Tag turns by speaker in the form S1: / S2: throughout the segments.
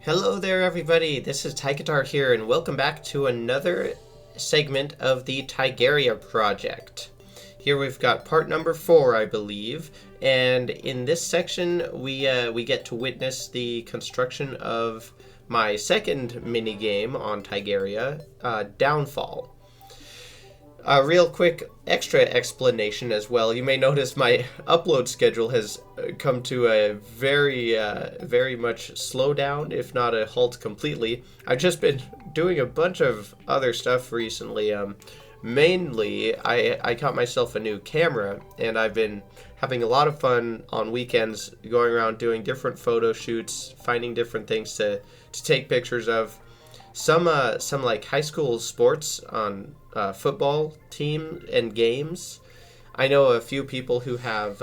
S1: Hello there, everybody. This is Tigitar here, and welcome back to another segment of the Tigaria project. Here we've got part number 4, I believe, and in this section we get to witness the construction of my second mini game on Tigaria, Downfall. A real quick extra explanation as well. You may notice my upload schedule has come to a very much slow down, if not a halt completely. I've just been doing a bunch of other stuff recently. Mainly, I got myself a new camera, and I've been having a lot of fun on weekends going around doing different photo shoots, finding different things to take pictures of. Some like high school sports on football team and games. I know a few people who have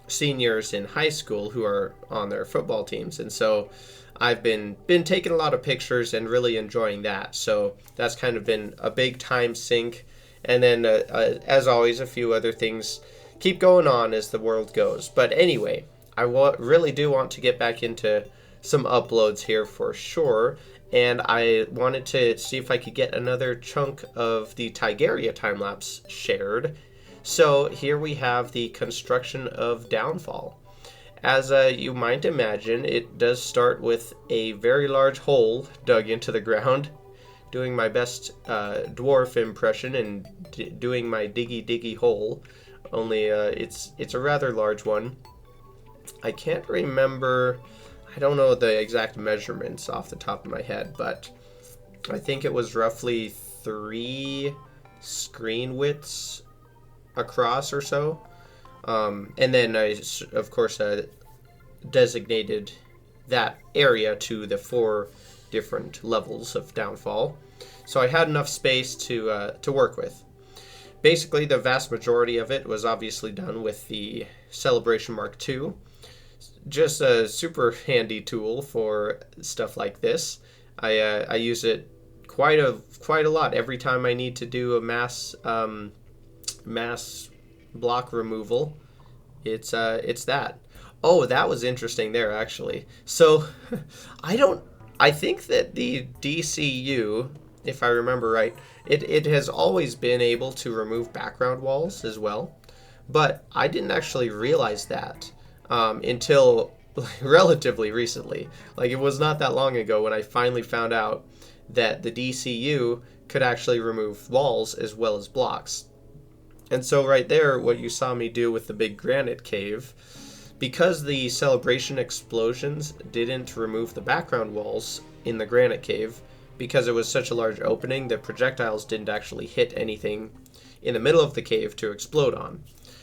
S1: seniors in high school who are on their football teams, and so I've been taking a lot of pictures and really enjoying that. So that's kind of been a big time sink. And then, as always, a few other things keep going on as the world goes. But anyway, I really do want to get back into some uploads here for sure, and I wanted to see if I could get another chunk of the Tigaria time-lapse shared. So here we have the construction of Downfall. As you might imagine, it does start with a very large hole dug into the ground, doing my best dwarf impression and doing my diggy hole, only it's a rather large one. I can't remember, I don't know the exact measurements off the top of my head, but I think it was roughly 3 screen widths across or so. And then I, of course, designated that area to the 4 different levels of Downfall. So I had enough space to work with. Basically, the vast majority of it was obviously done with the Celebration Mark II. Just a super handy tool for stuff like this. I use it quite a lot every time I need to do a mass block removal. It's that. Oh, that was interesting there actually. So I think that the DCU, if I remember right, it has always been able to remove background walls as well, but I didn't actually realize that until relatively recently. Like, it was not that long ago when I finally found out that the DCU could actually remove walls as well as blocks. And so right there, what you saw me do with the big granite cave, because the celebration explosions didn't remove the background walls in the granite cave, because it was such a large opening, the projectiles didn't actually hit anything in the middle of the cave to explode on.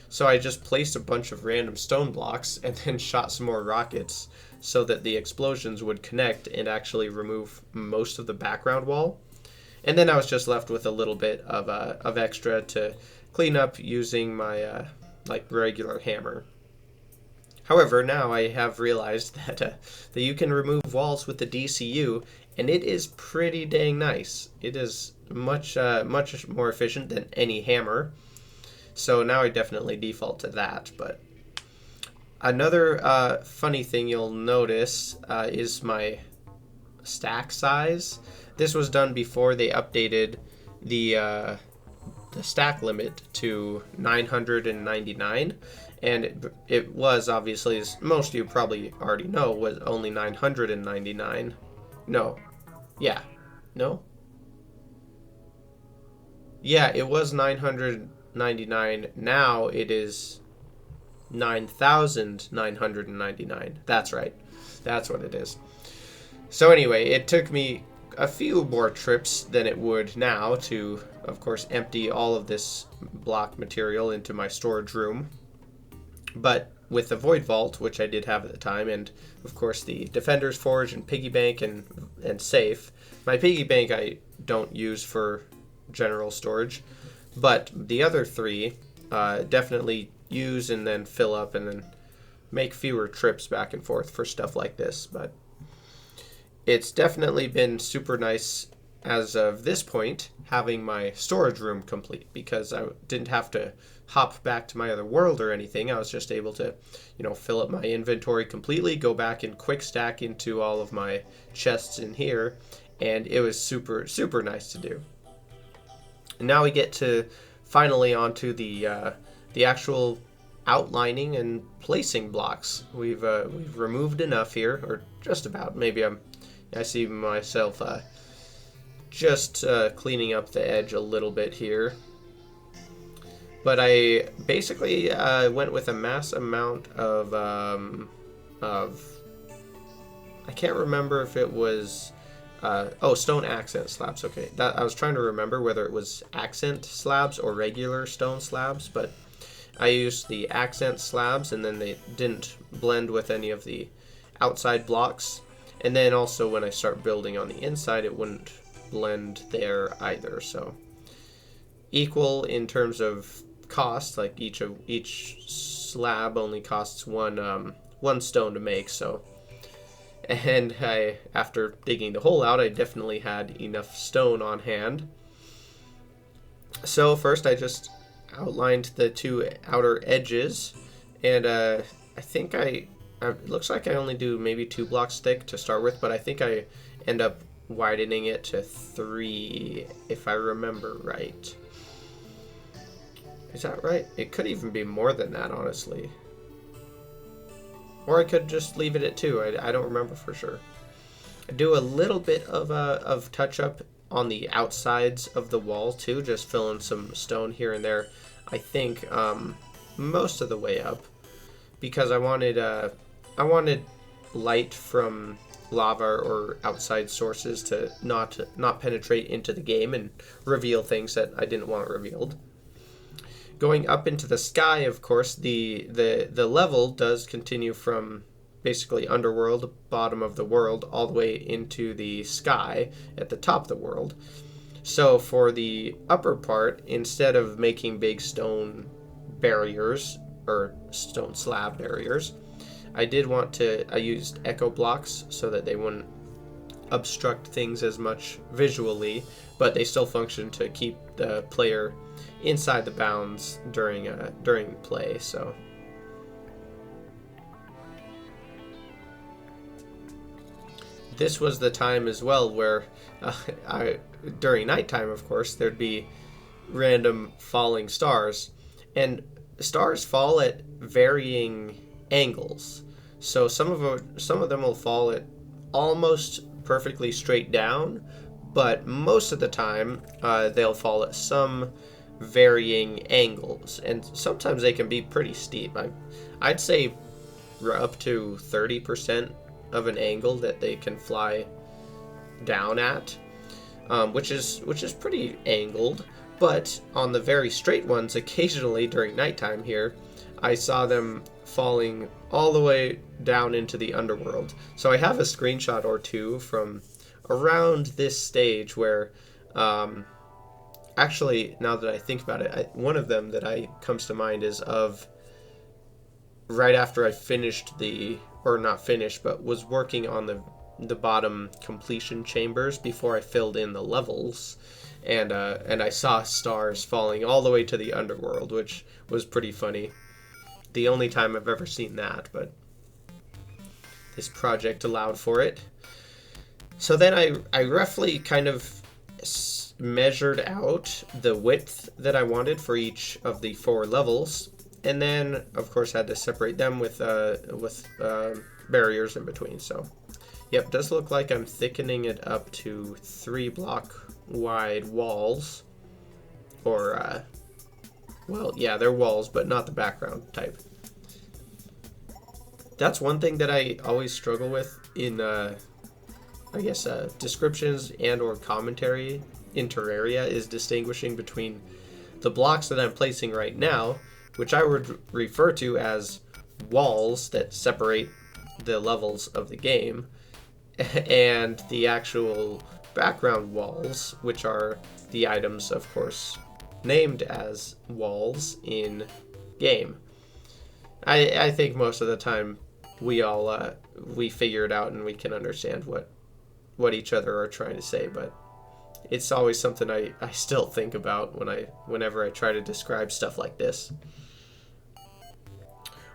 S1: So I just placed a bunch of random stone blocks and then shot some more rockets so that the explosions would connect and actually remove most of the background wall. And then I was just left with a little bit of extra to clean up using my like regular hammer. However, now I have realized that you can remove walls with the DCU, and it is pretty dang nice. It is much more efficient than any hammer. So now I definitely default to that. But another funny thing you'll notice is my stack size. This was done before they updated the stack limit to 999, and it was obviously, as most of you probably already know, was only 999. No. Yeah. No? Yeah, it was 999. Now it is 9,999. That's right. That's what it is. So anyway, it took me a few more trips than it would now to, of course, empty all of this block material into my storage room. But with the Void Vault, which I did have at the time, and of course the Defender's Forge and Piggy Bank and Safe. My Piggy Bank I don't use for general storage, but the other 3 definitely use and then fill up and then make fewer trips back and forth for stuff like this. But it's definitely been super nice as of this point having my storage room complete, because I didn't have to hop back to my other world or anything. I was just able to, fill up my inventory completely, go back and quick stack into all of my chests in here, and it was super, super nice to do. And now we get to finally onto the actual outlining and placing blocks. We've removed enough here, or just about. Maybe I see myself just cleaning up the edge a little bit here. But I basically went with a mass amount of I can't remember if it was stone accent slabs. Okay, I was trying to remember whether it was accent slabs or regular stone slabs, but I used the accent slabs, and then they didn't blend with any of the outside blocks. And then also when I start building on the inside, it wouldn't blend there either. So equal in terms of cost, like each slab only costs one stone to make. So, and after digging the hole out, I definitely had enough stone on hand. So first I just outlined the two outer edges, and I think it looks like I only do maybe 2 blocks thick to start with, but I think I end up widening it to 3 if I remember right. Is that right? It could even be more than that, honestly. Or I could just leave it at 2. I don't remember for sure. I do a little bit of touch up on the outsides of the wall too, just fill in some stone here and there. I think most of the way up, because I wanted light from lava or outside sources to not penetrate into the game and reveal things that I didn't want revealed. Going up into the sky, of course, the level does continue from basically underworld, bottom of the world, all the way into the sky at the top of the world. So for the upper part, instead of making big stone barriers or stone slab barriers, I used echo blocks so that they wouldn't obstruct things as much visually, but they still function to keep the player inside the bounds during play. So this was the time as well where during nighttime, of course, there'd be random falling stars, and stars fall at varying angles. So some of them will fall at almost perfectly straight down, but most of the time they'll fall at some varying angles, and sometimes they can be pretty steep. I'd say up to 30% of an angle that they can fly down at, which is pretty angled. But on the very straight ones, occasionally during nighttime here, I saw them falling all the way down into the underworld. So I have a screenshot or two from around this stage where actually, now that I think about it, one of them that comes to mind is of right after I finished was working on the bottom completion chambers before I filled in the levels, and I saw stars falling all the way to the underworld, which was pretty funny. The only time I've ever seen that, but this project allowed for it. So then I roughly kind of measured out the width that I wanted for each of the 4 levels, and then of course had to separate them with barriers in between. So yep, does look like I'm thickening it up to 3 block wide walls, or well, yeah, they're walls, but not the background type. That's one thing that I always struggle with in descriptions and or commentary in Terraria, is distinguishing between the blocks that I'm placing right now, which I would refer to as walls that separate the levels of the game, and the actual background walls, which are the items, of course, named as walls in game. I think most of the time we figure it out and we can understand what each other are trying to say, but it's always something I still think about whenever I try to describe stuff like this.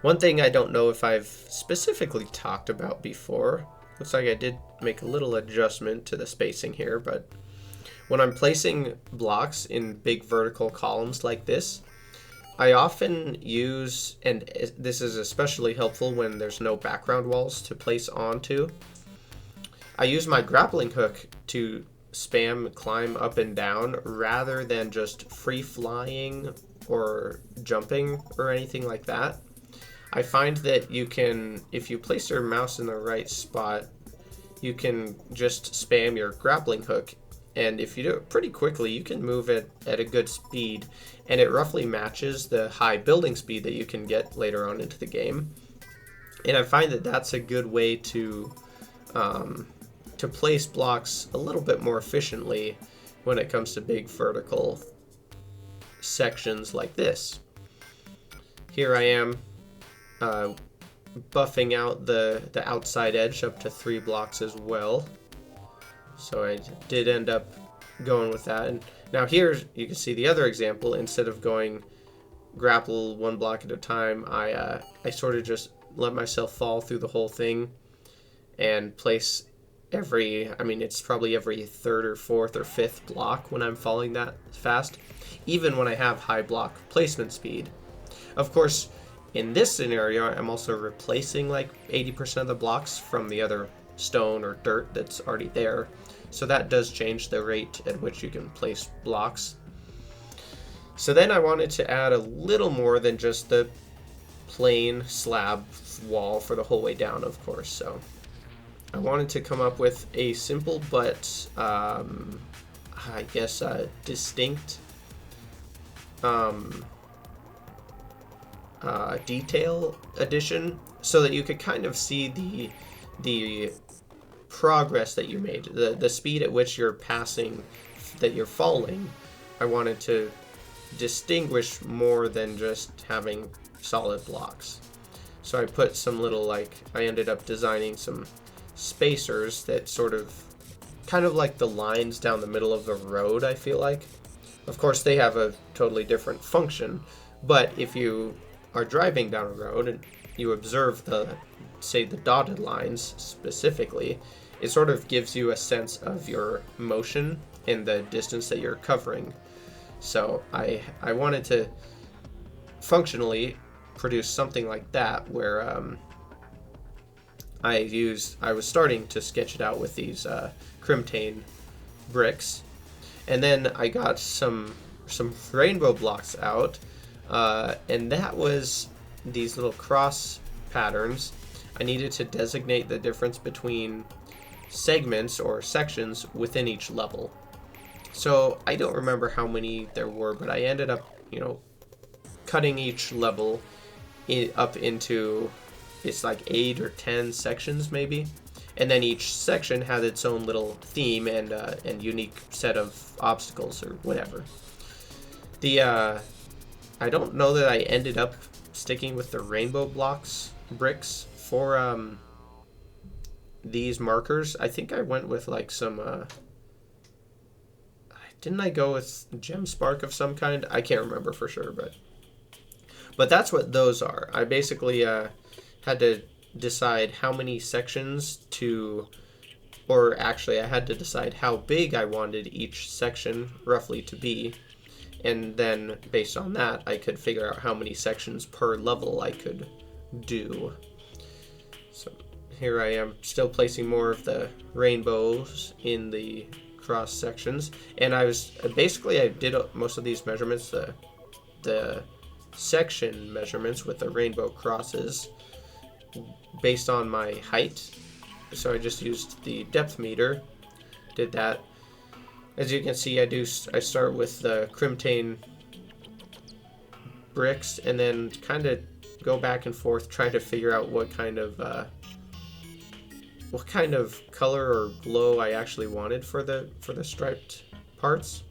S1: One thing I don't know if I've specifically talked about before, looks like I did make a little adjustment to the spacing here, but when I'm placing blocks in big vertical columns like this, I often use, and this is especially helpful when there's no background walls to place onto, I use my grappling hook to spam climb up and down rather than just free flying or jumping or anything like that. I find that you can, if you place your mouse in the right spot, you can just spam your grappling hook, and if you do it pretty quickly, you can move it at a good speed, and it roughly matches the high building speed that you can get later on into the game. And I find that that's a good way to place blocks a little bit more efficiently when it comes to big vertical sections like this. Here I am buffing out the outside edge up to 3 blocks as well. So I did end up going with that. And now here you can see the other example. Instead of going grapple 1 block at a time, I sort of just let myself fall through the whole thing and place it's probably every 3rd or 4th or 5th block when I'm falling that fast, even when I have high block placement speed. Of course, in this scenario, I'm also replacing like 80% of the blocks from the other stone or dirt that's already there. So that does change the rate at which you can place blocks. So then I wanted to add a little more than just the plain slab wall for the whole way down, of course. So I wanted to come up with a simple but I guess distinct detail addition so that you could kind of see the progress that you made, the speed at which you're passing, that you're falling. I wanted to distinguish more than just having solid blocks. So I put some little, I ended up designing some spacers that sort of, kind of like the lines down the middle of the road, I feel like. Of course, they have a totally different function, but if you are driving down a road and you observe say the dotted lines specifically, it sort of gives you a sense of your motion and the distance that you're covering. So I wanted to functionally produce something like that where I was starting to sketch it out with these crimtane bricks, and then I got some rainbow blocks out, and that was these little cross patterns. I needed to designate the difference between segments or sections within each level. So I don't remember how many there were, but I ended up, cutting each level up into, it's like 8 or 10 sections maybe, and then each section had its own little theme and unique set of obstacles or whatever. I don't know that I ended up sticking with the rainbow bricks for these markers. I think I went with some didn't I go with gem spark of some kind? I can't remember for sure, but that's what those are. I basically had to decide how many sections or actually I had to decide how big I wanted each section roughly to be, and then based on that I could figure out how many sections per level I could do. So here I am still placing more of the rainbows in the cross sections, and I did most of these measurements, the section measurements with the rainbow crosses, based on my height. So I just used the depth meter, did that. As you can see, I start with the crimtane bricks and then kind of go back and forth trying to figure out what kind of color or glow I actually wanted for the striped parts.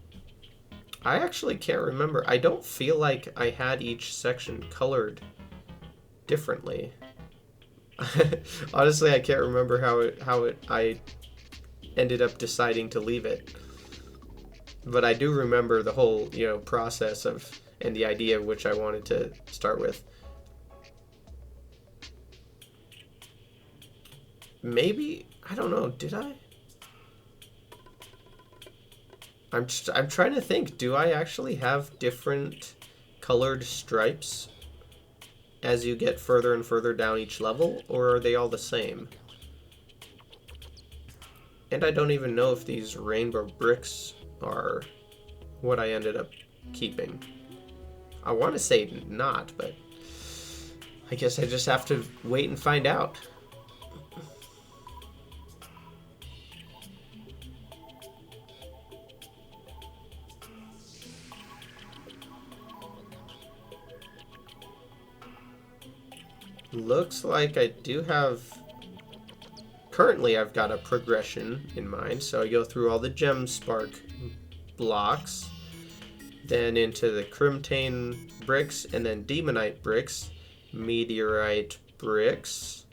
S1: I actually can't remember. I don't feel like I had each section colored differently. Honestly, I can't remember how I ended up deciding to leave it. But I do remember the whole, process of and the idea of which I wanted to start with. Maybe, I don't know, did I? I'm trying to think, do I actually have different colored stripes as you get further and further down each level, or are they all the same? And I don't even know if these rainbow bricks are what I ended up keeping. I want to say not, but I guess I just have to wait and find out. Looks like I do have... Currently, I've got a progression in mind. So I go through all the gem spark blocks, then into the crimtane bricks, and then demonite bricks, meteorite bricks,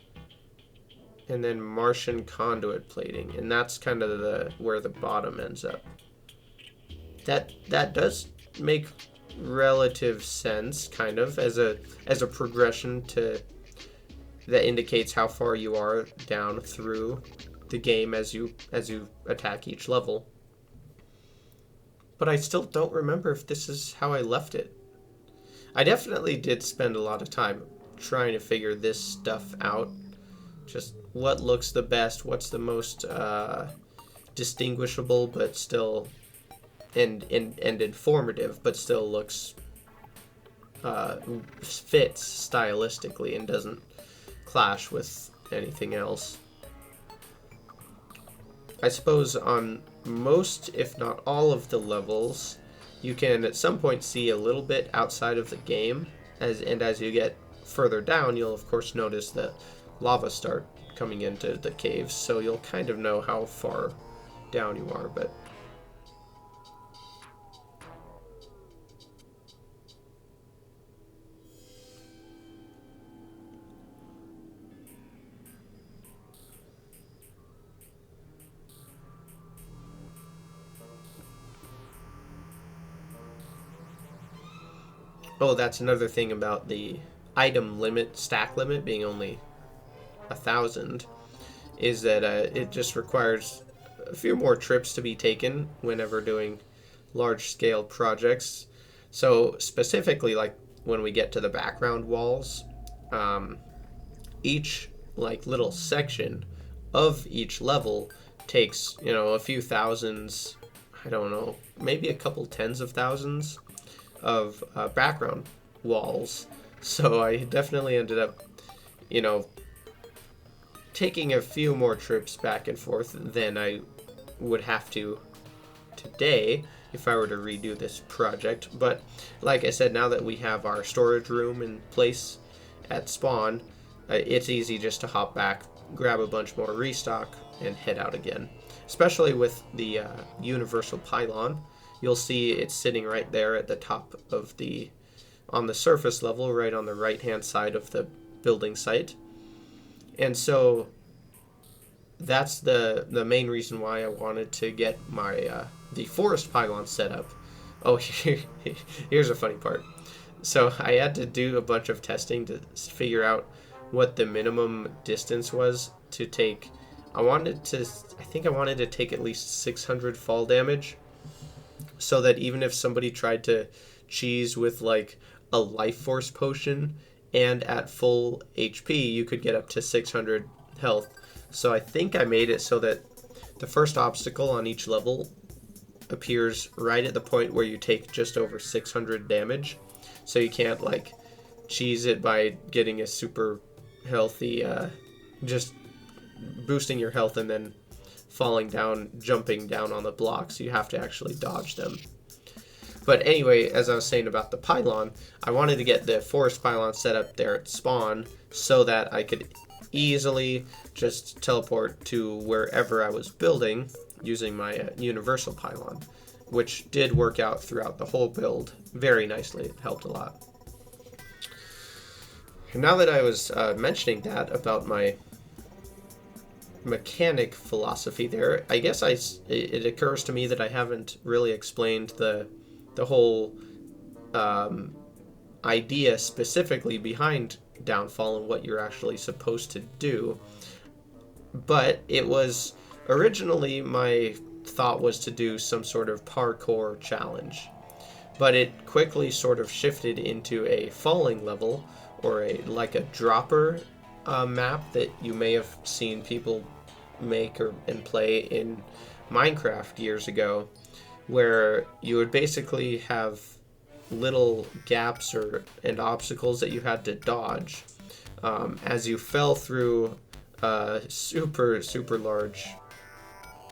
S1: and then Martian conduit plating. And that's kind of where the bottom ends up. That does make relative sense, kind of, as a progression that indicates how far you are down through the game as you attack each level. But I still don't remember if this is how I left it. I definitely did spend a lot of time trying to figure this stuff out. Just what looks the best, what's the most distinguishable, but still and informative, but still looks fits stylistically and doesn't clash with anything else. I suppose on most, if not all of the levels, you can at some point see a little bit outside of the game, as you get further down, you'll of course notice that lava start coming into the caves, so you'll kind of know how far down you are, but oh, that's another thing about the item limit, stack limit being only 1,000, is that it just requires a few more trips to be taken whenever doing large-scale projects. So specifically, like when we get to the background walls, each like little section of each level takes, a few thousands, I don't know, maybe a couple tens of thousands of background walls. So I definitely ended up, taking a few more trips back and forth than I would have to today if I were to redo this project. But like I said, now that we have our storage room in place at spawn, it's easy just to hop back, grab a bunch more restock, and head out again. Especially with the universal pylon. You'll see it's sitting right there at the top of on the surface level, right on the right hand side of the building site. And so that's the main reason why I wanted to get my the forest pylon set up. Oh, here's a funny part. So I had to do a bunch of testing to figure out what the minimum distance was to take. I think I wanted to take at least 600 fall damage, so that even if somebody tried to cheese with like a life force potion and at full HP, you could get up to 600 health. So I think I made it so that the first obstacle on each level appears right at the point where you take just over 600 damage. So you can't like cheese it by getting a super healthy, just boosting your health and then falling down, jumping down on the blocks. You have to actually dodge them. But anyway, as I was saying about the pylon, I wanted to get the forest pylon set up there at spawn so that I could easily just teleport to wherever I was building using my universal pylon, which did work out throughout the whole build very nicely. It helped a lot. And now that I was mentioning that about my mechanic philosophy there. I guess it occurs to me that I haven't really explained the whole idea specifically behind Downfall and what you're actually supposed to do. But it was originally, my thought was to do some sort of parkour challenge, but it quickly sort of shifted into a falling level, or like a dropper map that you may have seen people make and play in Minecraft years ago, where you would basically have little gaps and obstacles that you had to dodge as you fell through a super large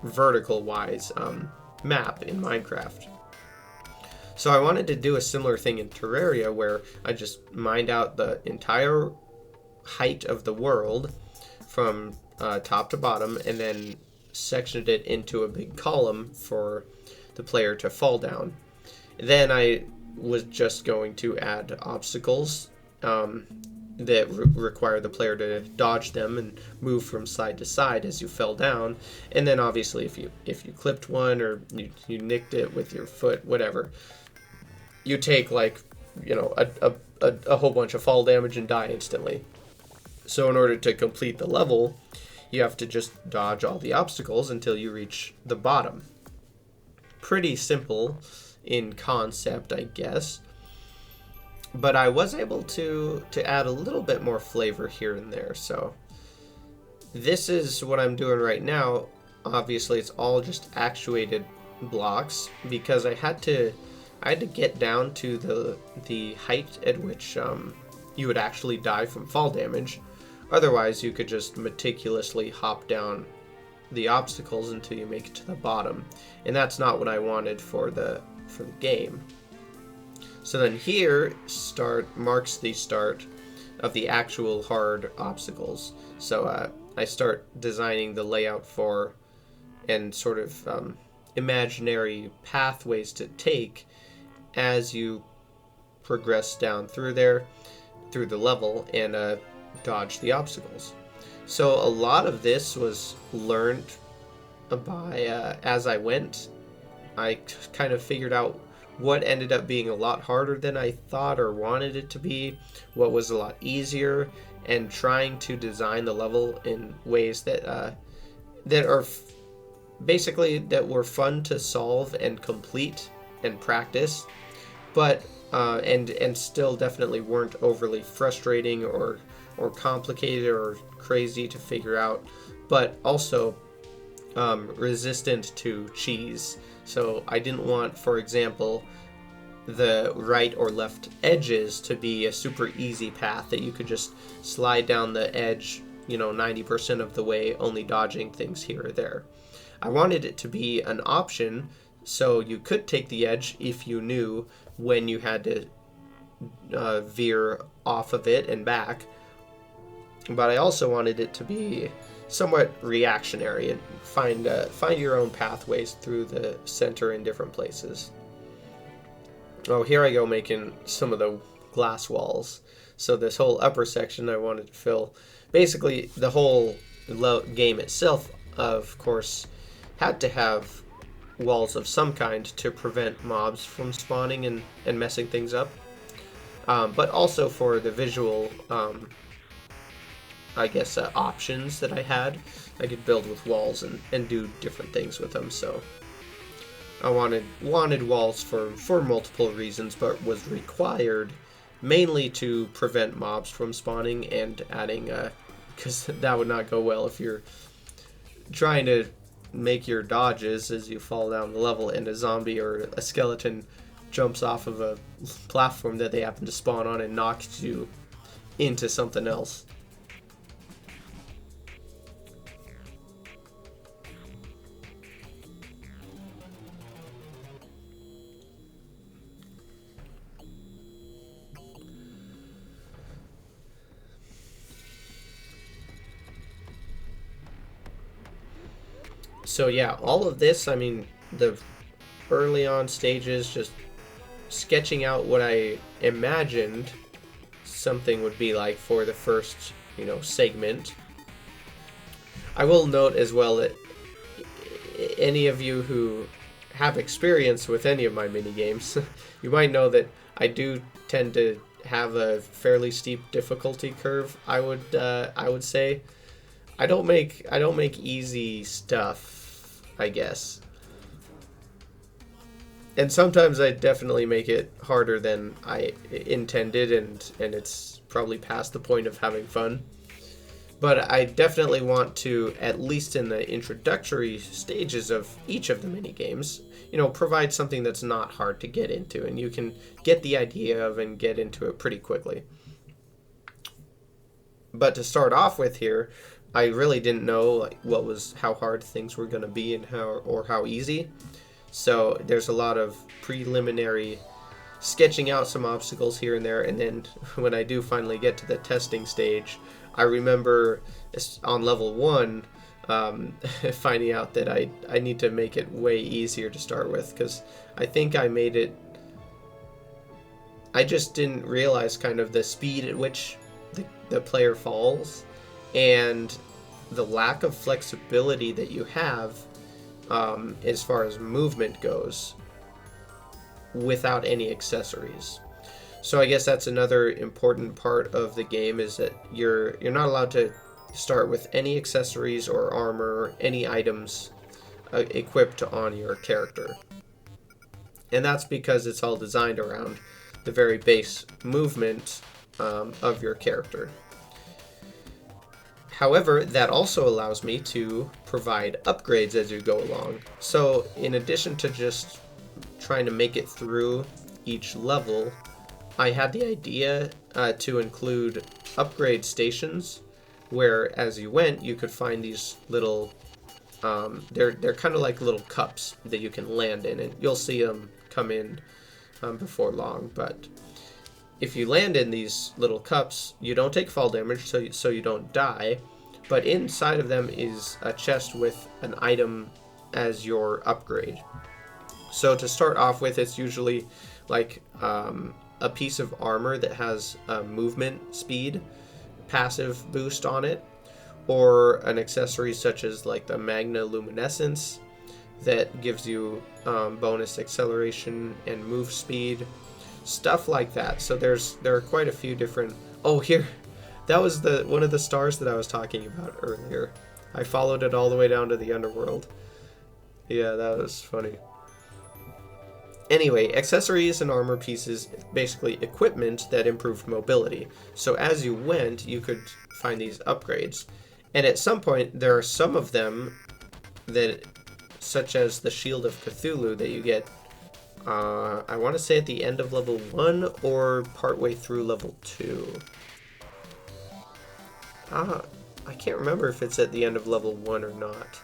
S1: vertical wise map in Minecraft. So I wanted to do a similar thing in Terraria, where I just mined out the entire height of the world from top to bottom, and then sectioned it into a big column for the player to fall down. Then I was just going to add obstacles that require the player to dodge them and move from side to side as you fell down. And then obviously if you clipped one, or you nicked it with your foot, whatever, you take like, you know, a whole bunch of fall damage and die instantly. So in order to complete the level, you have to just dodge all the obstacles until you reach the bottom. Pretty simple in concept, I guess. But I was able to add a little bit more flavor here and there. So this is what I'm doing right now. Obviously, it's all just actuated blocks, because I had to get down to the height at which you would actually die from fall damage. Otherwise, you could just meticulously hop down the obstacles until you make it to the bottom, and that's not what I wanted for the game. So then here marks the start of the actual hard obstacles. So I start designing the layout for, and sort of imaginary pathways to take as you progress down through the level, and dodge the obstacles. So a lot of this was learned by as I went. I kind of figured out what ended up being a lot harder than I thought or wanted it to be, what was a lot easier, and trying to design the level in ways that are basically that were fun to solve and complete and practice, but and still definitely weren't overly frustrating or complicated or crazy to figure out, but also resistant to cheese. So I didn't want, for example, the right or left edges to be a super easy path that you could just slide down the edge, 90% of the way, only dodging things here or there. I wanted it to be an option, so you could take the edge if you knew when you had to veer off of it and back. But I also wanted it to be somewhat reactionary and find your own pathways through the center in different places. Oh, here I go making some of the glass walls. So this whole upper section I wanted to fill. Basically, the whole game itself, of course, had to have walls of some kind to prevent mobs from spawning and messing things up. But also for the visual options that I had. I could build with walls and do different things with them. So I wanted walls for multiple reasons, but was required mainly to prevent mobs from spawning and adding, because that would not go well if you're trying to make your dodges as you fall down the level and a zombie or a skeleton jumps off of a platform that they happen to spawn on and knocks you into something else. So yeah, all of this, the early on stages, just sketching out what I imagined something would be like for the first, segment. I will note as well that any of you who have experience with any of my mini games, you might know that I do tend to have a fairly steep difficulty curve. I would say I don't make easy stuff, I guess. And sometimes I definitely make it harder than I intended, and it's probably past the point of having fun. But I definitely want to, at least in the introductory stages of each of the mini games, provide something that's not hard to get into and you can get the idea of and get into it pretty quickly. But to start off with here, I really didn't know how hard things were going to be and how easy. So there's a lot of preliminary sketching out some obstacles here and there, and then when I do finally get to the testing stage, I remember on level 1 finding out that I need to make it way easier to start with, because I think I made it... I just didn't realize kind of the speed at which the player falls and the lack of flexibility that you have as far as movement goes without any accessories. So I guess that's another important part of the game, is that you're not allowed to start with any accessories or armor or any items equipped on your character. And that's because it's all designed around the very base movement of your character. However, that also allows me to provide upgrades as you go along. So in addition to just trying to make it through each level, I had the idea to include upgrade stations where as you went you could find these little they're kind of like little cups that you can land in, and you'll see them come in before long. But if you land in these little cups, you don't take fall damage, so you don't die, but inside of them is a chest with an item as your upgrade. So to start off with, it's usually like a piece of armor that has a movement speed passive boost on it, or an accessory such as like the Magna Luminescence that gives you bonus acceleration and move speed, stuff like that. So there are quite a few different... Oh, here, that was one of the stars that I was talking about earlier. I followed it all the way down to the underworld. Yeah, that was funny. Anyway, accessories and armor pieces, basically equipment that improved mobility. So as you went, you could find these upgrades. And at some point, there are some of them that, such as the Shield of Cthulhu, that you get, I want to say at the end of level 1 or partway through level 2. I can't remember if it's at the end of level 1 or not.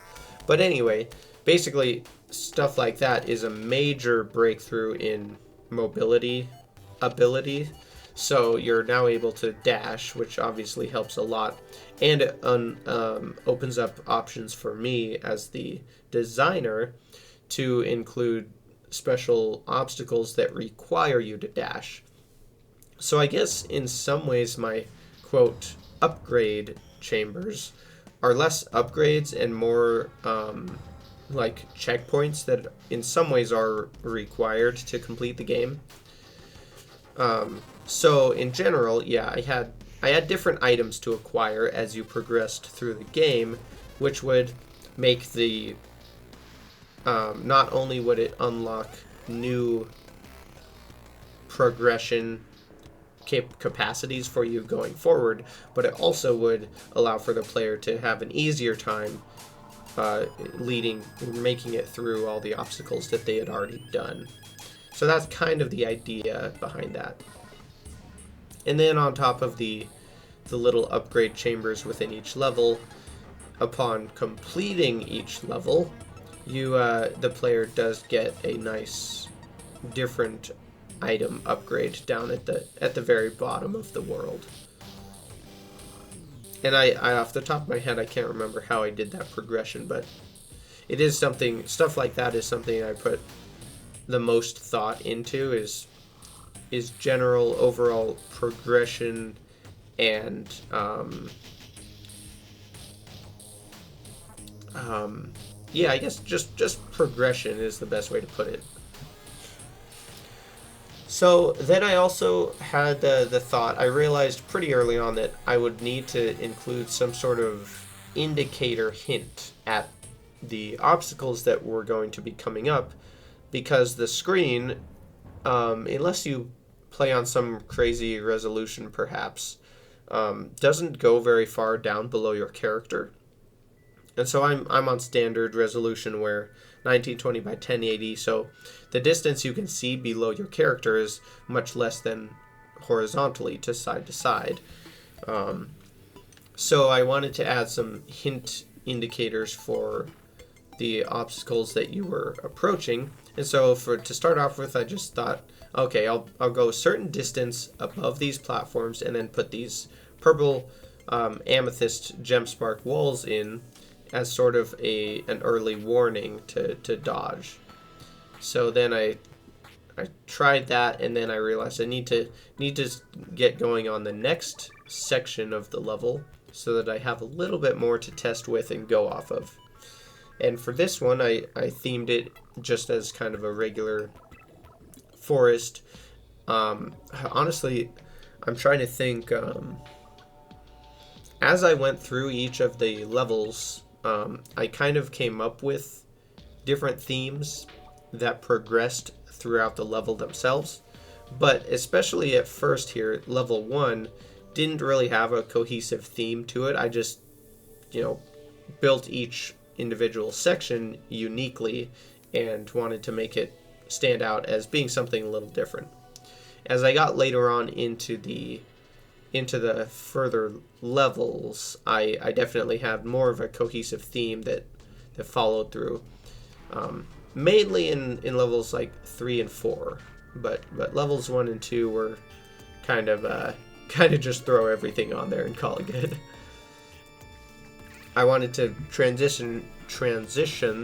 S1: But anyway, basically, stuff like that is a major breakthrough in mobility ability. So you're now able to dash, which obviously helps a lot. And it opens up options for me as the designer to include special obstacles that require you to dash. So I guess in some ways my, quote, upgrade chambers are less upgrades and more like checkpoints that in some ways are required to complete the game. So in general, yeah, I had different items to acquire as you progressed through the game, which would make the not only would it unlock new progression capacities for you going forward, but it also would allow for the player to have an easier time making it through all the obstacles that they had already done. So that's kind of the idea behind that. And then on top of the little upgrade chambers within each level, upon completing each level, the player does get a nice different item upgrade down at the very bottom of the world. And I off the top of my head, I can't remember how I did that progression, but it is stuff like that is something I put the most thought into, is general overall progression and yeah, I guess just progression is the best way to put it. So then I also had the thought, I realized pretty early on that I would need to include some sort of indicator hint at the obstacles that were going to be coming up, because the screen, unless you play on some crazy resolution perhaps, doesn't go very far down below your character. And so I'm on standard resolution where 1920 by 1080, so the distance you can see below your character is much less than horizontally to side. So I wanted to add some hint indicators for the obstacles that you were approaching. And so to start off with, I just thought, okay, I'll go a certain distance above these platforms and then put these purple amethyst gemspark walls in as sort of an early warning to dodge. So then I tried that, and then I realized I need to get going on the next section of the level so that I have a little bit more to test with and go off of. And for this one, I themed it just as kind of a regular forest. Honestly, I'm trying to think. As I went through each of the levels, I kind of came up with different themes that progressed throughout the level themselves. But especially at first here, level 1 didn't really have a cohesive theme to it. I just, built each individual section uniquely and wanted to make it stand out as being something a little different. As I got later on into the further levels, I definitely had more of a cohesive theme that followed through, mainly in levels like 3 and 4, but levels 1 and 2 were kind of just throw everything on there and call it good. I wanted to transition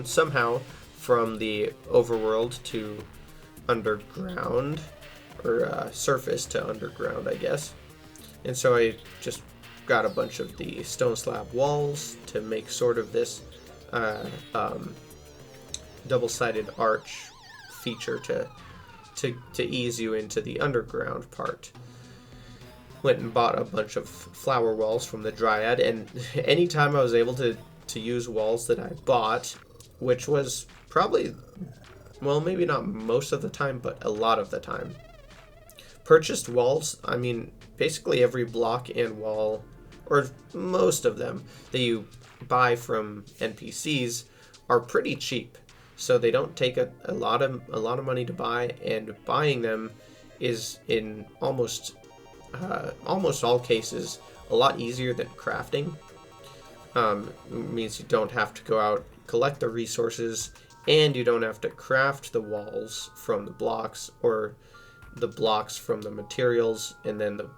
S1: somehow from the overworld to underground, or surface to underground, I guess. And so I just got a bunch of the stone slab walls to make sort of this double-sided arch feature to ease you into the underground part. Went and bought a bunch of flower walls from the Dryad, and anytime I was able to use walls that I bought, which was probably, well, maybe not most of the time, but a lot of the time. Purchased walls, I mean, basically every block and wall, or most of them, that you buy from NPCs are pretty cheap. So they don't take a lot of money to buy, and buying them is in almost all cases a lot easier than crafting. Means you don't have to go out, collect the resources, and you don't have to craft the walls from the blocks, or the blocks from the materials, and then the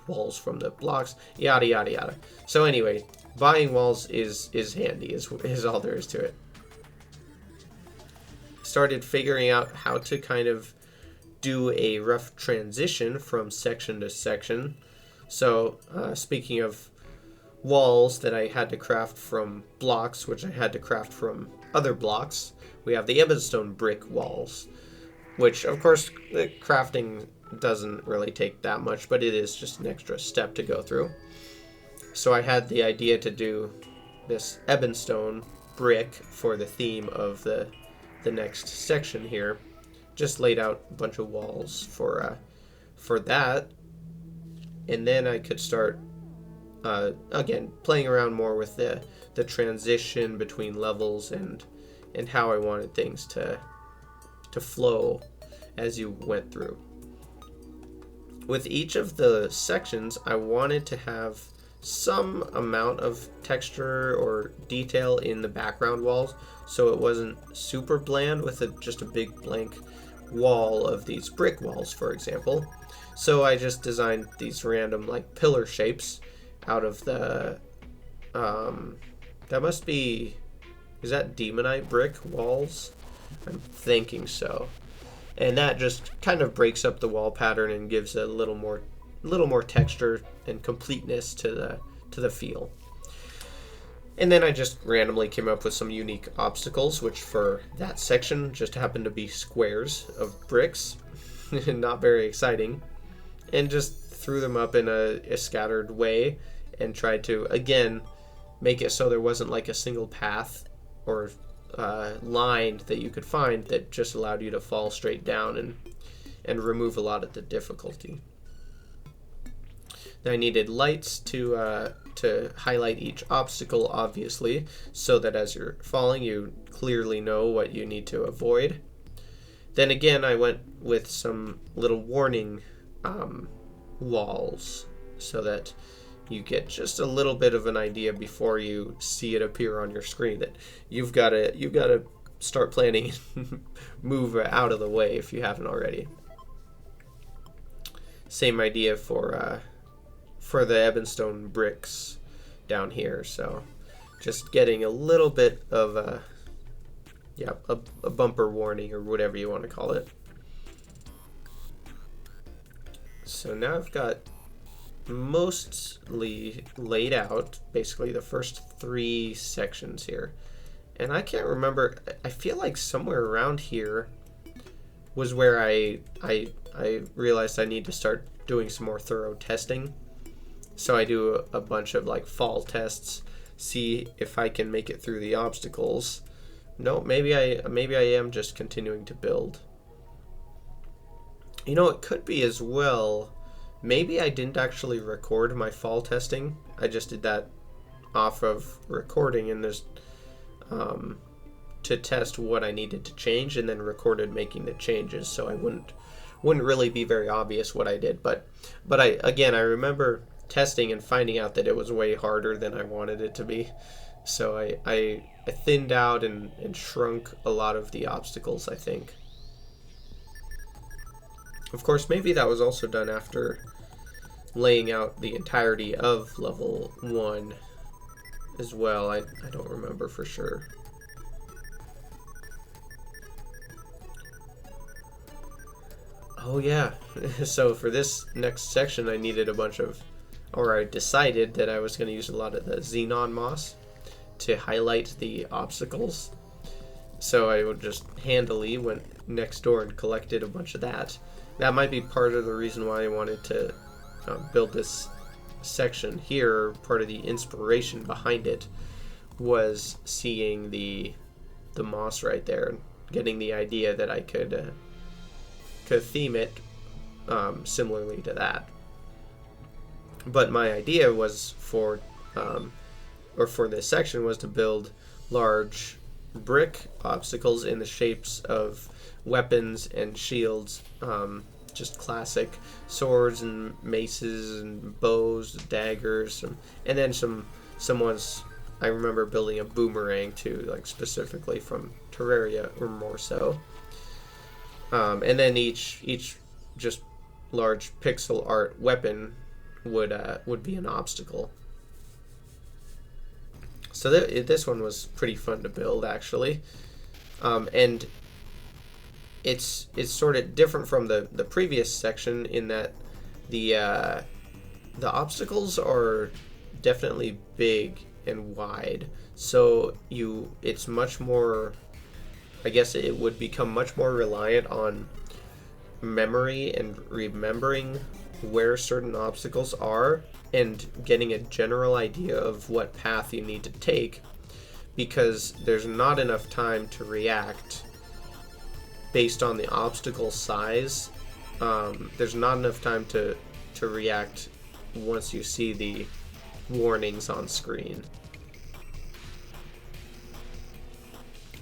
S1: walls from the blocks, yada yada yada. So anyway, buying walls is handy, is all there is to it. Started figuring out how to kind of do a rough transition from section to section. So speaking of walls that I had to craft from blocks, which I had to craft from other blocks, we have the Ebonstone brick walls, which of course the crafting doesn't really take that much, but it is just an extra step to go through. So I had the idea to do this Ebonstone brick for the theme of the next section here. Just laid out a bunch of walls for that, and then I could start again playing around more with the transition between levels and how I wanted things to flow as you went through. With each of the sections, I wanted to have some amount of texture or detail in the background walls, so it wasn't super bland with just a big blank wall of these brick walls, for example. So I just designed these random like pillar shapes out of the that must be, is that demonite brick walls? I'm thinking so. And that just kind of breaks up the wall pattern and gives a little more texture and completeness to the feel. And then I just randomly came up with some unique obstacles, which for that section just happened to be squares of bricks. Not very exciting. And just threw them up in a scattered way and tried to, again, make it so there wasn't like a single path or line that you could find that just allowed you to fall straight down and remove a lot of the difficulty. I needed lights to highlight each obstacle, obviously, so that as you're falling, you clearly know what you need to avoid. Then again, I went with some little warning walls so that you get just a little bit of an idea before you see it appear on your screen that you've got to start planning and move out of the way if you haven't already. Same idea for the Ebonstone bricks down here, so just getting a little bit of a bumper warning or whatever you want to call it. So now I've got mostly laid out basically the first 3 sections here, and I can't remember, I feel like somewhere around here was where I realized I need to start doing some more thorough testing. So I do a bunch of like fall tests, see if I can make it through the obstacles. No, maybe I am just continuing to build. You know, it could be as well, maybe I didn't actually record my fall testing. I just did that off of recording and just to test what I needed to change, and then recorded making the changes, so I wouldn't really be very obvious what I did. But I remember testing and finding out that it was way harder than I wanted it to be. So I thinned out and shrunk a lot of the obstacles, I think. Of course, maybe that was also done after laying out the entirety of level 1 as well. I don't remember for sure. Oh yeah, so for this next section I needed a bunch of, or I decided that I was going to use a lot of the xenon moss to highlight the obstacles. So I would just handily went next door and collected a bunch of that. That might be part of the reason why I wanted to build this section here. Part of the inspiration behind it was seeing the moss right there and getting the idea that I could theme it similarly to that. But my idea was for this section was to build large brick obstacles in the shapes of weapons and shields, just classic swords and maces and bows, daggers, and then some ones. I remember building a boomerang too, like specifically from Terraria or more so. And then each just large pixel art weapon would be an obstacle. So this one was pretty fun to build, actually, and it's sort of different from the previous section in that the obstacles are definitely big and wide. So it's much more. I guess it would become much more reliant on memory and remembering where certain obstacles are and getting a general idea of what path you need to take, because there's not enough time to react based on the obstacle size. There's not enough time to react once you see the warnings on screen.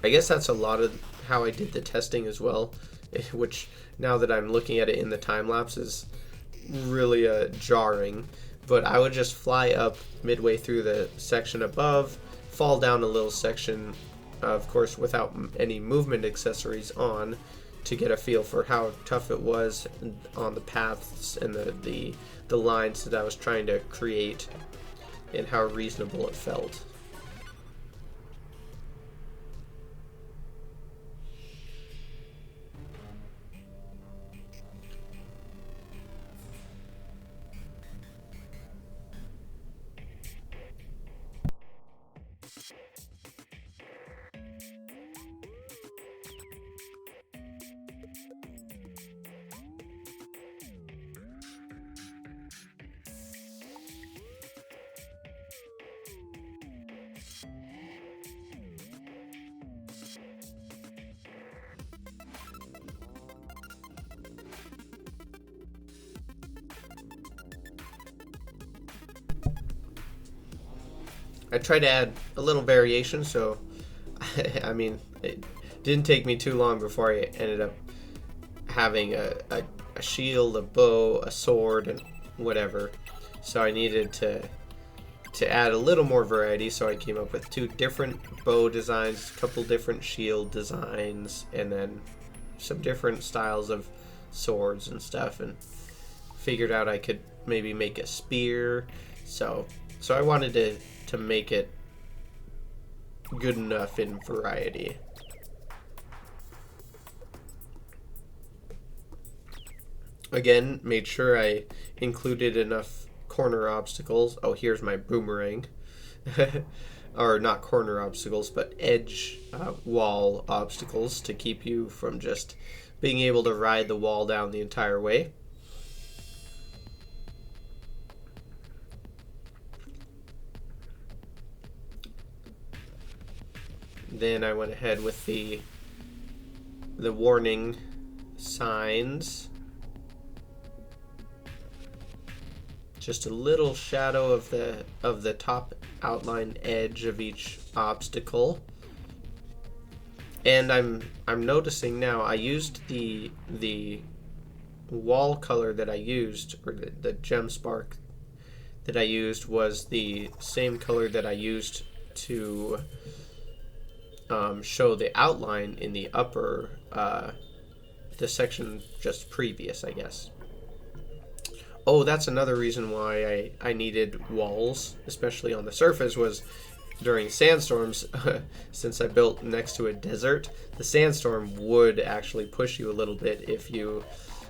S1: I guess that's a lot of how I did the testing as well, which now that I'm looking at it in the time lapse is really jarring. But I would just fly up midway through the section above, fall down a little section, of course without any movement accessories on, to get a feel for how tough it was on the paths and the lines that I was trying to create and how reasonable it felt. I tried to add a little variation, so I mean, it didn't take me too long before I ended up having a shield, a bow, a sword, and whatever. So I needed to add a little more variety, so I came up with 2 different bow designs, a couple different shield designs, and then some different styles of swords and stuff, and figured out I could maybe make a spear. So I wanted to make it good enough in variety. Again, made sure I included enough corner obstacles. Oh, here's my boomerang. Or not corner obstacles, but edge wall obstacles to keep you from just being able to ride the wall down the entire way. Then I went ahead with the warning signs. Just a little shadow of the top outline edge of each obstacle. And I'm noticing now I used the wall color that I used, or the gem spark that I used, was the same color that I used to show the outline in the upper the section just previous, I guess. Oh, that's another reason why I needed walls, especially on the surface, was during sandstorms. Since I built next to a desert, the sandstorm would actually push you a little bit if you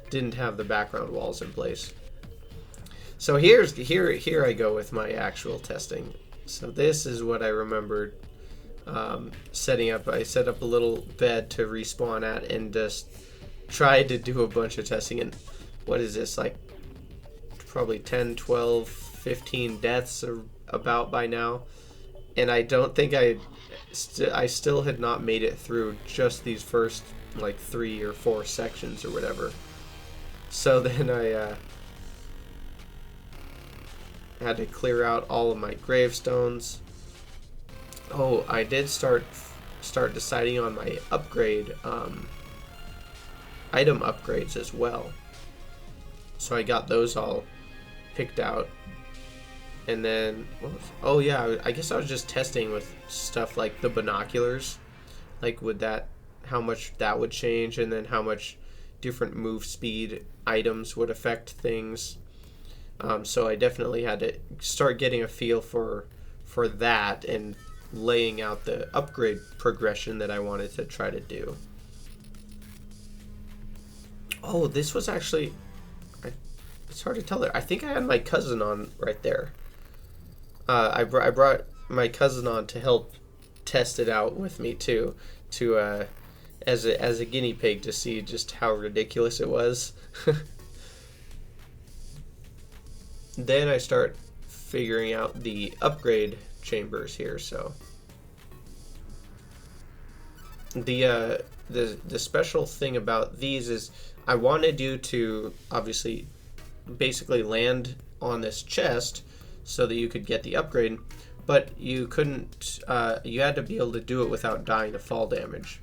S1: didn't have the background walls in place. So here I go with my actual testing. So this is what I remembered setting up. I set up a little bed to respawn at and just tried to do a bunch of testing. And what is this, like probably 10, 12, 15 deaths or about by now, and I don't think I still had not made it through just these first like 3 or 4 sections or whatever. So then I had to clear out all of my gravestones. Oh, I did start deciding on my upgrade item upgrades as well. So I got those all picked out. And then, oh yeah, I guess I was just testing with stuff like the binoculars. Like how much that would change, and then how much different move speed items would affect things. So I definitely had to start getting a feel for that and laying out the upgrade progression that I wanted to try to do. Oh, this was actually, it's hard to tell there. I think I had my cousin on right there. I brought my cousin on to help test it out with me too, as a guinea pig, to see just how ridiculous it was. Then I start figuring out the upgrade chambers here. So the special thing about these is I wanted you to obviously basically land on this chest so that you could get the upgrade, but you couldn't, you had to be able to do it without dying to fall damage.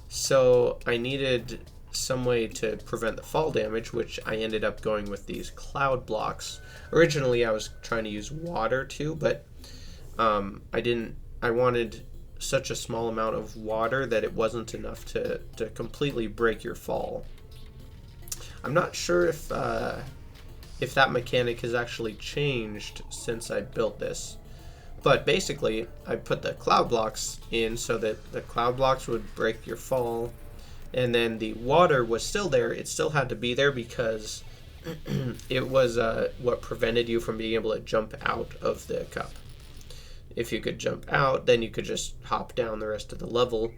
S1: So I needed some way to prevent the fall damage, which I ended up going with these cloud blocks. Originally I was trying to use water too, but I wanted such a small amount of water that it wasn't enough to completely break your fall. I'm not sure if that mechanic has actually changed since I built this. But basically, I put the cloud blocks in so that the cloud blocks would break your fall, and then the water was still there. It still had to be there because it was what prevented you from being able to jump out of the cup. If you could jump out, then you could just hop down the rest of the level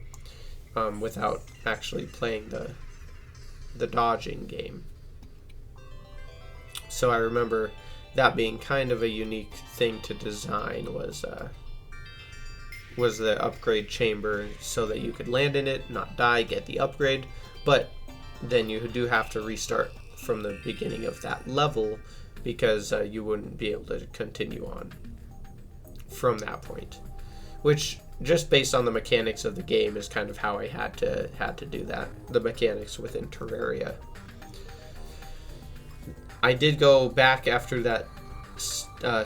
S1: without actually playing the dodging game. So I remember that being kind of a unique thing to design, was the upgrade chamber, so that you could land in it, not die, get the upgrade, but then you do have to restart from the beginning of that level because you wouldn't be able to continue on. from that point, which just based on the mechanics of the game is kind of how I had to do that, the mechanics within Terraria. I did go back after that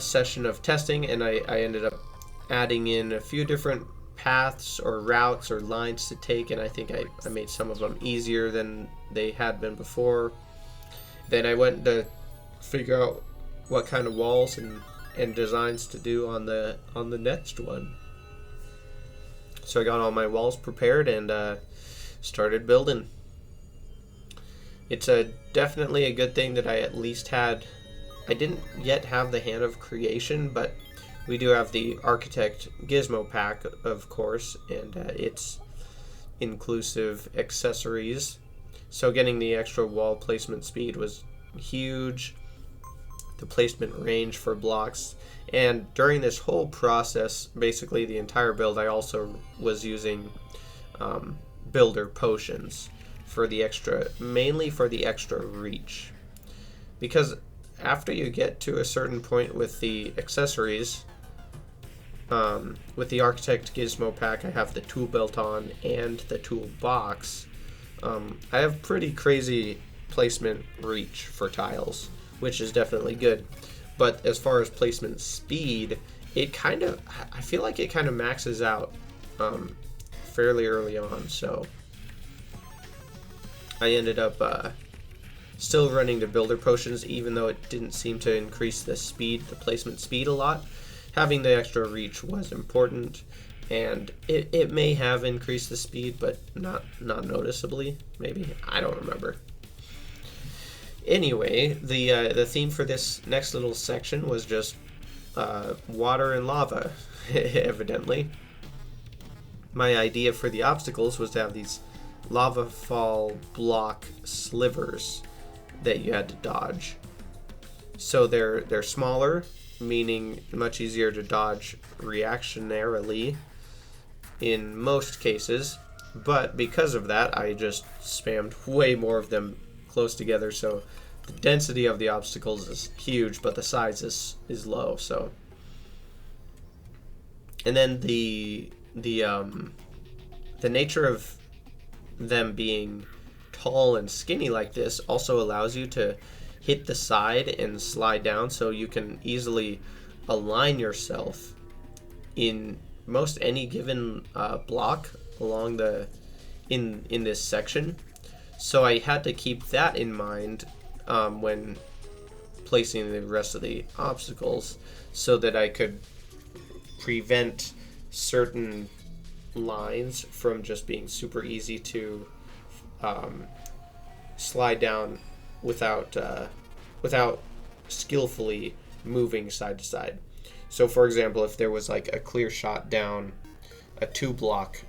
S1: session of testing, and I ended up adding in a few different paths or routes or lines to take, and I think I made some of them easier than they had been before. Then I went to figure out what kind of walls and designs to do on the next one. So I got all my walls prepared and started building. It's definitely a good thing that I at least had. I didn't yet have the Hand of Creation, but we do have the Architect Gizmo pack, of course, and its inclusive accessories. So getting the extra wall placement speed was huge. The placement range for blocks. And during this whole process, basically the entire build, I also was using builder potions for the extra, mainly for the extra reach. Because after you get to a certain point with the accessories, with the Architect Gizmo pack, I have the tool belt on and the toolbox. I have pretty crazy placement reach for tiles, which is definitely good. But as far as placement speed, I feel like it kind of maxes out fairly early on. So I ended up still running the builder potions, even though it didn't seem to increase the placement speed a lot. Having the extra reach was important, and it may have increased the speed, but not noticeably, maybe. I don't remember. Anyway, the theme for this next little section was just water and lava, evidently. My idea for the obstacles was to have these lava fall block slivers that you had to dodge. So they're smaller, meaning much easier to dodge reactionarily in most cases, but because of that, I just spammed way more of them close together, so the density of the obstacles is huge, but the size is low. So, and then the nature of them being tall and skinny like this also allows you to hit the side and slide down, so you can easily align yourself in most any given block along in this section. So I had to keep that in mind when placing the rest of the obstacles, so that I could prevent certain lines from just being super easy to slide down without skillfully moving side to side. So for example, if there was like a clear shot down a 2-block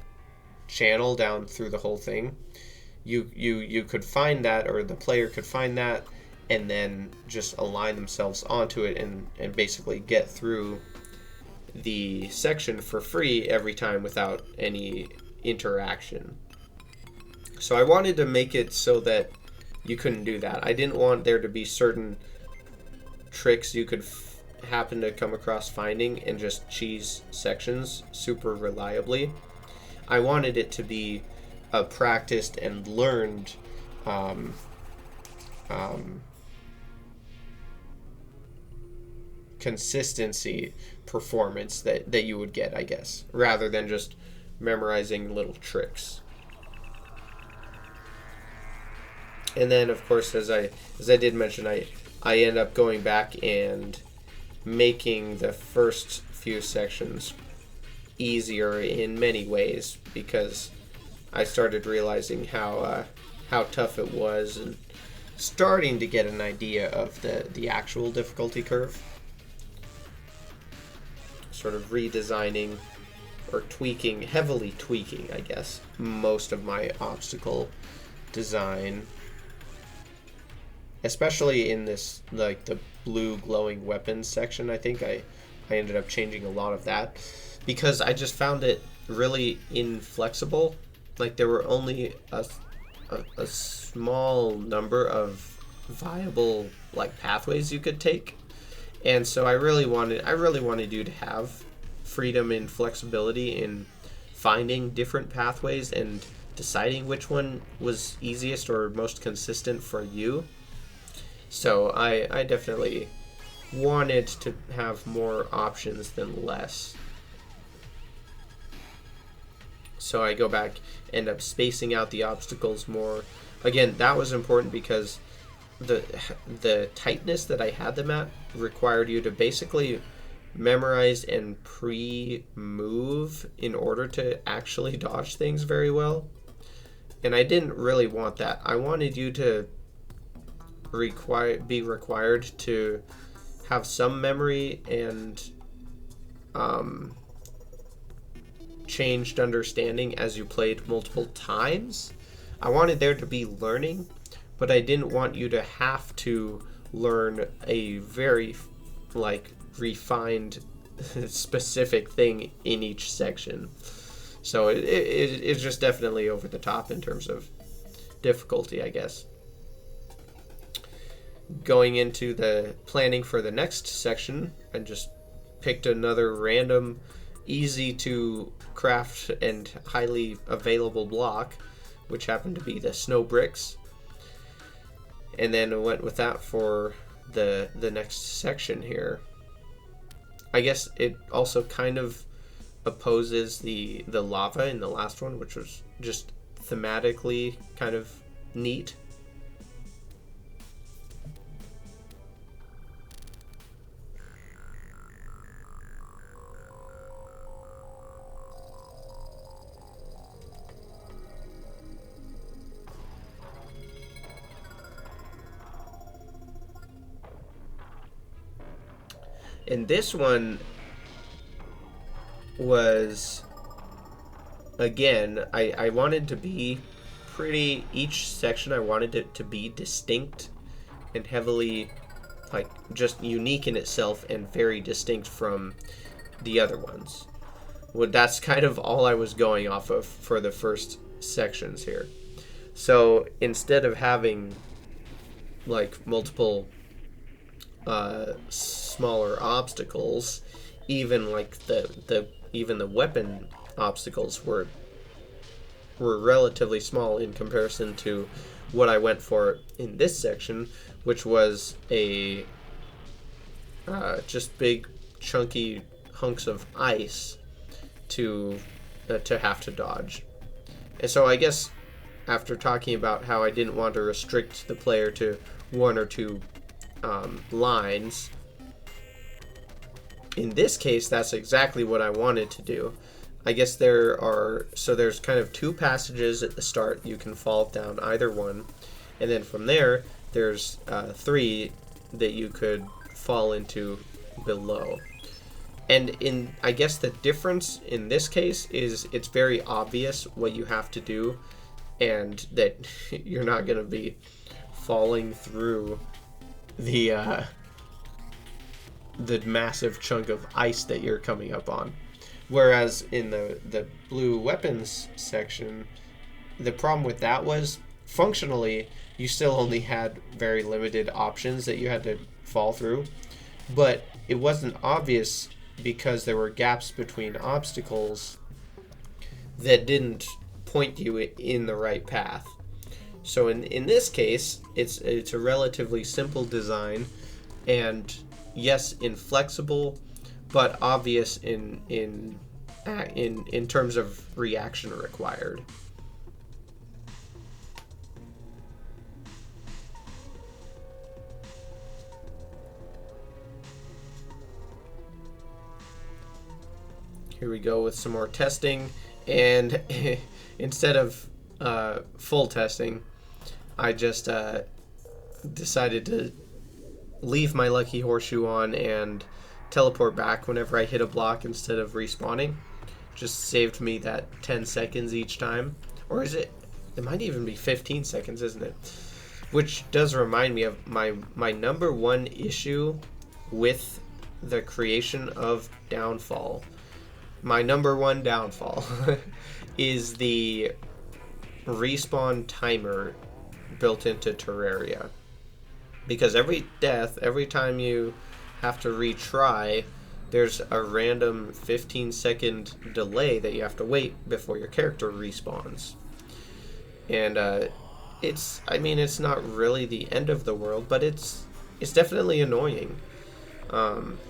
S1: channel down through the whole thing, you could find that, or the player could find that, and then just align themselves onto it and basically get through the section for free every time without any interaction. So I wanted to make it so that you couldn't do that. I didn't want there to be certain tricks you could happen to come across finding and just cheese sections super reliably. I wanted it to be a practiced and learned consistency performance that you would get, I guess, rather than just memorizing little tricks. And then, of course, as I did mention, I end up going back and making the first few sections easier in many ways, because I started realizing how tough it was and starting to get an idea of the actual difficulty curve. Sort of redesigning or heavily tweaking, I guess, most of my obstacle design. Especially in this, like, the blue glowing weapons section, I think I ended up changing a lot of that, because I just found it really inflexible. Like, there were only a small number of viable, like, pathways you could take, and so I really wanted you to have freedom and flexibility in finding different pathways and deciding which one was easiest or most consistent for you. So I definitely wanted to have more options than less. So I go back, end up spacing out the obstacles more. Again, that was important because the tightness that I had them at required you to basically memorize and pre-move in order to actually dodge things very well. And I didn't really want that. I wanted you to be required to have some memory and changed understanding as you played multiple times. I wanted there to be learning, but I didn't want you to have to learn a very refined specific thing in each section. So it's just definitely over the top in terms of difficulty, I guess. Going into the planning for the next section, I just picked another random, easy to craft and highly available block, which happened to be the snow bricks. And then I went with that for the next section here. I guess it also kind of opposes the lava in the last one, which was just thematically kind of neat. And this one was, again, I wanted to be pretty, each section I wanted it to be distinct and heavily, just unique in itself and very distinct from the other ones. Well, that's kind of all I was going off of for the first sections here. So instead of having, multiple smaller obstacles, even even the weapon obstacles were relatively small in comparison to what I went for in this section, which was a just big chunky hunks of ice to have to dodge. And so I guess after talking about how I didn't want to restrict the player to one or two lines, in this case that's exactly what I wanted to do. I guess there's kind of two passages at the start. You can fall down either one, and then from there's three that you could fall into below. And I guess the difference in this case is it's very obvious what you have to do, and that you're not going to be falling through the massive chunk of ice that you're coming up on. Whereas in the blue weapons section, the problem with that was functionally you still only had very limited options that you had to fall through, but it wasn't obvious because there were gaps between obstacles that didn't point you in the right path. So in this case, it's a relatively simple design, and yes, inflexible, but obvious in terms of reaction required. Here we go with some more testing, and instead of full testing, I just decided to leave my lucky horseshoe on and teleport back whenever I hit a block instead of respawning. Just saved me that 10 seconds each time. Or is it might even be 15 seconds, isn't it? Which does remind me of my number one issue with the creation of Downfall. My number one downfall is the respawn timer built into Terraria. Because every time you have to retry, there's a random 15-second delay that you have to wait before your character respawns. And it's not really the end of the world, but it's definitely annoying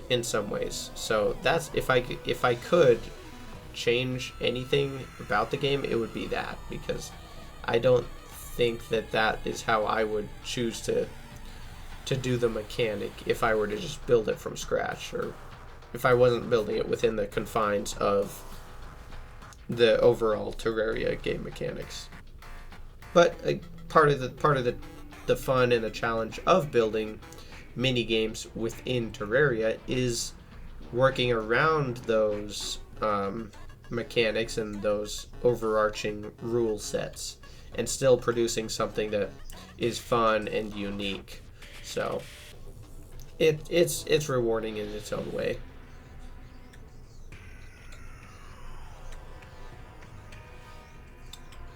S1: in some ways. So that's, if I could change anything about the game, it would be that, because I don't think that is how I would choose to do the mechanic if I were to just build it from scratch, or if I wasn't building it within the confines of the overall Terraria game mechanics. But part of the fun and the challenge of building mini games within Terraria is working around those mechanics and those overarching rule sets, and still producing something that is fun and unique. So it's rewarding in its own way.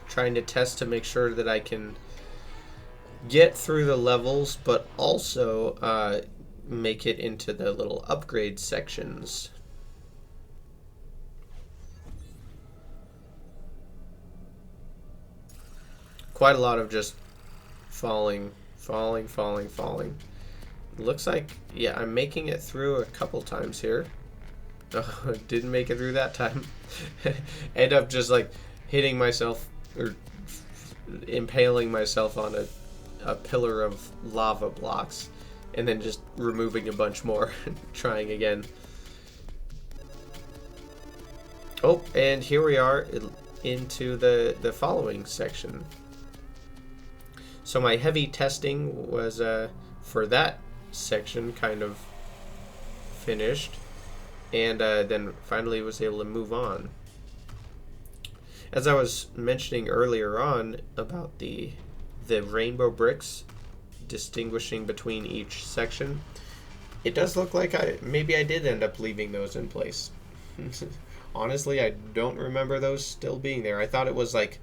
S1: Trying to test to make sure that I can get through the levels, but also make it into the little upgrade sections. Quite a lot of just falling. Looks like, yeah, I'm making it through a couple times here. Oh, didn't make it through that time. End up just like hitting myself, or impaling myself on a pillar of lava blocks, and then just removing a bunch more and trying again. Oh, and here we are into the following section. So my heavy testing was for that section kind of finished, and then finally was able to move on. As I was mentioning earlier on about the rainbow bricks distinguishing between each section, it does look like maybe I did end up leaving those in place. Honestly, I don't remember those still being there. I thought it was like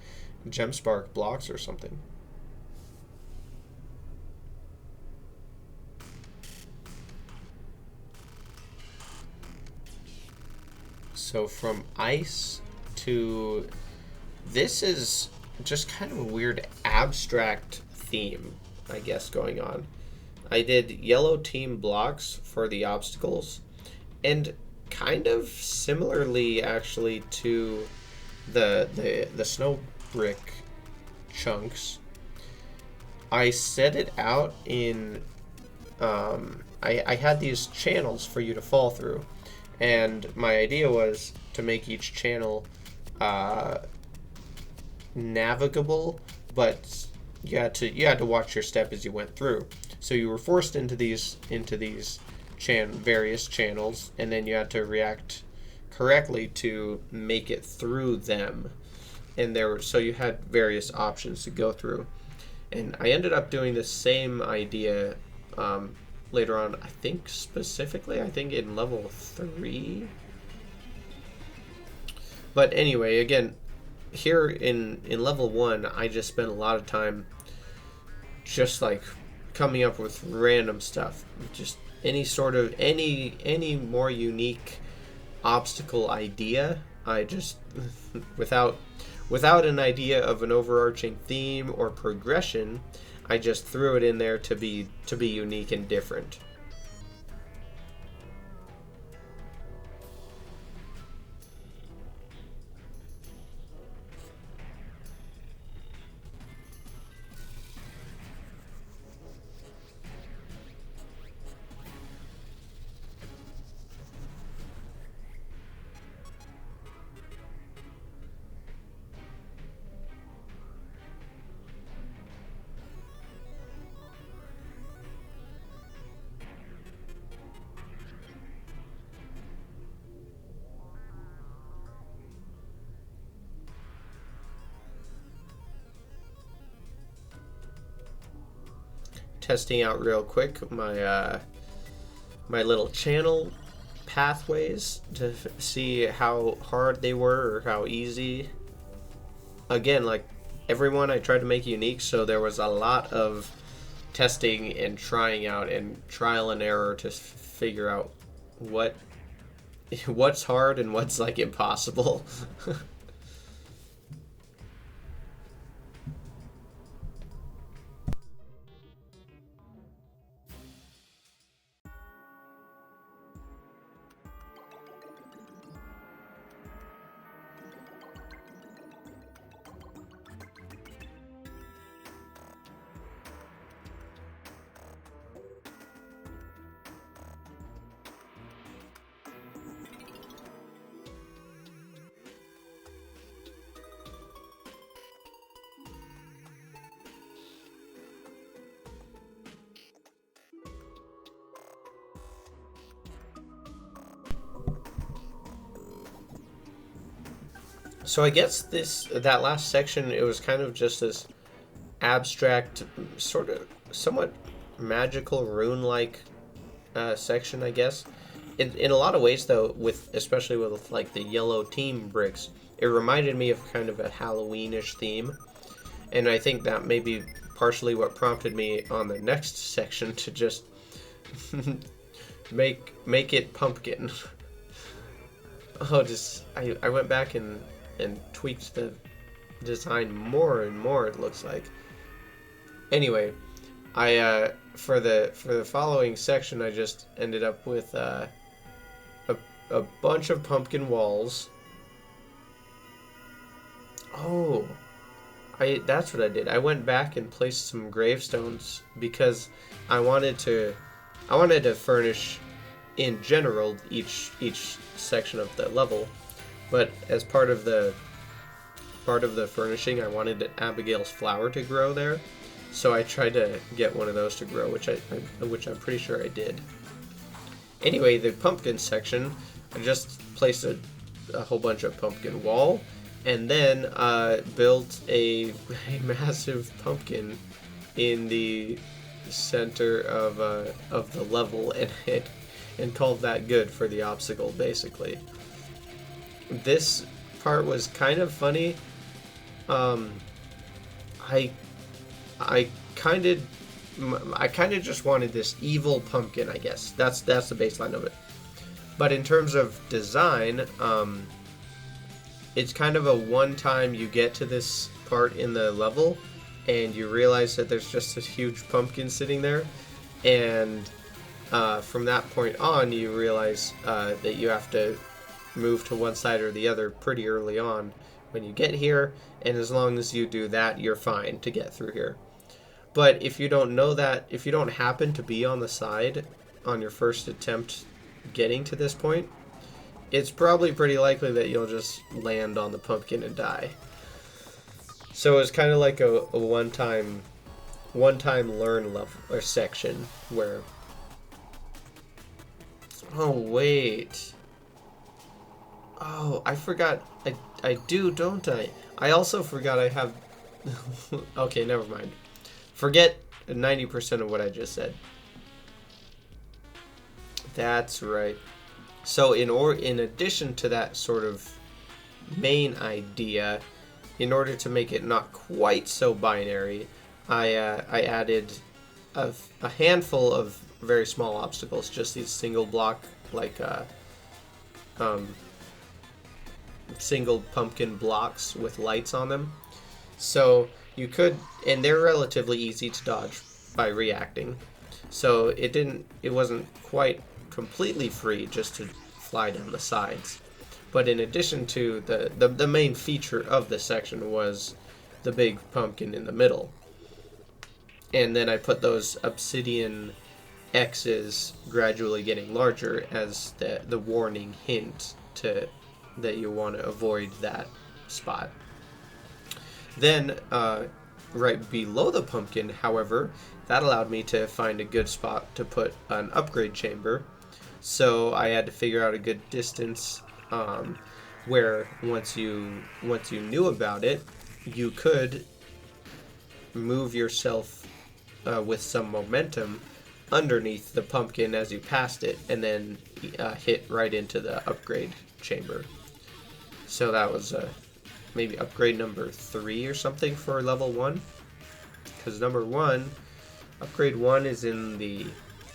S1: Gemspark blocks or something. So from ice to, this is just kind of a weird abstract theme, I guess, going on. I did yellow team blocks for the obstacles, and kind of similarly actually to the snow brick chunks, I set it out in I had these channels for you to fall through, and my idea was to make each channel navigable, but you had to watch your step as you went through. So you were forced into these various channels, and then you had to react correctly to make it through them. And so you had various options to go through. And I ended up doing the same idea later on, I think in level 3. But anyway, again, here in level 1, I just spent a lot of time just like coming up with random stuff. Just any more unique obstacle idea, I just without an idea of an overarching theme or progression, I just threw it in there to be unique and different. Testing out real quick my my little channel pathways to see how hard they were or how easy. Again, like everyone, I tried to make unique, so there was a lot of testing and trying out and trial and error to figure out what what's hard and what's like impossible. So I guess that last section, it was kind of just this abstract, sort of somewhat magical rune-like section, I guess. In a lot of ways, though, with especially with like the yellow team bricks, it reminded me of kind of a Halloweenish theme, and I think that may be partially what prompted me on the next section to just make it pumpkin. Oh, just I went back and tweaked the design more and more, it looks like. Anyway, I for the following section, I just ended up with a bunch of pumpkin walls. Oh, that's what I did. I went back and placed some gravestones because I wanted to furnish in general each section of the level, but as part of the furnishing, I wanted Abigail's flower to grow there, so I tried to get one of those to grow, which I'm pretty sure I did. Anyway, the pumpkin section, I just placed a whole bunch of pumpkin wall, and then built a massive pumpkin in the center of the level, and called that good for the obstacle, basically. This part was kind of funny. I kind of just wanted this evil pumpkin, I guess. That's the baseline of it. But in terms of design, it's kind of a one-time you get to this part in the level and you realize that there's just this huge pumpkin sitting there, and from that point on you realize that you have to move to one side or the other pretty early on when you get here, and as long as you do that, you're fine to get through here. But if you don't know that, if you don't happen to be on the side on your first attempt getting to this point, it's probably pretty likely that you'll just land on the pumpkin and die. So it's kind of like a one-time learn level or section where... Oh, wait. Oh, I forgot. I do, don't I? I also forgot I have... Okay, never mind. Forget 90% of what I just said. That's right. So in addition to that sort of main idea, in order to make it not quite so binary, I added a handful of very small obstacles, just these single block, like single pumpkin blocks with lights on them. So you could, and they're relatively easy to dodge by reacting. So it wasn't quite completely free just to fly down the sides. But in addition to the main feature of this section was the big pumpkin in the middle. And then I put those obsidian X's gradually getting larger as the warning hint that you want to avoid that spot. Then, right below the pumpkin, however, that allowed me to find a good spot to put an upgrade chamber. So I had to figure out a good distance where once you knew about it, you could move yourself with some momentum underneath the pumpkin as you passed it, and then hit right into the upgrade chamber. So that was maybe upgrade number 3 or something for level 1, because upgrade 1 is in the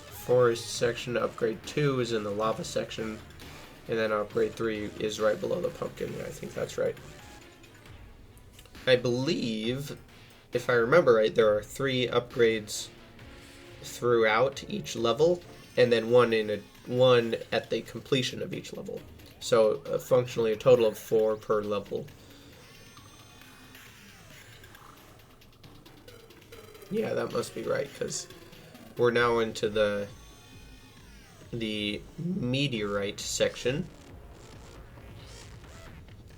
S1: forest section, upgrade 2 is in the lava section, And then upgrade 3 is right below the pumpkin. Yeah, I think that's right. I believe, if I remember right, there are 3 upgrades throughout each level, and then one at the completion of each level. So functionally a total of 4 per level. Yeah, that must be right, because we're now into the meteorite section,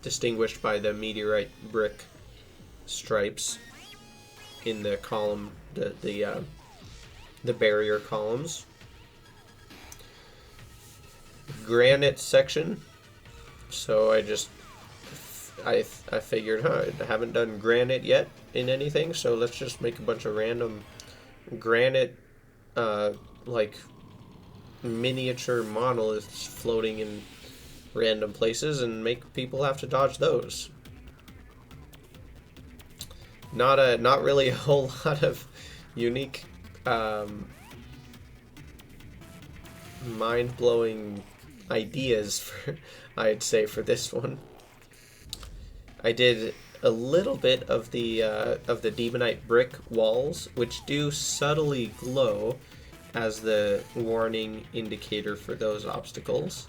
S1: distinguished by the meteorite brick stripes in the column, the barrier columns. Granite section. So I figured, I haven't done granite yet in anything, so let's just make a bunch of random granite, like miniature monoliths floating in random places and make people have to dodge those. Not really a whole lot of unique, mind-blowing ideas for, I'd say, for this one. I did a little bit of the demonite brick walls, which do subtly glow as the warning indicator for those obstacles.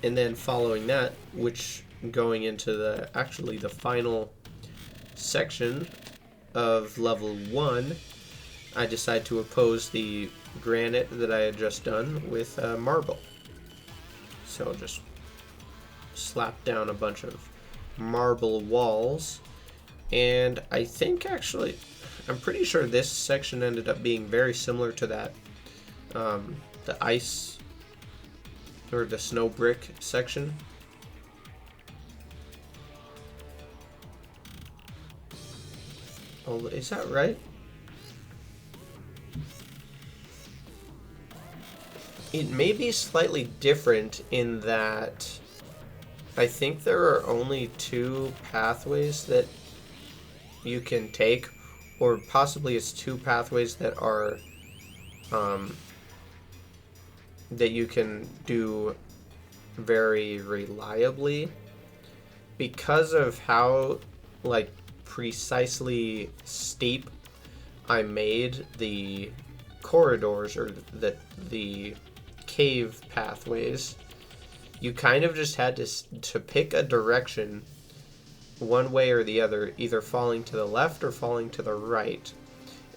S1: And then following that, which going into the final section of level 1, I decided to oppose the granite that I had just done with marble. So just slap down a bunch of marble walls, and I think actually, I'm pretty sure this section ended up being very similar to that, the ice or the snow brick section. Oh, is that right? It may be slightly different in that I think there are only 2 pathways that you can take, or possibly it's 2 pathways that are that you can do very reliably because of how like precisely steep I made the corridors or the cave pathways. You kind of just had to pick a direction one way or the other, either falling to the left or falling to the right.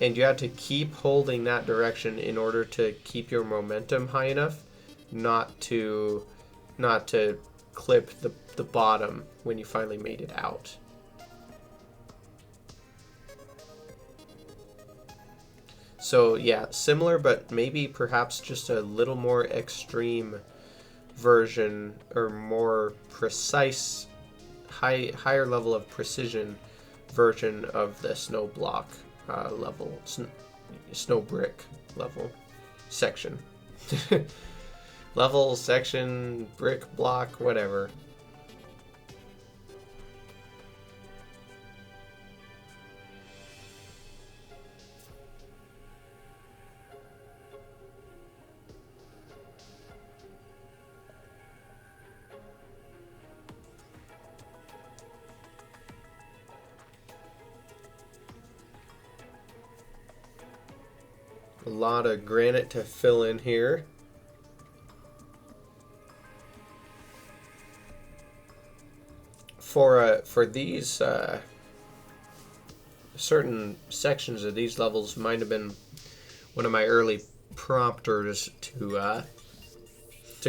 S1: And you had to keep holding that direction in order to keep your momentum high enough not to clip the bottom when you finally made it out. So yeah, similar, but maybe perhaps just a little more extreme version, or more precise, higher level of precision version of the snow block level, snow brick level section. Level, section, brick, block, whatever. A lot of granite to fill in here. For these certain sections of these levels might have been one of my early prompters to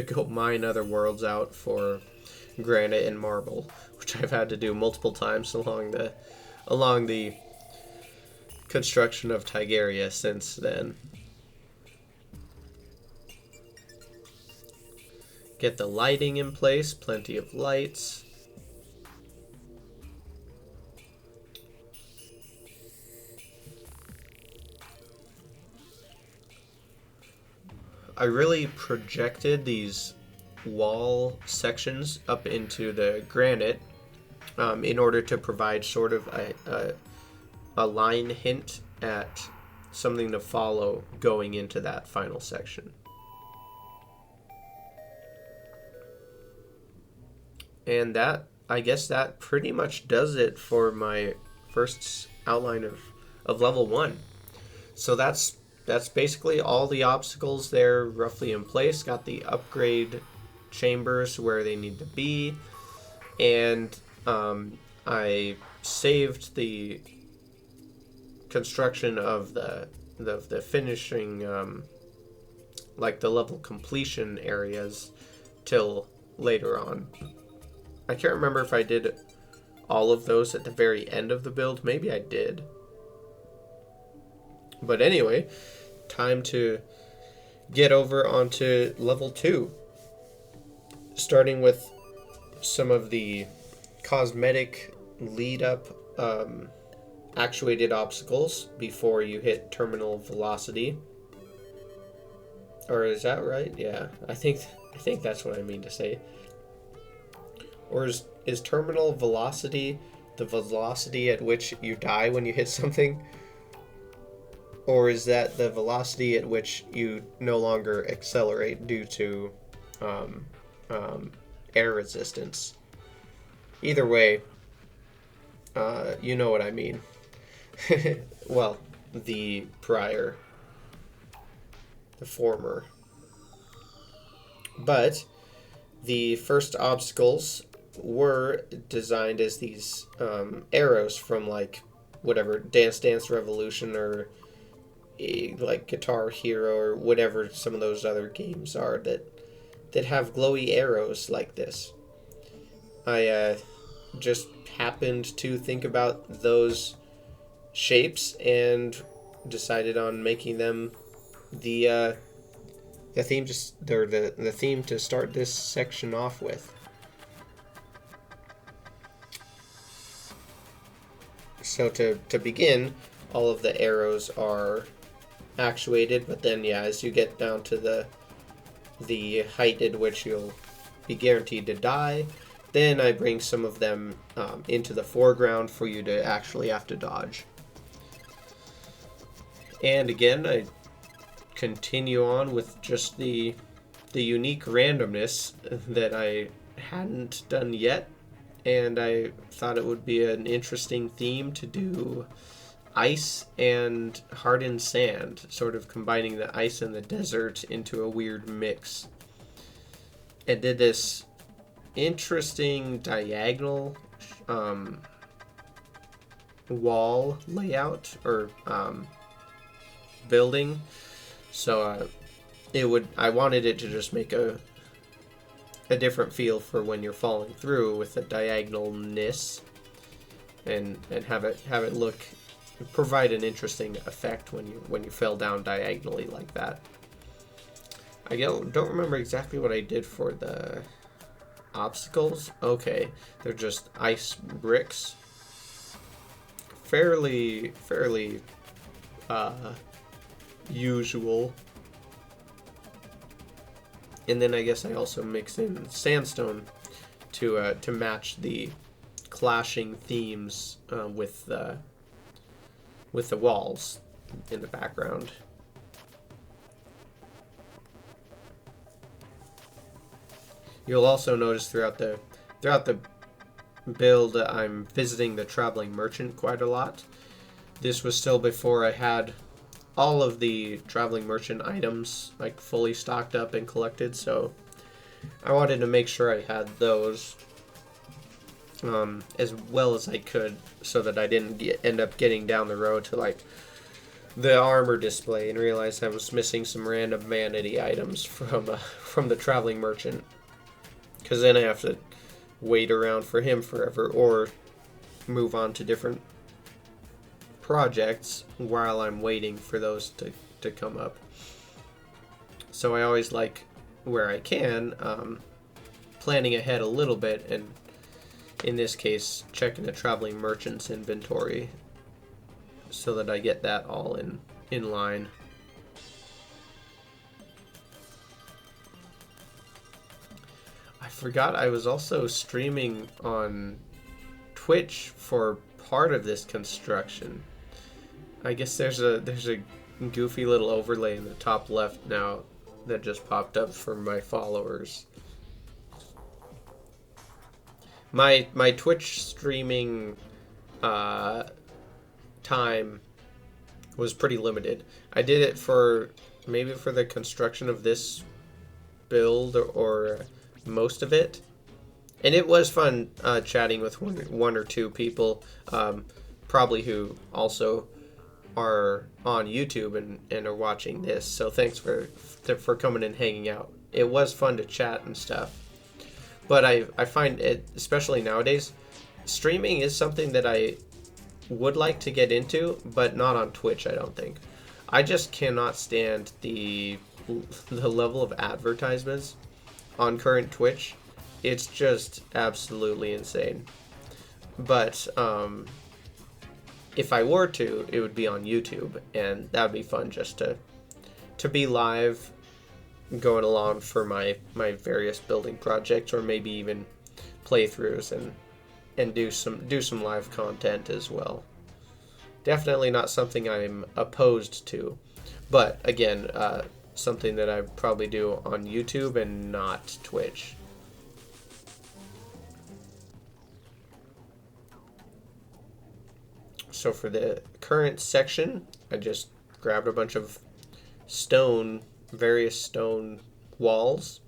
S1: go mine other worlds out for granite and marble, which I've had to do multiple times along the construction of Tigaria since then. Get the lighting in place, plenty of lights. I really projected these wall sections up into the granite in order to provide sort of a line hint at something to follow going into that final section. And that, I guess that pretty much does it for my first outline of level 1. So that's basically all the obstacles there roughly in place. Got the upgrade chambers where they need to be. And I saved the construction of the finishing, like the level completion areas, till later on. I can't remember if I did all of those at the very end of the build. Maybe I did. But anyway, time to get over onto level 2. Starting with some of the cosmetic lead up actuated obstacles before you hit terminal velocity. Or is that right? Yeah, I think that's what I mean to say. Or is terminal velocity the velocity at which you die when you hit something? Or is that the velocity at which you no longer accelerate due to air resistance? Either way, you know what I mean. Well, the former. But the first obstacles were designed as these arrows from like whatever Dance Dance Revolution or like Guitar Hero or whatever some of those other games are that have glowy arrows like this. I just happened to think about those shapes and decided on making them the theme the theme to start this section off with. So to begin, all of the arrows are actuated, but then yeah, as you get down to the height at which you'll be guaranteed to die, then I bring some of them into the foreground for you to actually have to dodge. And again, I continue on with just the unique randomness that I hadn't done yet, and I thought it would be an interesting theme to do ice and hardened sand, sort of combining the ice and the desert into a weird mix. And did this interesting diagonal wall layout or building. So I wanted it to just make a different feel for when you're falling through with the diagonalness, and have it look, provide an interesting effect when you fell down diagonally like that. I don't remember exactly what I did for the obstacles. Okay, they're just ice bricks. Fairly usual. And then I guess I also mix in sandstone to match the clashing themes with the walls in the background. You'll also notice throughout the build I'm visiting the traveling merchant quite a lot. This was still before I had all of the traveling merchant items like fully stocked up and collected, so I wanted to make sure I had those as well as I could, so that I didn't end up getting down the road to like the armor display and realize I was missing some random vanity items from the traveling merchant, because then I have to wait around for him forever or move on to different projects while I'm waiting for those to come up. So I always like, where I can, planning ahead a little bit, and in this case checking the traveling merchant's inventory so that I get that all in line. I forgot I was also streaming on Twitch for part of this construction. I guess there's a goofy little overlay in the top left now that just popped up for my followers. My Twitch streaming time was pretty limited. I did it for maybe for the construction of this build or most of it, and it was fun chatting with one or two people, probably who also are on YouTube and are watching this. So thanks for coming and hanging out. It was fun to chat and stuff. But I find it, especially nowadays, streaming is something that I would like to get into, but not on Twitch, I don't think. I just cannot stand the level of advertisements on current Twitch. It's just absolutely insane. But if I were to, it would be on YouTube, and that would be fun just to be live, going along for my various building projects, or maybe even playthroughs and do some live content as well. Definitely not something I'm opposed to, but again, something that I probably do on YouTube and not Twitch. So for the current section, I just grabbed a bunch of various stone walls.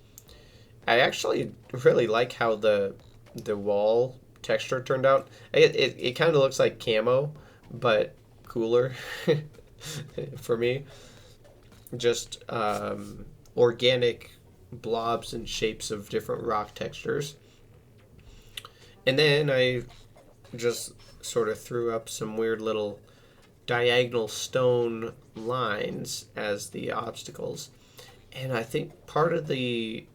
S1: I actually really like how the wall texture turned out. It kind of looks like camo, but cooler for me. Just organic blobs and shapes of different rock textures. And then I just sort of threw up some weird little diagonal stone lines as the obstacles. And I think part of I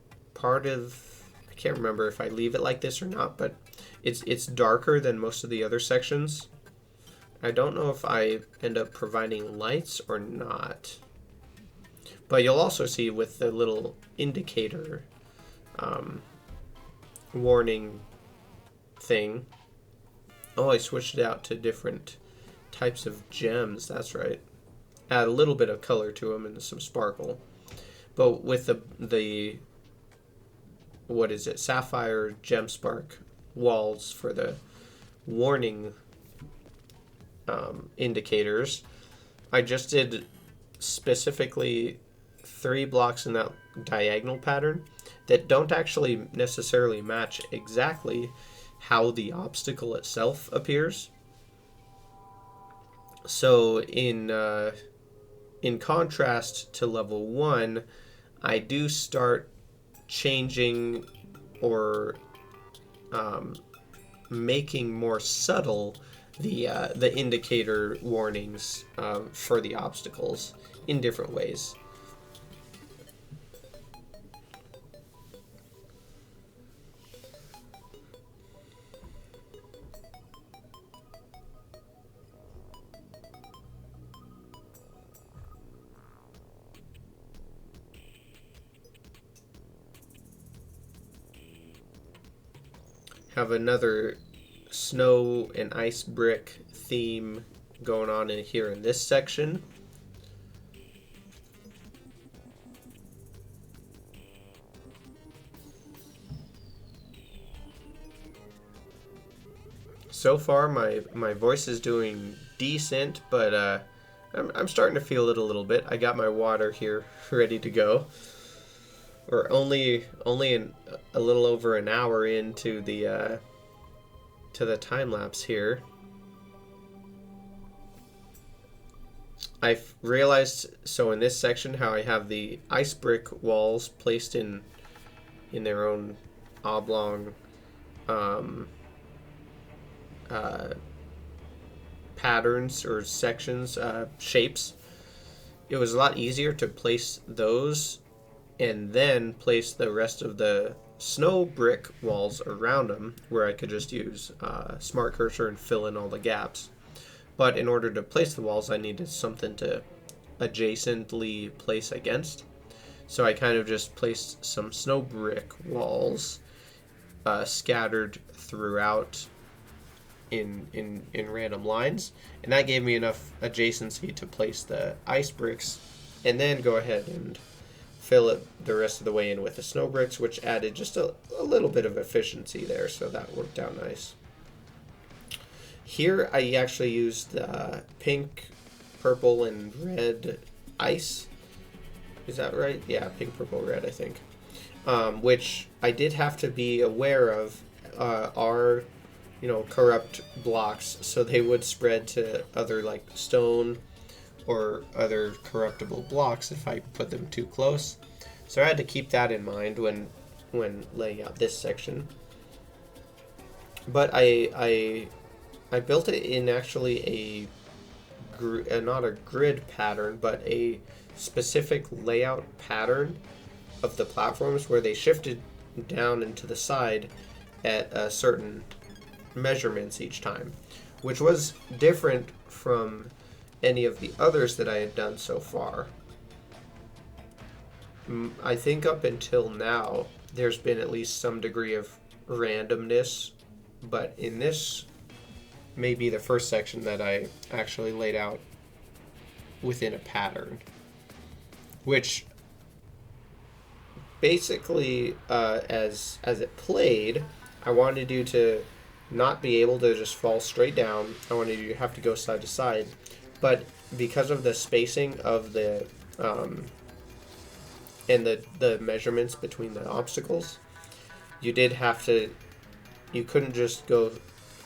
S1: can't remember if I leave it like this or not, but it's darker than most of the other sections. I don't know if I end up providing lights or not. But you'll also see with the little indicator warning thing. Oh, I switched it out to different types of gems. That's right. Add a little bit of color to them and some sparkle. But with the what is it? Sapphire gem spark walls for the warning indicators. I just did specifically 3 blocks in that diagonal pattern that don't actually necessarily match exactly how the obstacle itself appears. So in contrast to level 1, I do start changing or making more subtle the indicator warnings for the obstacles in different ways. Have another snow and ice brick theme going on in here in this section. So far my voice is doing decent, but I'm starting to feel it a little bit. I got my water here ready to go. We're only a little over an hour into the time lapse here. I've realized so in this section how I have the ice brick walls placed in their own oblong patterns or sections, shapes. It was a lot easier to place those and then place the rest of the snow brick walls around them, where I could just use Smart Cursor and fill in all the gaps. But in order to place the walls, I needed something to adjacently place against. So I kind of just placed some snow brick walls scattered throughout in random lines, and that gave me enough adjacency to place the ice bricks and then go ahead and fill it the rest of the way in with the snow bricks, which added just a little bit of efficiency there, so that worked out nice. Here I actually used pink, purple, and red ice. Is that right? Yeah, pink, purple, red, I think. Which I did have to be aware of are, corrupt blocks, so they would spread to other like stone or other corruptible blocks if I put them too close. So I had to keep that in mind when laying out this section. But I built it in actually not a grid pattern, but a specific layout pattern of the platforms where they shifted down and to the side at certain measurements each time, which was different from any of the others that I had done so far. I think up until now there's been at least some degree of randomness, but in this may be the first section that I actually laid out within a pattern, which basically as it played, I wanted you to not be able to just fall straight down. I wanted you to have to go side to side, but because of the spacing of the and the measurements between the obstacles, you couldn't just go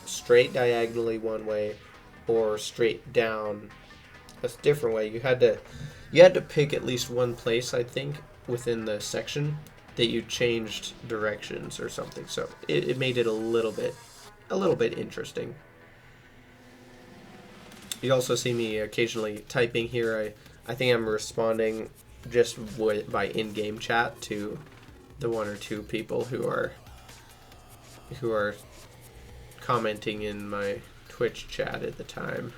S1: straight diagonally one way or straight down a different way. You had to pick at least one place, I think, within the section that you changed directions or something. So it made it a little bit interesting. You also see me occasionally typing here. I think I'm responding just by in-game chat to the one or two people who are commenting in my Twitch chat at the time.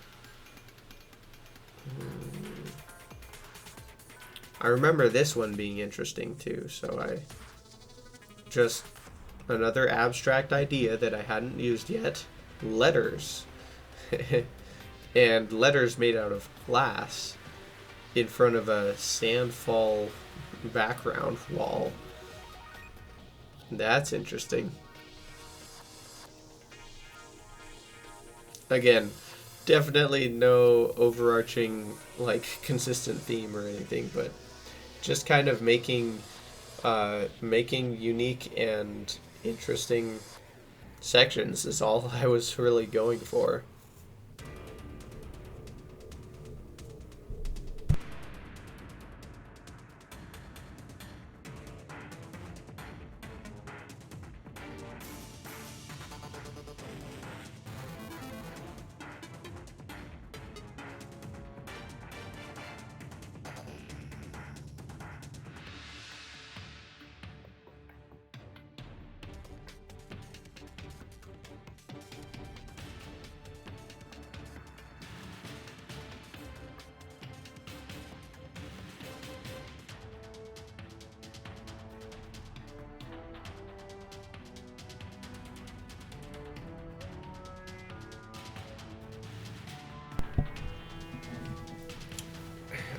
S1: I remember this one being interesting too, so just another abstract idea that I hadn't used yet. Letters. And letters made out of glass in front of a sandfall background wall. That's interesting. Again, definitely no overarching consistent theme or anything, but just kind of making unique and interesting sections is all I was really going for.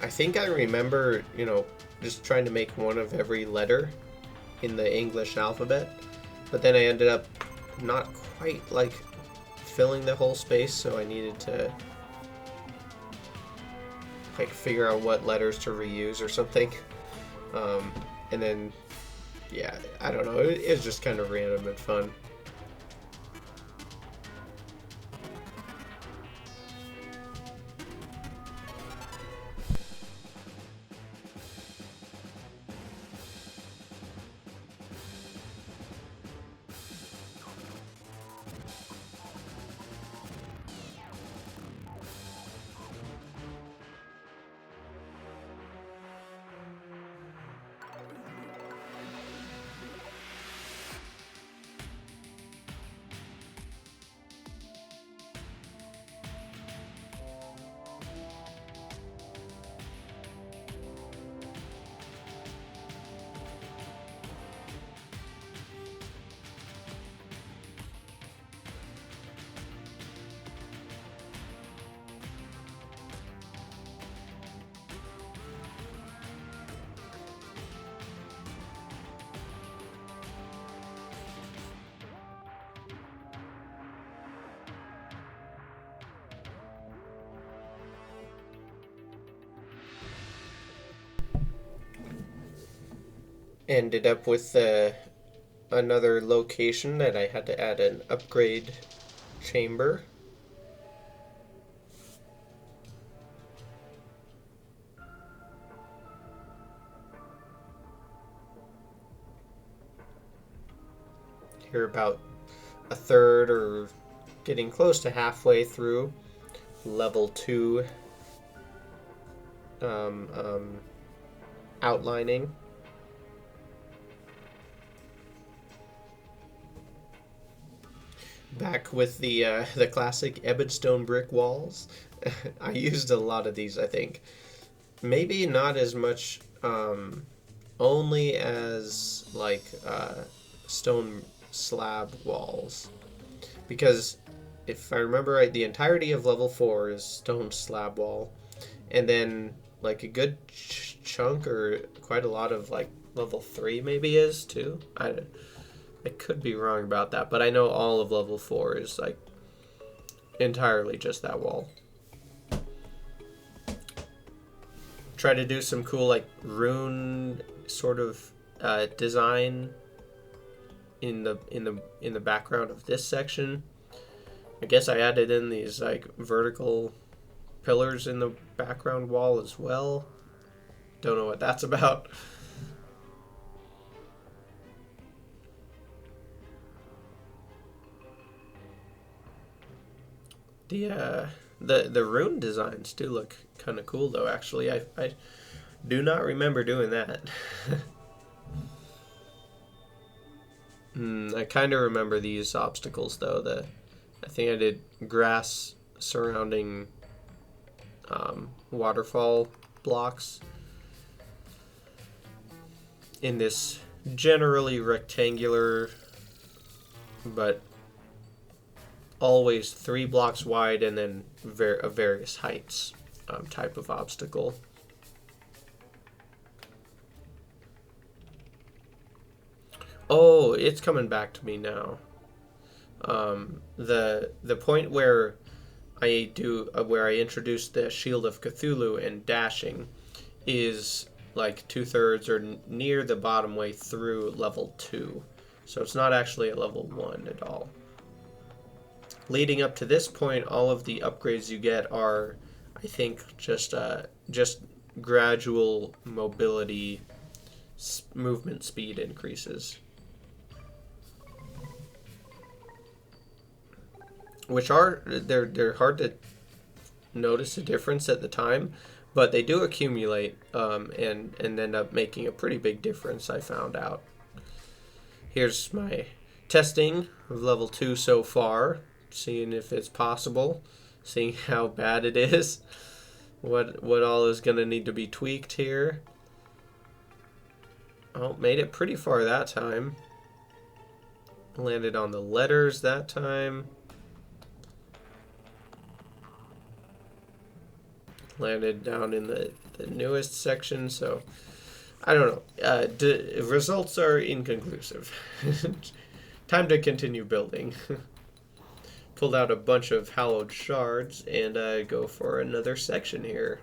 S1: I think I remember, just trying to make one of every letter in the English alphabet, but then I ended up not quite filling the whole space, so I needed to figure out what letters to reuse or something. And then, yeah, I don't know, it was just kind of random and fun. ended up with another location that I had to add an upgrade chamber. Here about a third or getting close to halfway through level 2 outlining. Back with the classic Ebbenstone brick walls. I used a lot of these, I think. Maybe not as much, only as like stone slab walls, because if I remember right, the entirety of level 4 is stone slab wall, and then like a good chunk or quite a lot of like level 3 maybe is too. I could be wrong about that, but I know all of level 4 is like entirely just that wall. Try to do some cool like rune sort of design in the background of this section. I guess I added in these like vertical pillars in the background wall as well. Don't know what that's about. The rune designs do look kind of cool though. Actually, I do not remember doing that. I kind of remember these obstacles though. I think I did grass surrounding waterfall blocks in this generally rectangular, but always 3 blocks wide and then of various heights type of obstacle. Oh, it's coming back to me now. The point where I introduce the Shield of Cthulhu and dashing is like 2/3 or near the bottom way through level 2, so it's not actually a level 1 at all. Leading up to this point, all of the upgrades you get are, I think, just gradual mobility, movement speed increases, which they're hard to notice a difference at the time, but they do accumulate and end up making a pretty big difference, I found out. Here's my testing of level 2 so far, seeing if it's possible, seeing how bad it is, what all is going to need to be tweaked here. Oh, made it pretty far that time. Landed on the letters that time. Landed down in the newest section, so I don't know. Results are inconclusive. Time to continue building. Pulled out a bunch of hallowed shards and go for another section here.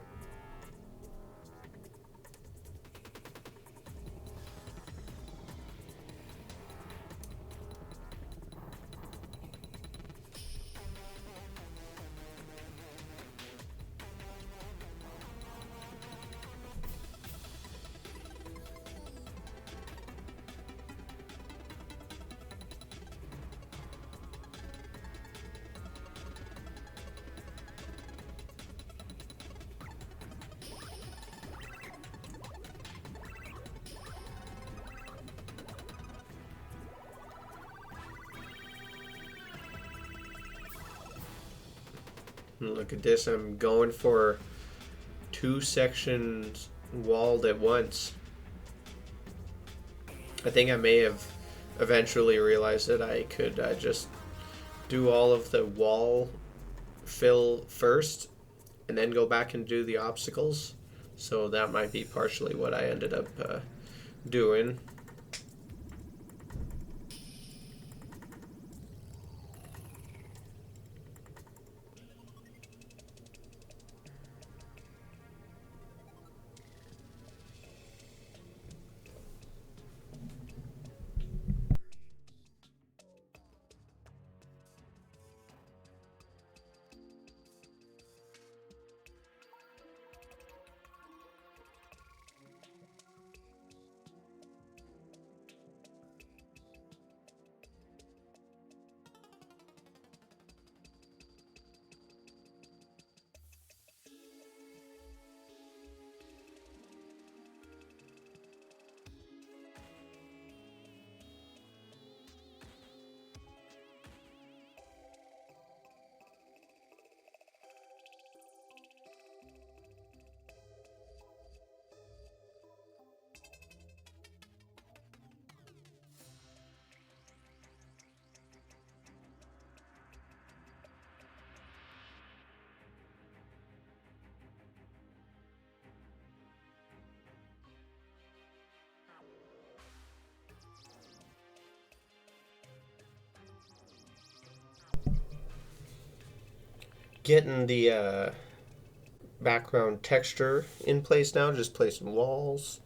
S1: Look at this, I'm going for 2 sections walled at once. I think I may have eventually realized that I could just do all of the wall fill first and then go back and do the obstacles. So that might be partially what I ended up doing. getting the background texture in place now, just placing walls.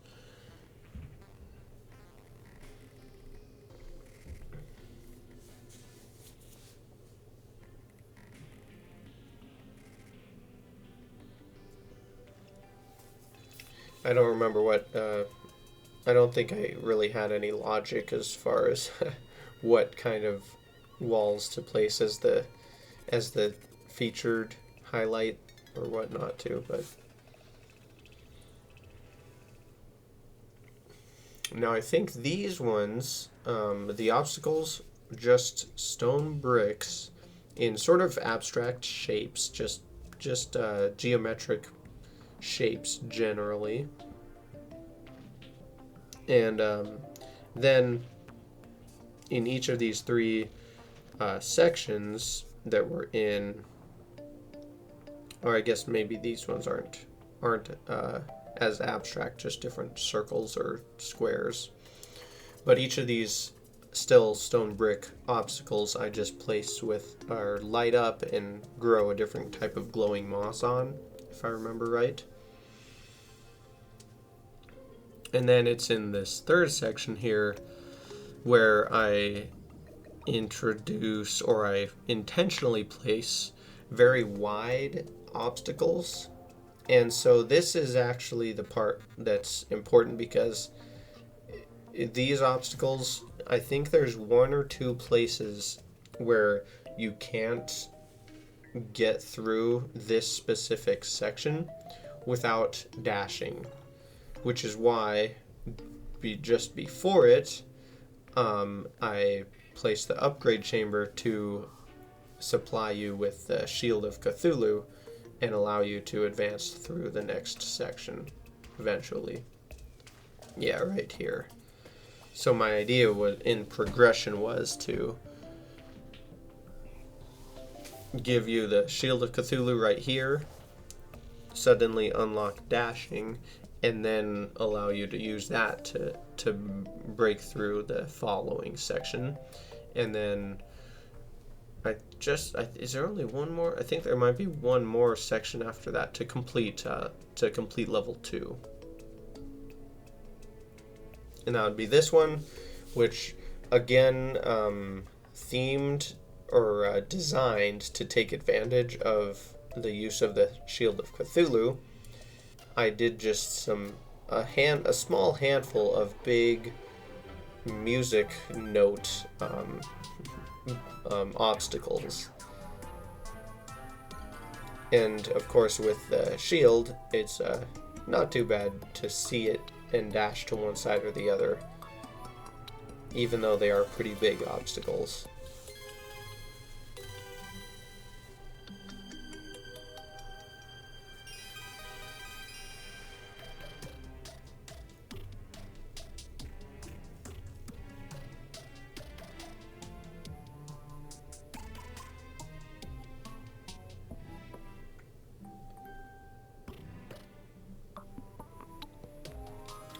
S1: I don't remember what, I don't think I really had any logic as far as what kind of walls to place as the featured highlight or whatnot too, but now I think these ones, the obstacles, just stone bricks in sort of abstract shapes, just geometric shapes generally, and then in each of these three sections that we're in, or I guess maybe these ones aren't as abstract, just different circles or squares, but each of these still stone brick obstacles I just place with or light up and grow a different type of glowing moss on, if I remember right. And then it's in this third section here where I introduce, or I intentionally place, very wide obstacles. And so this is actually the part that's important, because these obstacles, I think there's one or two places where you can't get through this specific section without dashing, which is why just before it, I placed the upgrade chamber to supply you with the Shield of Cthulhu and allow you to advance through the next section eventually. Yeah, right here. So my idea was, in progression, was to give you the Shield of Cthulhu right here, suddenly unlock dashing, and then allow you to use that to break through the following section. And then is there only one more? I think there might be one more section after that to complete level 2. And that would be this one, which again, themed or designed to take advantage of the use of the Shield of Cthulhu. I did just a small handful of big music note obstacles. And of course with the shield, it's not too bad to see it and dash to one side or the other, even though they are pretty big obstacles.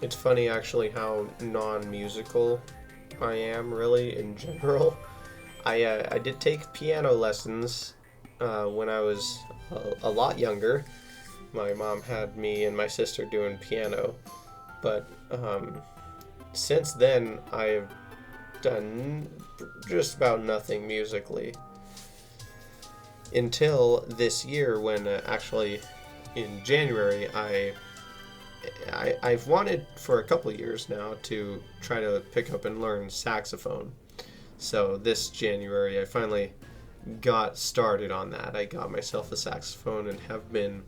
S1: It's funny actually how non-musical I am really in general. I did take piano lessons when I was a lot younger. My mom had me and my sister doing piano, but since then I've done just about nothing musically. Until this year when actually in January I've wanted for a couple years now to try to pick up and learn saxophone. So this January I finally got started on that. I got myself a saxophone and have been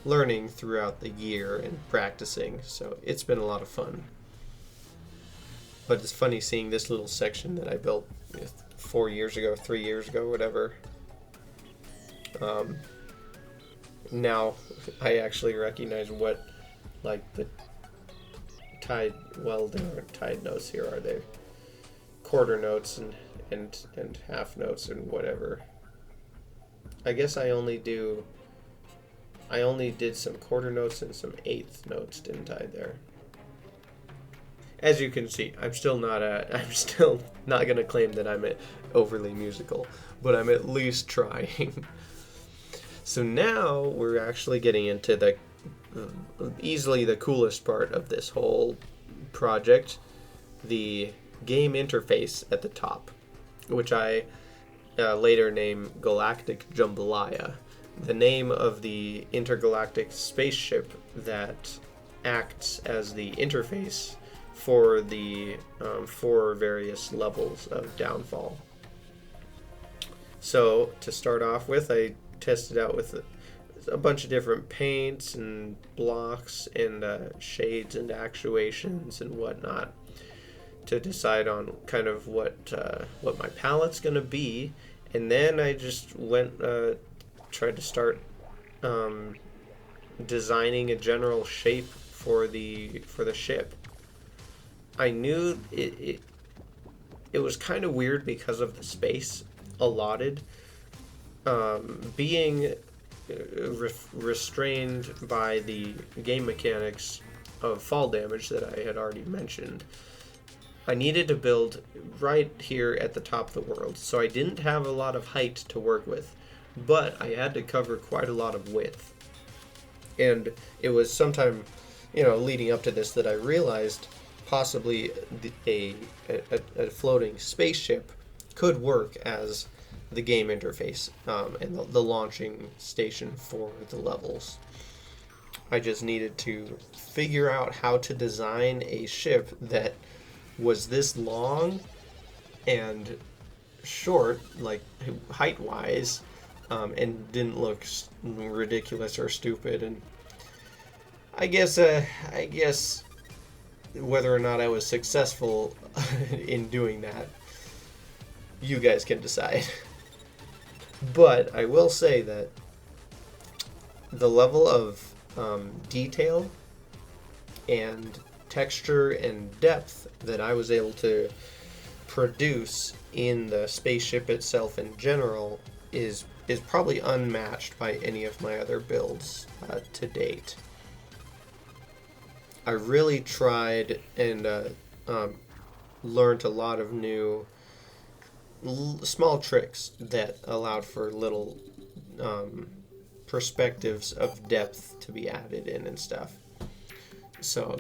S1: learning throughout the year and practicing. So it's been a lot of fun. But it's funny seeing this little section that I built 3 years ago, whatever. Now I actually recognize what, like, the they aren't tied notes here, are they? Quarter notes and half notes and whatever. I guess I only did some quarter notes and some eighth notes, didn't I, there? As you can see, I'm still not going to claim that I'm overly musical, but I'm at least trying. So now we're actually getting into the easily the coolest part of this whole project, the game interface at the top, which I later named Galactic Jambalaya, the name of the intergalactic spaceship that acts as the interface for the 4 various levels of downfall. So to start off with, I tested out with a bunch of different paints and blocks and shades and actuations and whatnot to decide on kind of what my palette's gonna be, and then I just went tried to start designing a general shape for the ship. I knew it was kind of weird because of the space allotted, being restrained by the game mechanics of fall damage that I had already mentioned. I needed to build right here at the top of the world, so I didn't have a lot of height to work with, but I had to cover quite a lot of width. And it was sometime, leading up to this that I realized possibly a floating spaceship could work as the game interface and the launching station for the levels. I just needed to figure out how to design a ship that was this long and short, like height-wise, and didn't look ridiculous or stupid. And I guess whether or not I was successful in doing that, you guys can decide. But I will say that the level of detail and texture and depth that I was able to produce in the spaceship itself in general is probably unmatched by any of my other builds to date. I really tried and learned a lot of new small tricks that allowed for little perspectives of depth to be added in and stuff. So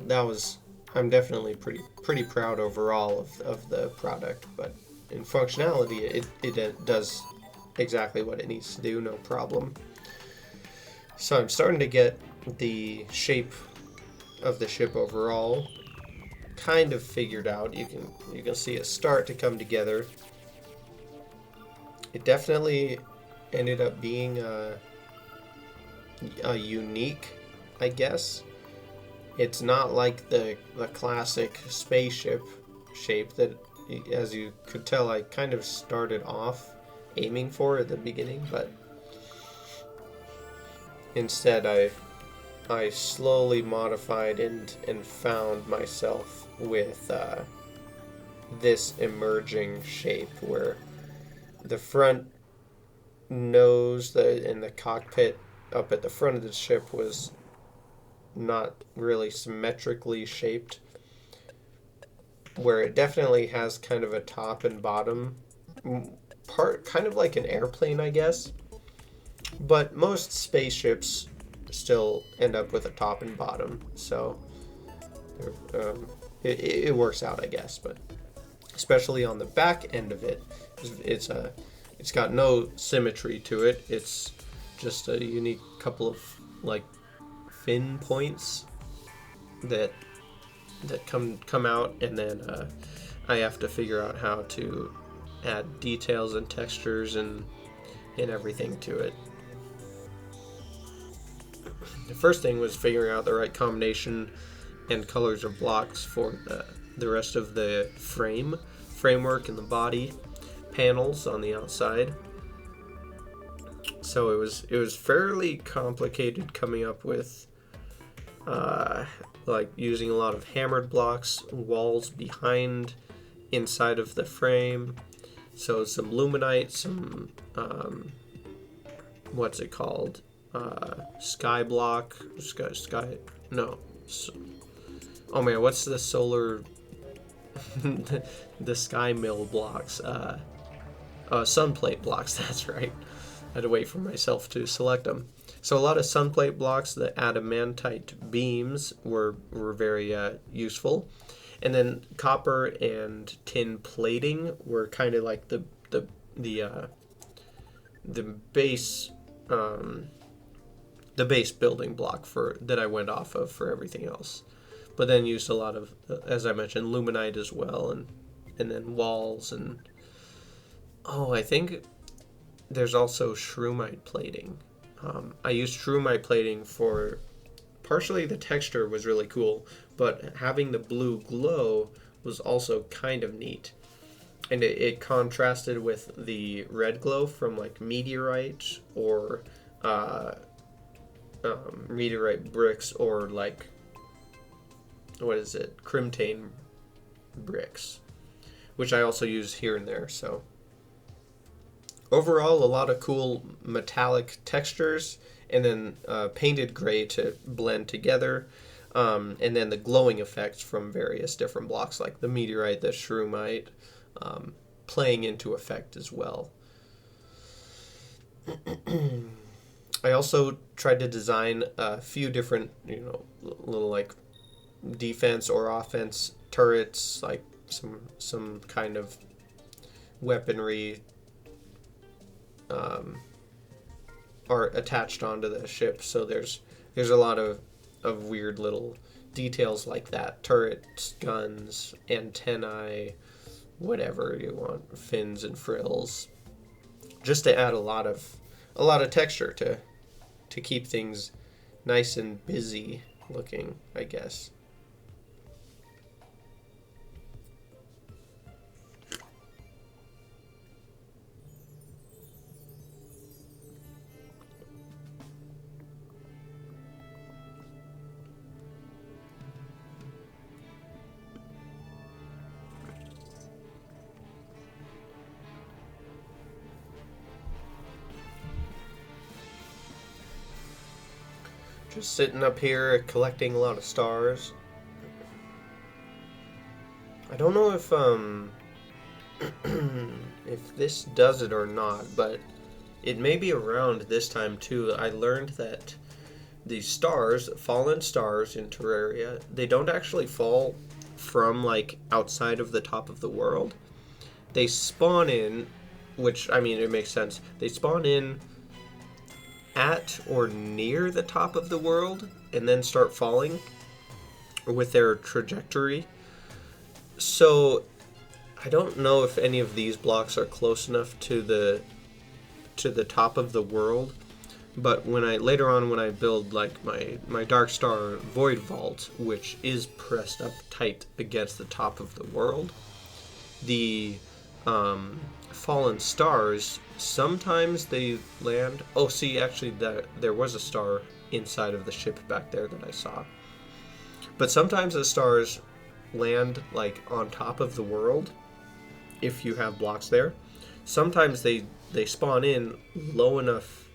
S1: I'm definitely pretty proud overall of the product, but in functionality it does exactly what it needs to do, no problem. So I'm starting to get the shape of the ship overall kind of figured out. You can see it start to come together. It definitely ended up being a unique, I guess. It's not like the classic spaceship shape that, as you could tell, I kind of started off aiming for at the beginning, but instead I slowly modified and found myself with this emerging shape where the front nose and the cockpit up at the front of the ship was not really symmetrically shaped, where it definitely has kind of a top and bottom part, kind of like an airplane, I guess, but most spaceships still end up with a top and bottom, so it works out, I guess. But especially on the back end of it, it's got no symmetry to it. It's just a unique couple of like fin points that come out, and then I have to figure out how to add details and textures and everything to it. The first thing was figuring out the right combination and colors of blocks for the rest of the framework and the body panels on the outside. So it was fairly complicated coming up with like using a lot of hammered blocks, walls behind inside of the frame. So some luminite, some what's it called? Sky block, no. Oh man, what's the solar, the sky mill blocks? Sun plate blocks, that's right. had to wait for myself to select them. So a lot of sunplate blocks, the adamantite beams were very useful. And then copper and tin plating were kind of like the base building block for that I went off of for everything else. But then used a lot of, as I mentioned, luminite as well, and then walls, and I think there's also shroomite plating. I used shroomite plating for partially the texture was really cool, but having the blue glow was also kind of neat. And it contrasted with the red glow from like meteorite or meteorite bricks, or like, what is it, crimtane bricks, which I also use here and there. So overall, a lot of cool metallic textures, and then painted gray to blend together, and then the glowing effects from various different blocks like the meteorite, the shroomite, playing into effect as well. I also tried to design a few different, little like defense or offense turrets, like some kind of weaponry are attached onto the ship. So there's a lot of weird little details like that: turrets, guns, antennae, whatever you want, fins and frills, just to add a lot of texture to keep things nice and busy looking, I guess. Just sitting up here collecting a lot of stars. I don't know if if this does it or not, but it may be around this time too. I learned that the stars, fallen stars in Terraria, they don't actually fall from like outside of the top of the world. They spawn in, which, I mean, it makes sense. They spawn in at or near the top of the world and then start falling with their trajectory. So I don't know if any of these blocks are close enough to the top of the world, but when I build like my Dark Star Void Vault, which is pressed up tight against the top of the world, the fallen stars, sometimes they land. Oh, see, actually, there was a star inside of the ship back there that I saw. But sometimes the stars land like on top of the world if you have blocks there. Sometimes they spawn in low enough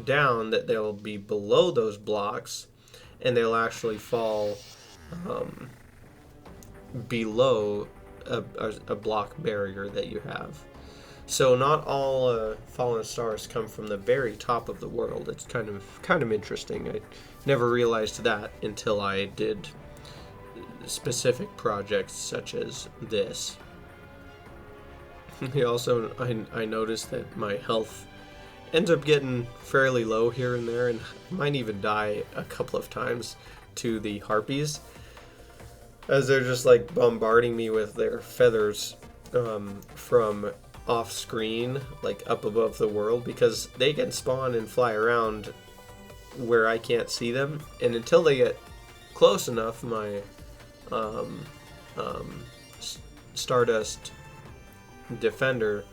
S1: down that they'll be below those blocks, and they'll actually fall below a block barrier that you have. So not all fallen stars come from the very top of the world. It's kind of interesting. I never realized that until I did specific projects such as this. I noticed that my health ends up getting fairly low here and there, and I might even die a couple of times to the harpies, as they're just like bombarding me with their feathers from off screen, like up above the world, because they can spawn and fly around where I can't see them, and until they get close enough, my Stardust Defender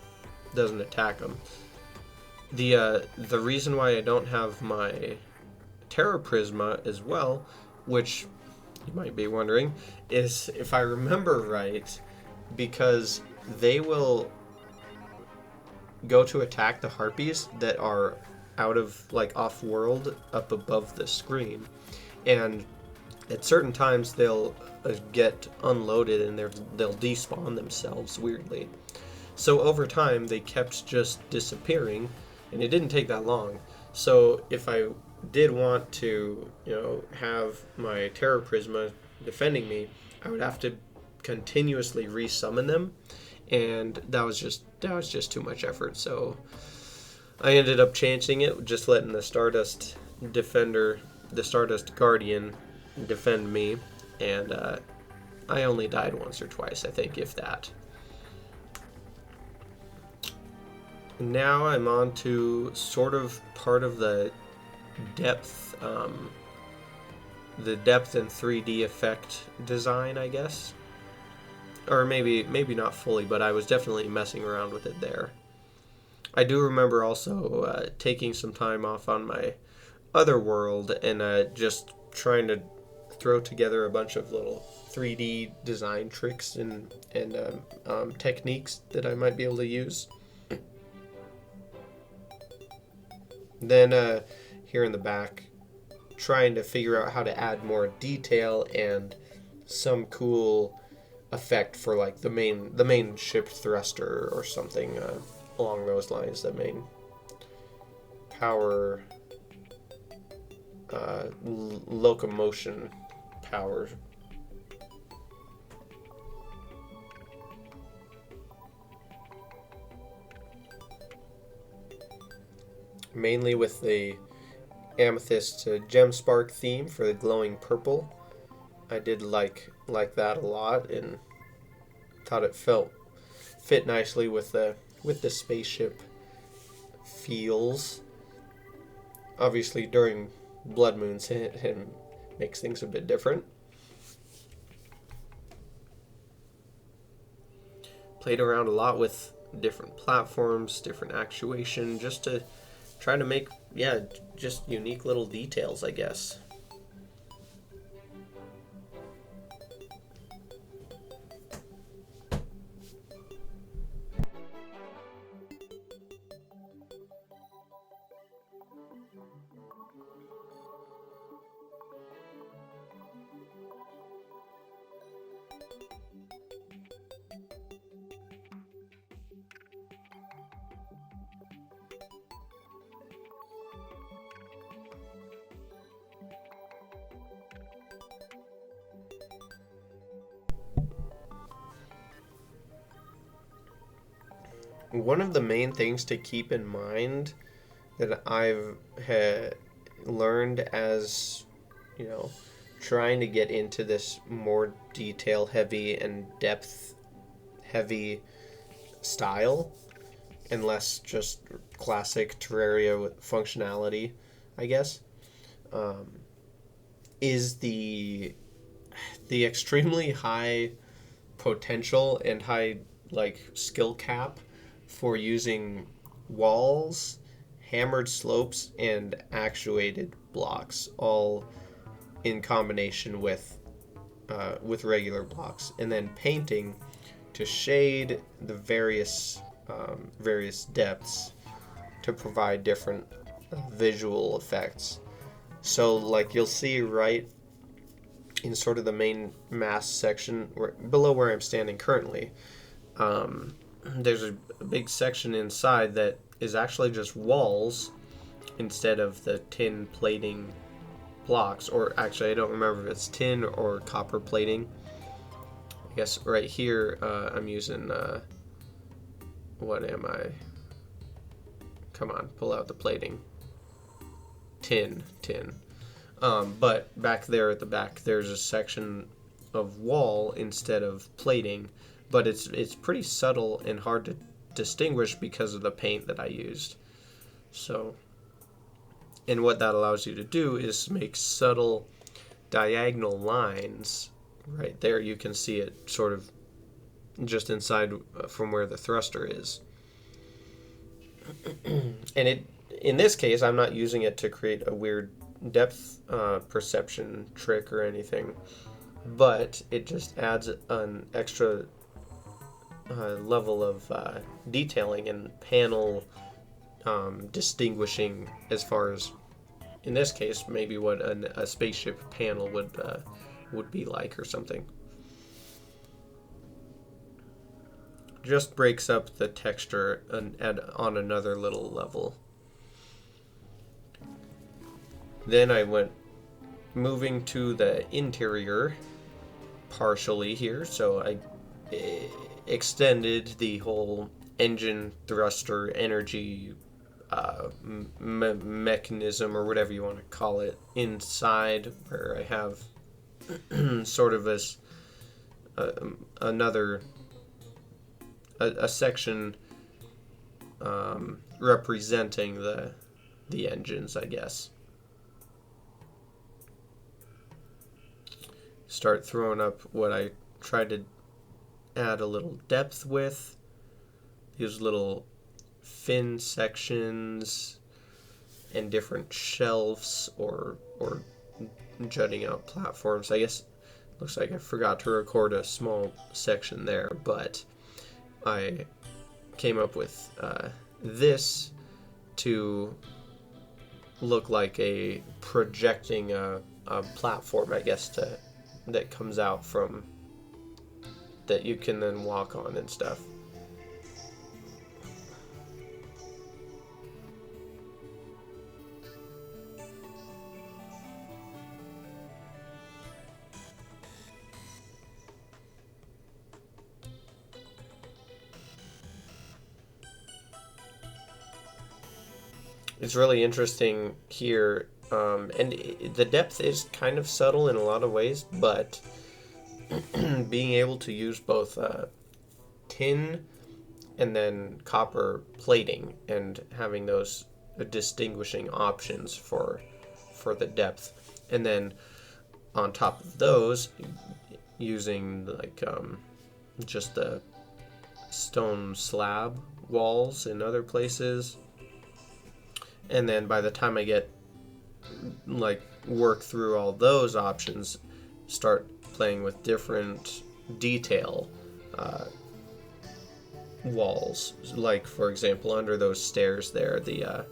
S1: doesn't attack them. The reason why I don't have my Terra Prisma as well, which you might be wondering, is, if I remember right, because they will go to attack the harpies that are out of, like, off-world up above the screen, and at certain times they'll get unloaded and they'll despawn themselves weirdly. So over time they kept just disappearing and it didn't take that long. So if I did want to, have my Terror Prisma defending me, I would have to continuously resummon them, and that was just too much effort. So I ended up changing it, just letting the Stardust Defender, the Stardust Guardian, defend me, and I only died once or twice, I think, if that. Now I'm on to sort of part of the depth and 3D effect design, I guess. Or maybe not fully, but I was definitely messing around with it there. I do remember also taking some time off on my other world and just trying to throw together a bunch of little 3D design tricks and techniques that I might be able to use. Then here in the back, trying to figure out how to add more detail and some cool effect for like the main ship thruster or something along those lines. The main power locomotion power. Mainly with the amethyst gemspark theme for the glowing purple. I did like that a lot and thought it fit nicely with the spaceship feels. Obviously during blood moons it makes things a bit different. Played around a lot with different platforms, different actuation, just to try to make, just unique little details, I guess. One of the main things to keep in mind that I've learned as, trying to get into this more detail heavy and depth heavy style and less just classic Terraria with functionality, I guess, is the extremely high potential and high skill cap for using walls, hammered slopes, and actuated blocks, all in combination with regular blocks, and then painting to shade the various depths to provide different visual effects. So you'll see right in sort of the main mass section below where I'm standing currently, there's a big section inside that is actually just walls instead of the tin plating blocks, or actually I don't remember if it's tin or copper plating. I guess right here I'm using what am I? Come on, pull out the plating. Tin. But back there at the back there's a section of wall instead of plating, but it's pretty subtle and hard to distinguish because of the paint that I used. So, and what that allows you to do is make subtle diagonal lines. Right there you can see it sort of just inside from where the thruster is. And in this case I'm not using it to create a weird depth perception trick or anything, but it just adds an extra level of detailing and panel distinguishing, as far as in this case maybe what a spaceship panel would be like or something. Just breaks up the texture on another little level. Then I went moving to the interior partially here, so I extended the whole engine thruster energy mechanism, or whatever you want to call it, inside, where I have sort of this another a section representing the engines, I guess. Start throwing up what I tried to add a little depth with. These little fin sections and different shelves or jutting out platforms. I guess looks like I forgot to record a small section there, but I came up with this to look like a projecting a platform, I guess, that comes out from that you can then walk on and stuff. It's really interesting here, and the depth is kind of subtle in a lot of ways, but being able to use both tin and then copper plating and having those distinguishing options for the depth, and then on top of those using like just the stone slab walls in other places. And then by the time I get like work through all those options, start playing with different detail walls, like for example under those stairs there, the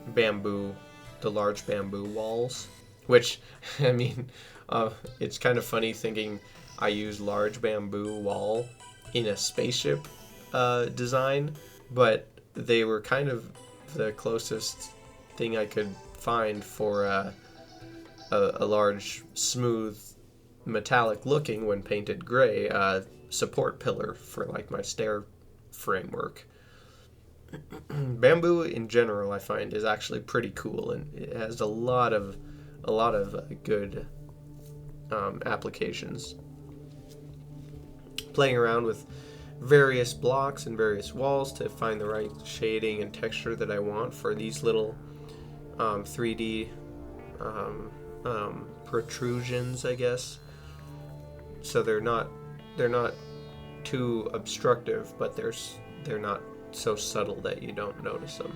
S1: bamboo, the large bamboo walls, which I mean, it's kind of funny thinking I use large bamboo wall in a spaceship design, but they were kind of the closest thing I could find for a large, smooth, metallic looking, when painted gray, support pillar for like my stair framework. Bamboo in general, I find, is actually pretty cool, and it has a lot of good applications. Playing around with various blocks and various walls to find the right shading and texture that I want for these little 3D protrusions, I guess. So they're not too obstructive, but they're not so subtle that you don't notice them.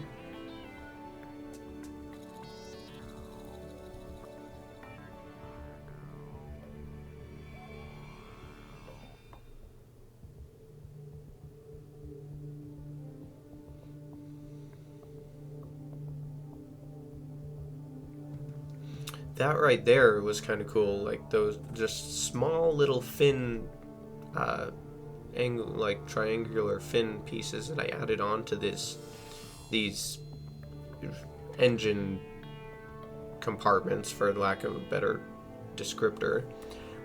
S1: That right there was kind of cool, like those just small little fin, like triangular fin pieces that I added onto these engine compartments, for lack of a better descriptor.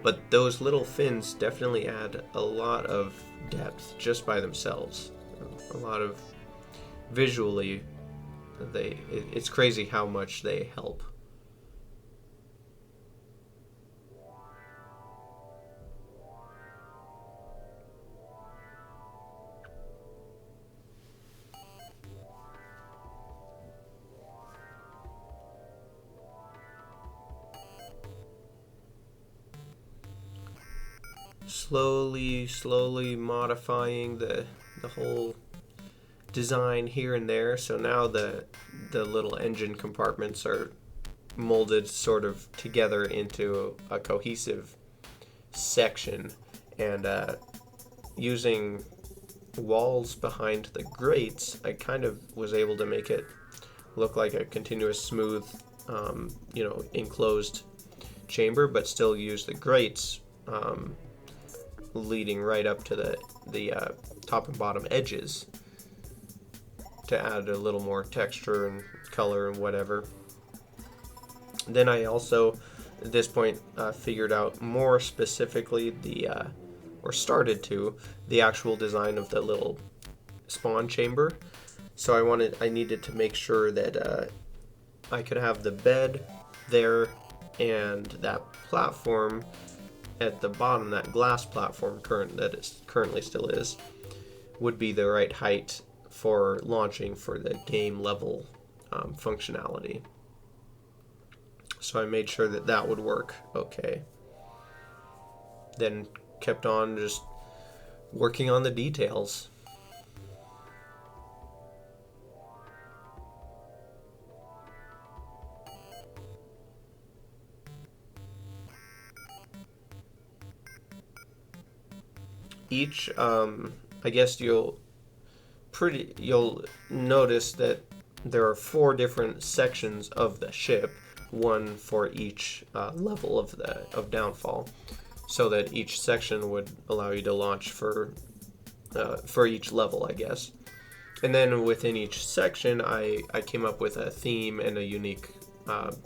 S1: But those little fins definitely add a lot of depth just by themselves. A lot of visually, it's crazy how much they help. Slowly modifying the whole design here and there. So now the little engine compartments are molded sort of together into a cohesive section, and using walls behind the grates, I kind of was able to make it look like a continuous, smooth, enclosed chamber, but still use the grates leading right up to the top and bottom edges. to add a little more texture and color and whatever. Then I also, at this point, figured out more specifically or started to, the actual design of the little spawn chamber. So I needed to make sure that I could have the bed there and that platform at the bottom, that glass platform that it currently still is, would be the right height for launching for the game level functionality. So I made sure that that would work okay. Then kept on just working on the details. Each, I guess you'll notice that there are 4 different sections of the ship, one for each level of downfall, so that each section would allow you to launch for each level, I guess. And then within each section, I came up with a theme and a unique,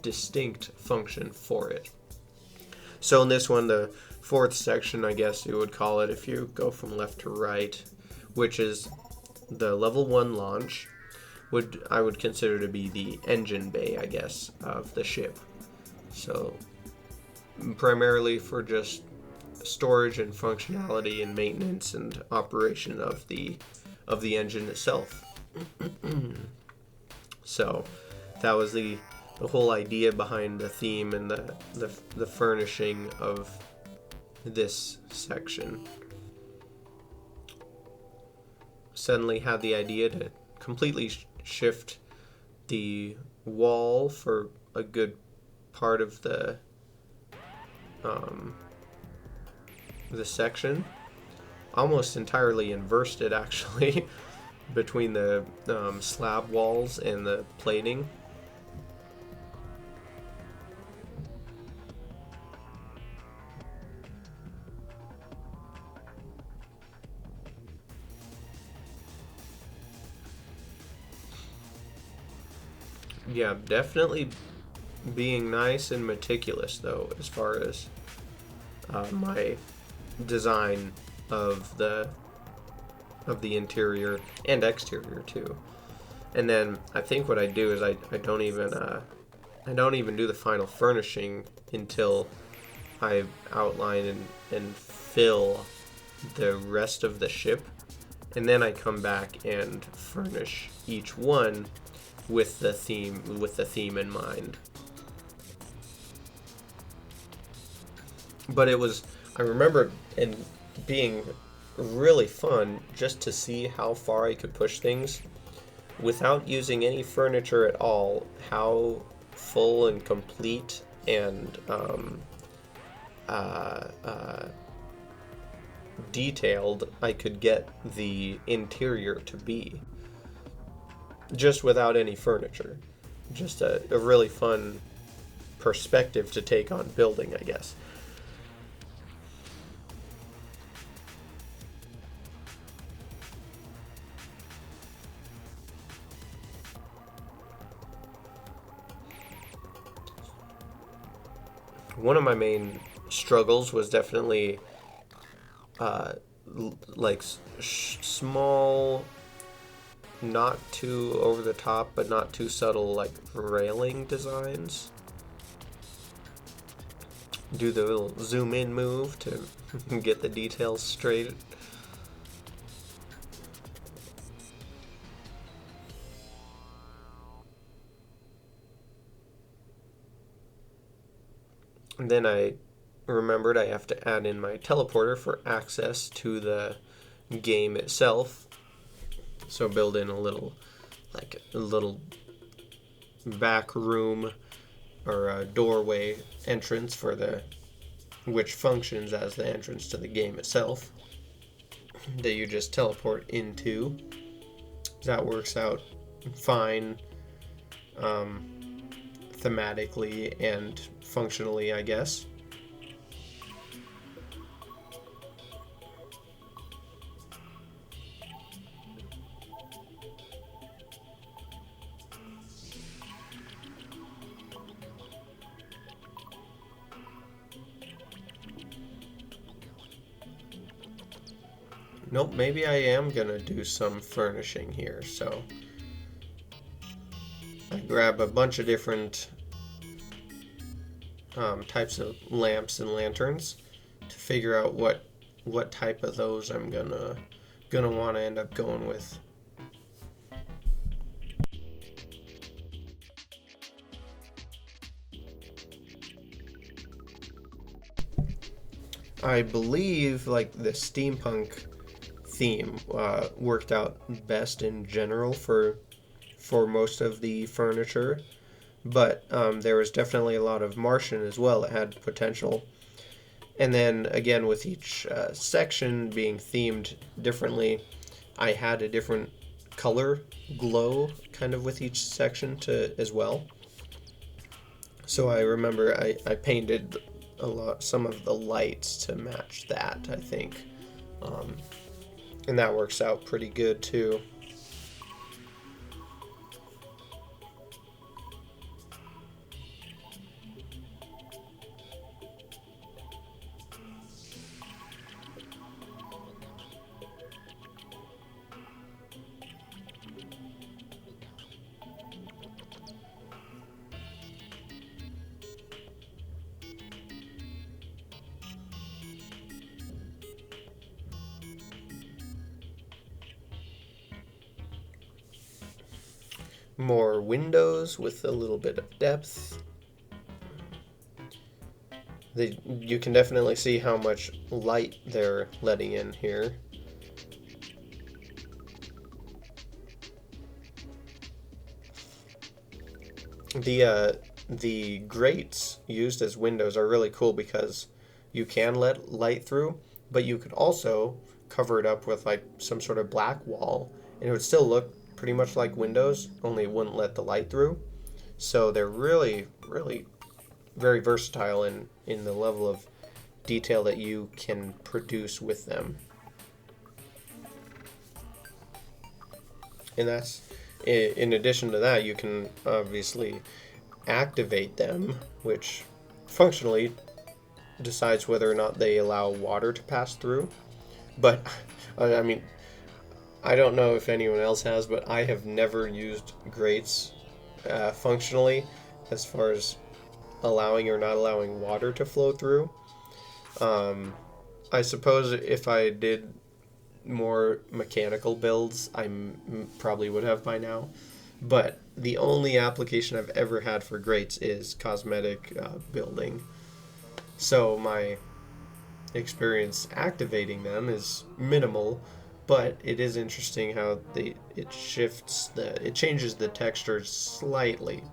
S1: distinct function for it. So in this one, the 4th section, I guess you would call it if you go from left to right, which is the level 1 launch, I would consider to be the engine bay, I guess, of the ship. So primarily for just storage and functionality and maintenance and operation of the engine itself. So that was the whole idea behind the theme and the furnishing of this section. Suddenly had the idea to completely shift the wall for a good part of the section. Almost entirely inversed it, actually, between the slab walls and the plating. Yeah, definitely being nice and meticulous, though, as far as my design of the interior and exterior too. And then I think what I do is I don't even do the final furnishing until I outline and fill the rest of the ship, and then I come back and furnish each one with the theme in mind. But I remember it being really fun just to see how far I could push things without using any furniture at all, how full and complete and detailed I could get the interior to be, just without any furniture. Just a really fun perspective to take on building, I guess. One of my main struggles was definitely small, not too over the top, but not too subtle, like railing designs. Do the little zoom in move to get the details straight. And then I remembered I have to add in my teleporter for access to the game itself. So build in a little back room or a doorway entrance which functions as the entrance to the game itself, that you just teleport into. That works out fine thematically and functionally, I guess. Nope, maybe I am gonna do some furnishing here. So I grab a bunch of different types of lamps and lanterns to figure out what type of those I'm gonna want to end up going with. I believe like the steampunk theme worked out best in general for most of the furniture, but there was definitely a lot of Martian as well that had potential. And then again, with each section being themed differently, I had a different color glow kind of with each section to as well. So I remember I painted some of the lights to match that, I think. Um, and that works out pretty good too. More windows with a little bit of depth. You can definitely see how much light they're letting in here. The grates used as windows are really cool because you can let light through, but you could also cover it up with like some sort of black wall, and it would still look pretty much like windows, only it wouldn't let the light through. So they're really, really very versatile in the level of detail that you can produce with them. And that's in addition to that, you can obviously activate them, which functionally decides whether or not they allow water to pass through. But I mean, I don't know if anyone else has, but I have never used grates functionally as far as allowing or not allowing water to flow through. I suppose if I did more mechanical builds, probably would have by now. But the only application I've ever had for grates is cosmetic building. So my experience activating them is minimal, but it is interesting how it changes the textures slightly.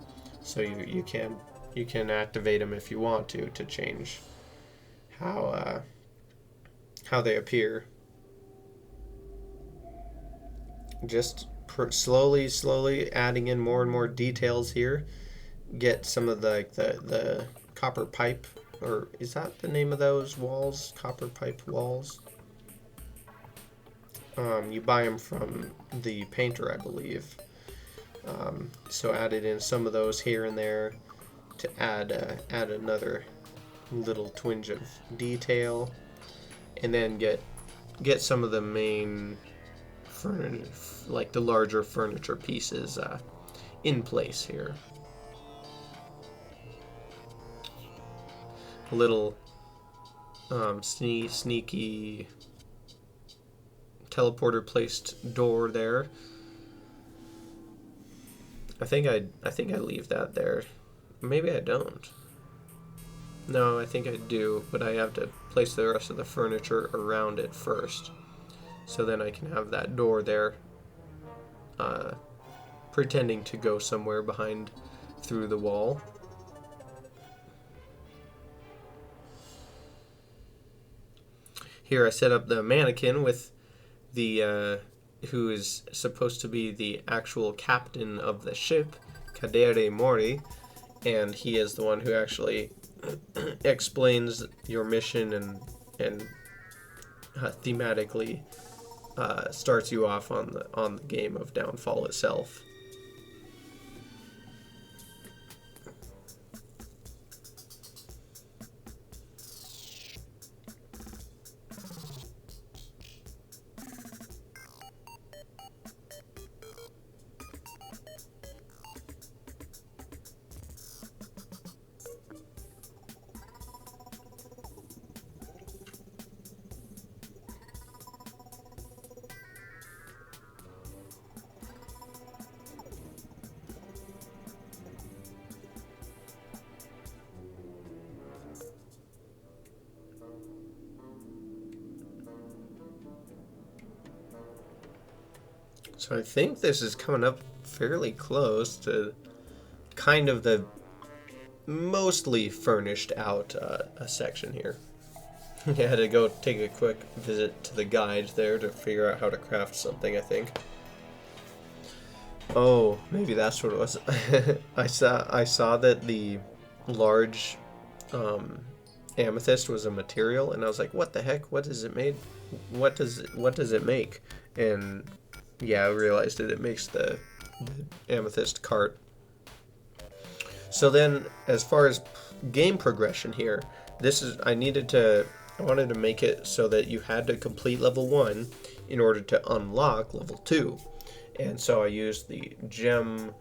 S1: So you can activate them if you want to change how they appear. Just slowly adding in more and more details here. Get some of the copper pipe, or is that the name of those walls? Copper pipe walls. You buy them from the painter, I believe. So added in some of those here and there to add another little twinge of detail, and then get some of the main like the larger furniture pieces in place here. A little sneaky teleporter placed door there. I think I leave that there. Maybe I don't. No, I think I do, but I have to place the rest of the furniture around it first. So then I can have that door there pretending to go somewhere behind through the wall. Here I set up the mannequin with the who is supposed to be the actual captain of the ship, Cadere Mori, and he is the one who actually explains your mission and thematically starts you off on the game of Downfall itself. So I think this is coming up fairly close to kind of the mostly furnished out a section here. I had to go take a quick visit to the guide there to figure out how to craft something, I think. Oh, maybe that's what it was. I saw that the large amethyst was a material, and I was like, what the heck? What is it made? What does it make? And yeah, I realized that it makes the amethyst cart. So then, as far as game progression here, I wanted to make it so that you had to complete level 1 in order to unlock level 2. And so I used the gem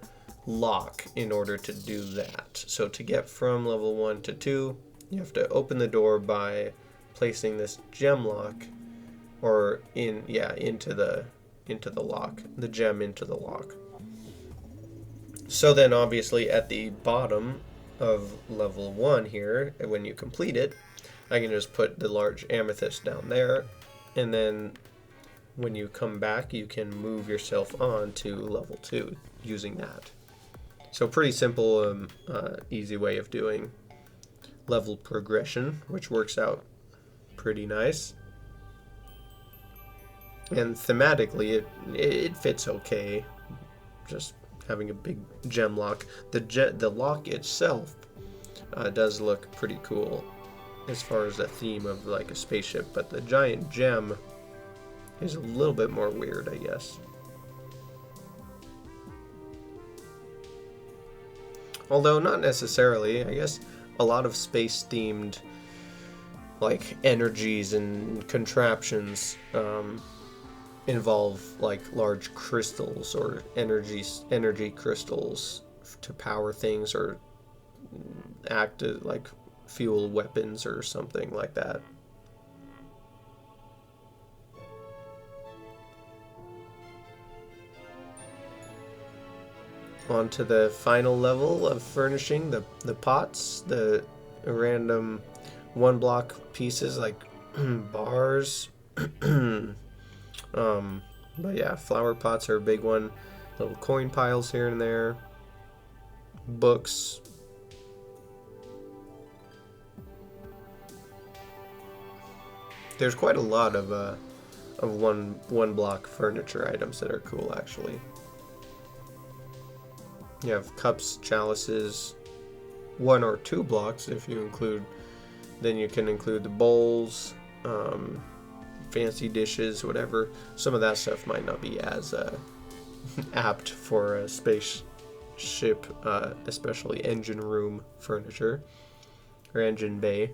S1: lock in order to do that. So to get from level 1 to 2, you have to open the door by placing this gem lock, or into the lock, the gem into the lock. So then obviously at the bottom of level 1 here, when you complete it, I can just put the large amethyst down there, and then when you come back you can move yourself on to level 2 using that. So pretty simple, easy way of doing level progression, which works out pretty nice. And thematically it fits okay, just having a big gem lock. The lock itself does look pretty cool as far as the theme of like a spaceship, but the giant gem is a little bit more weird, I guess. Although not necessarily. I guess a lot of space themed like energies and contraptions involve like large crystals or energy crystals to power things or act as like fuel weapons or something like that. On to the final level of furnishing the pots, the random 1-block pieces like bars. But yeah, flower pots are a big one. Little coin piles here and there. Books. There's quite a lot of one block furniture items that are cool, actually. You have cups, chalices, 1 or 2 blocks if you include. Then you can include the bowls, fancy dishes, whatever. Some of that stuff might not be as apt for a spaceship, especially engine room furniture or engine bay.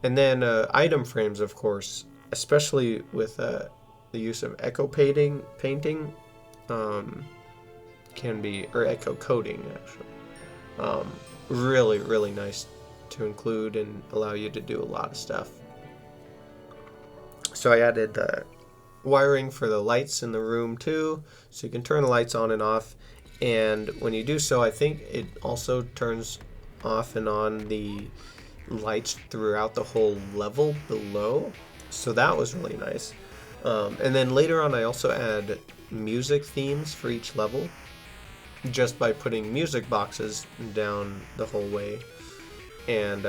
S1: And then item frames, of course, especially with the use of echo painting, can be, or echo coding actually, really, really nice to include and allow you to do a lot of stuff. So I added wiring for the lights in the room too, so you can turn the lights on and off, and when you do so, I think it also turns off and on the lights throughout the whole level below, so that was really nice. And then later on I also add music themes for each level, just by putting music boxes down the whole way, and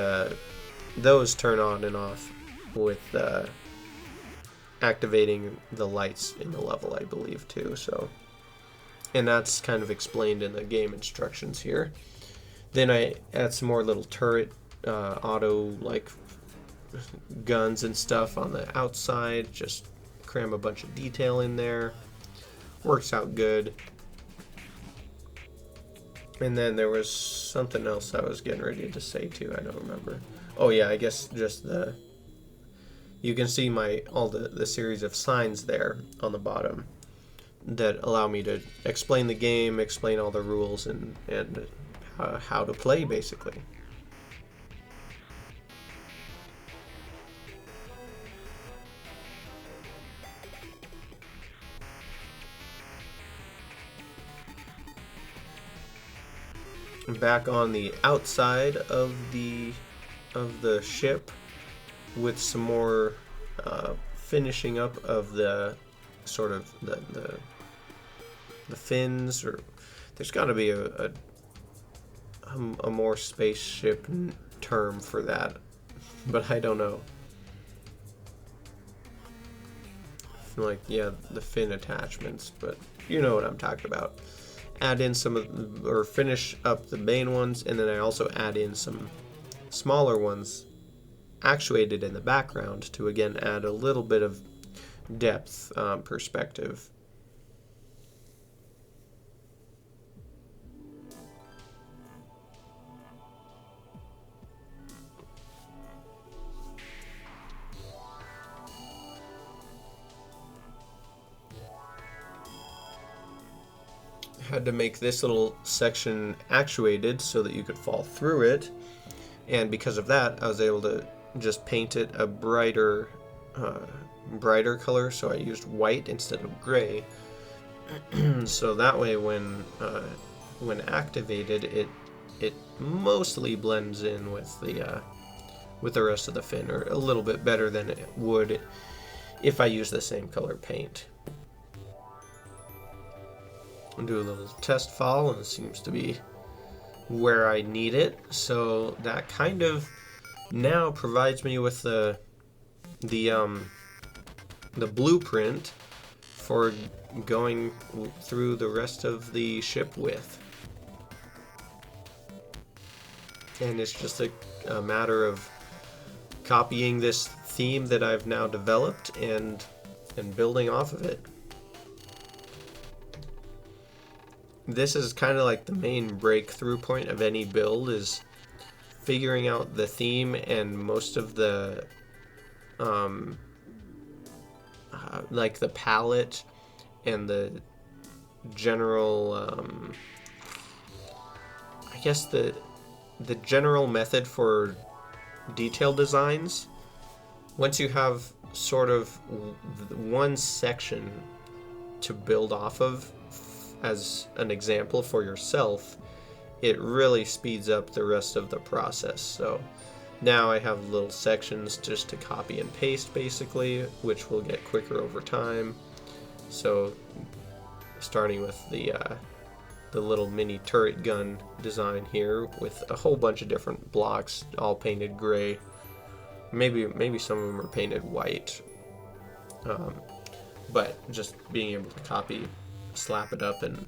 S1: those turn on and off with activating the lights in the level, I believe, too. So, and that's kind of explained in the game instructions here. Then I add some more little turret auto like guns and stuff on the outside, just cram a bunch of detail in there. Works out good. And then there was something else I was getting ready to say too, I don't remember. Oh yeah, I guess just you can see all the series of signs there on the bottom that allow me to explain the game, explain all the rules, and how to play, basically. Back on the outside of the ship with some more finishing up of the sort of the the fins, or there's got to be a more spaceship term for that, but I don't know. Like, yeah, the fin attachments, but you know what I'm talking about. Add in some of, or finish up the main ones, and then I also add in some smaller ones actuated in the background to again add a little bit of depth perspective. Had to make this little section actuated so that you could fall through it, and because of that I was able to just paint it a brighter color, so I used white instead of gray. So that way when activated it mostly blends in with the rest of the fin, or a little bit better than it would if I use the same color paint. I'll do a little test fall, and it seems to be where I need it. So that kind of now provides me with the blueprint for going through the rest of the ship with. And it's just a matter of copying this theme that I've now developed and building off of it. This is kind of like the main breakthrough point of any build, is figuring out the theme and most of the like the palette and the general I guess the general method for detail designs. Once you have sort of one section to build off of as an example for yourself, it really speeds up the rest of the process. So now I have little sections just to copy and paste basically, which will get quicker over time. So starting with the little mini turret gun design here with a whole bunch of different blocks all painted gray. Maybe some of them are painted white, but just being able to copy, slap it up, and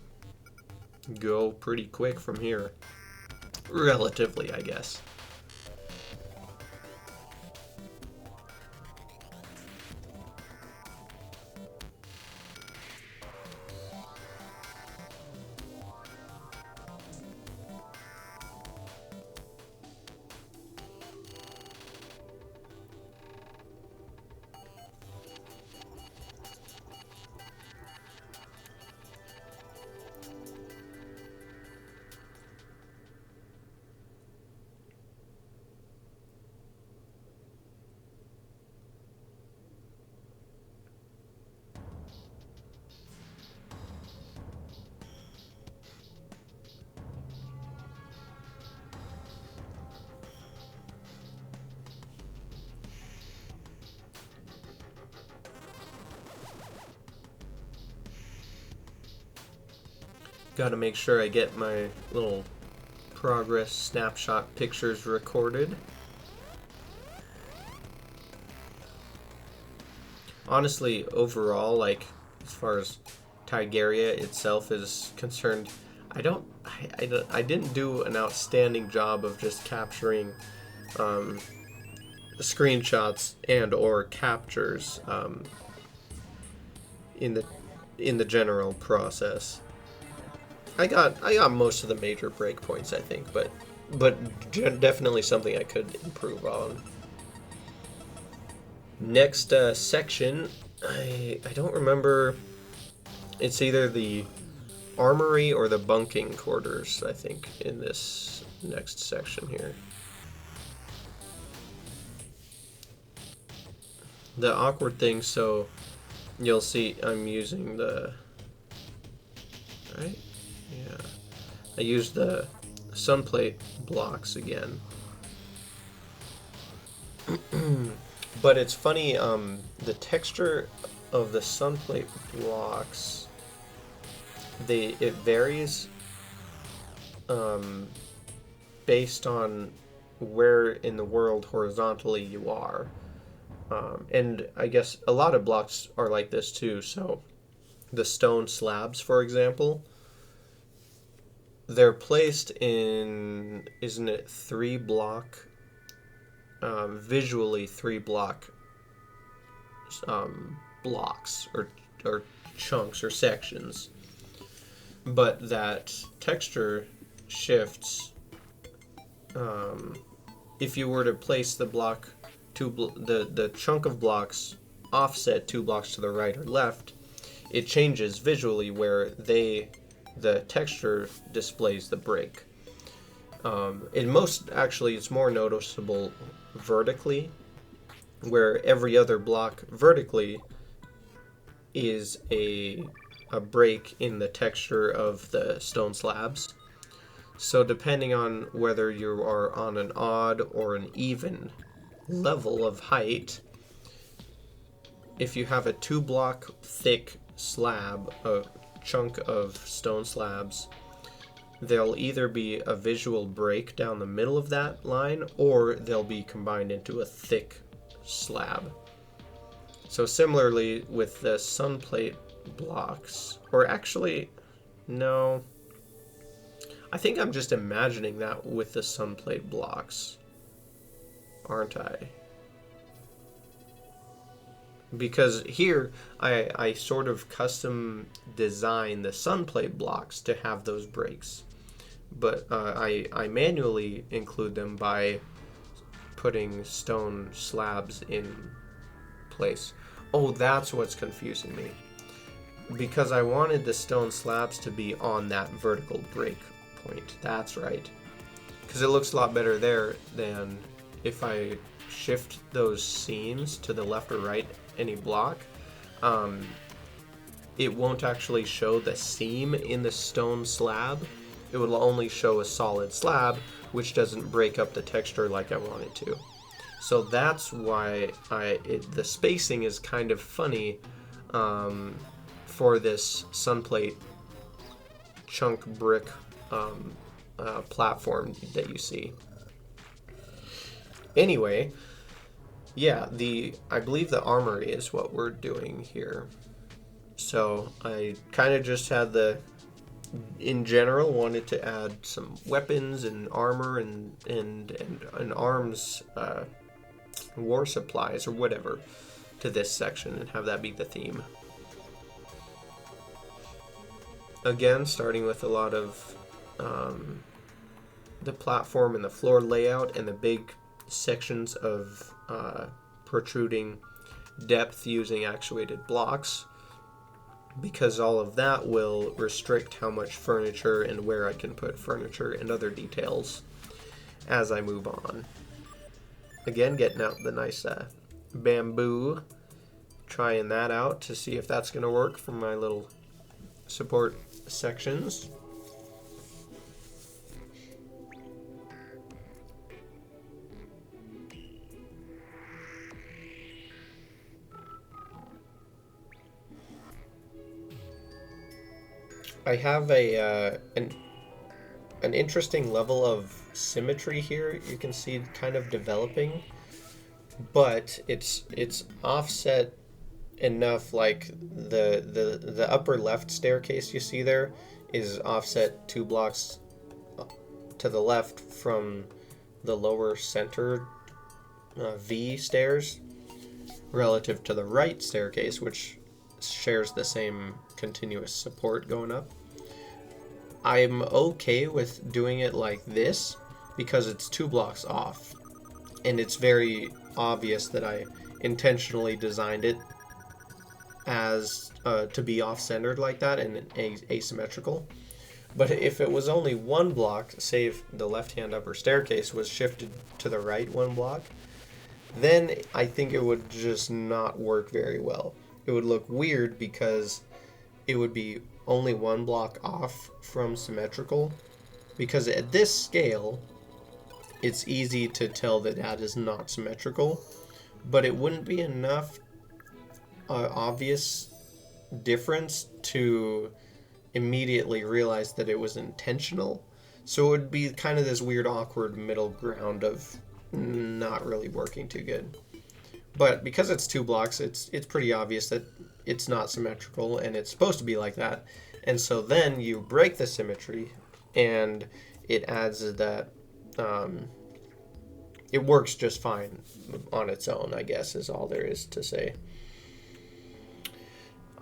S1: go pretty quick from here. Relatively, I guess. Got to make sure I get my little progress snapshot pictures recorded. Honestly, overall, like as far as Tigaria itself is concerned, I didn't do an outstanding job of just capturing screenshots and or captures in the general process. I got most of the major breakpoints, I think, but definitely something I could improve on. Next section, I don't remember. It's either the armory or the bunking quarters, I think, in this next section here. The awkward thing, so you'll see I'm using the, right? Yeah, I used the sunplate blocks again. But it's funny, the texture of the sunplate blocks it varies based on where in the world horizontally you are. And I guess a lot of blocks are like this too. So the stone slabs, for example, they're placed in, isn't it 3 block, visually 3 block blocks or chunks or sections. But that texture shifts. If you were to place the block the chunk of blocks offset 2 blocks to the right or left, it changes visually where the texture displays the break. Actually, it's more noticeable vertically, where every other block vertically is a break in the texture of the stone slabs. So depending on whether you are on an odd or an even level of height, if you have a 2 block thick slab, a chunk of stone slabs, there'll either be a visual break down the middle of that line, or they'll be combined into a thick slab. So similarly with the sun plate blocks, or actually, no, I think I'm just imagining that with the sun plate blocks, aren't I? Because here I sort of custom design the sun plate blocks to have those breaks, but I manually include them by putting stone slabs in place. Oh, that's what's confusing me, because I wanted the stone slabs to be on that vertical break point. That's right, because it looks a lot better there than if I shift those seams to the left or right any block. It won't actually show the seam in the stone slab. It will only show a solid slab, which doesn't break up the texture like I want it to. So that's why the spacing is kind of funny for this sunplate chunk brick platform that you see. Anyway, yeah, I believe the armory is what we're doing here. So I kind of just had in general, wanted to add some weapons and armor and arms, war supplies or whatever to this section, and have that be the theme. Again, starting with a lot of the platform and the floor layout and the big sections of protruding depth using actuated blocks, because all of that will restrict how much furniture and where I can put furniture and other details as I move on. Again, getting out the nice bamboo, trying that out to see if that's going to work for my little support sections. I have an interesting level of symmetry here. You can see it kind of developing, but it's offset enough. Like the upper left staircase you see there is offset 2 blocks to the left from the lower center V stairs, relative to the right staircase, which shares the same continuous support going up. I'm okay with doing it like this because it's 2 blocks off, and it's very obvious that I intentionally designed it as to be off-centered like that and asymmetrical. But if it was only 1 block, say if the left-hand upper staircase was shifted to the right 1 block, then I think it would just not work very well. It would look weird because it would be only 1 block off from symmetrical, because at this scale it's easy to tell that that is not symmetrical, but it wouldn't be enough obvious difference to immediately realized that it was intentional. So it would be kind of this weird, awkward middle ground of not really working too good. But because it's 2 blocks, it's pretty obvious that it's not symmetrical, and it's supposed to be like that. And so then you break the symmetry, and it adds that it works just fine on its own, I guess, is all there is to say.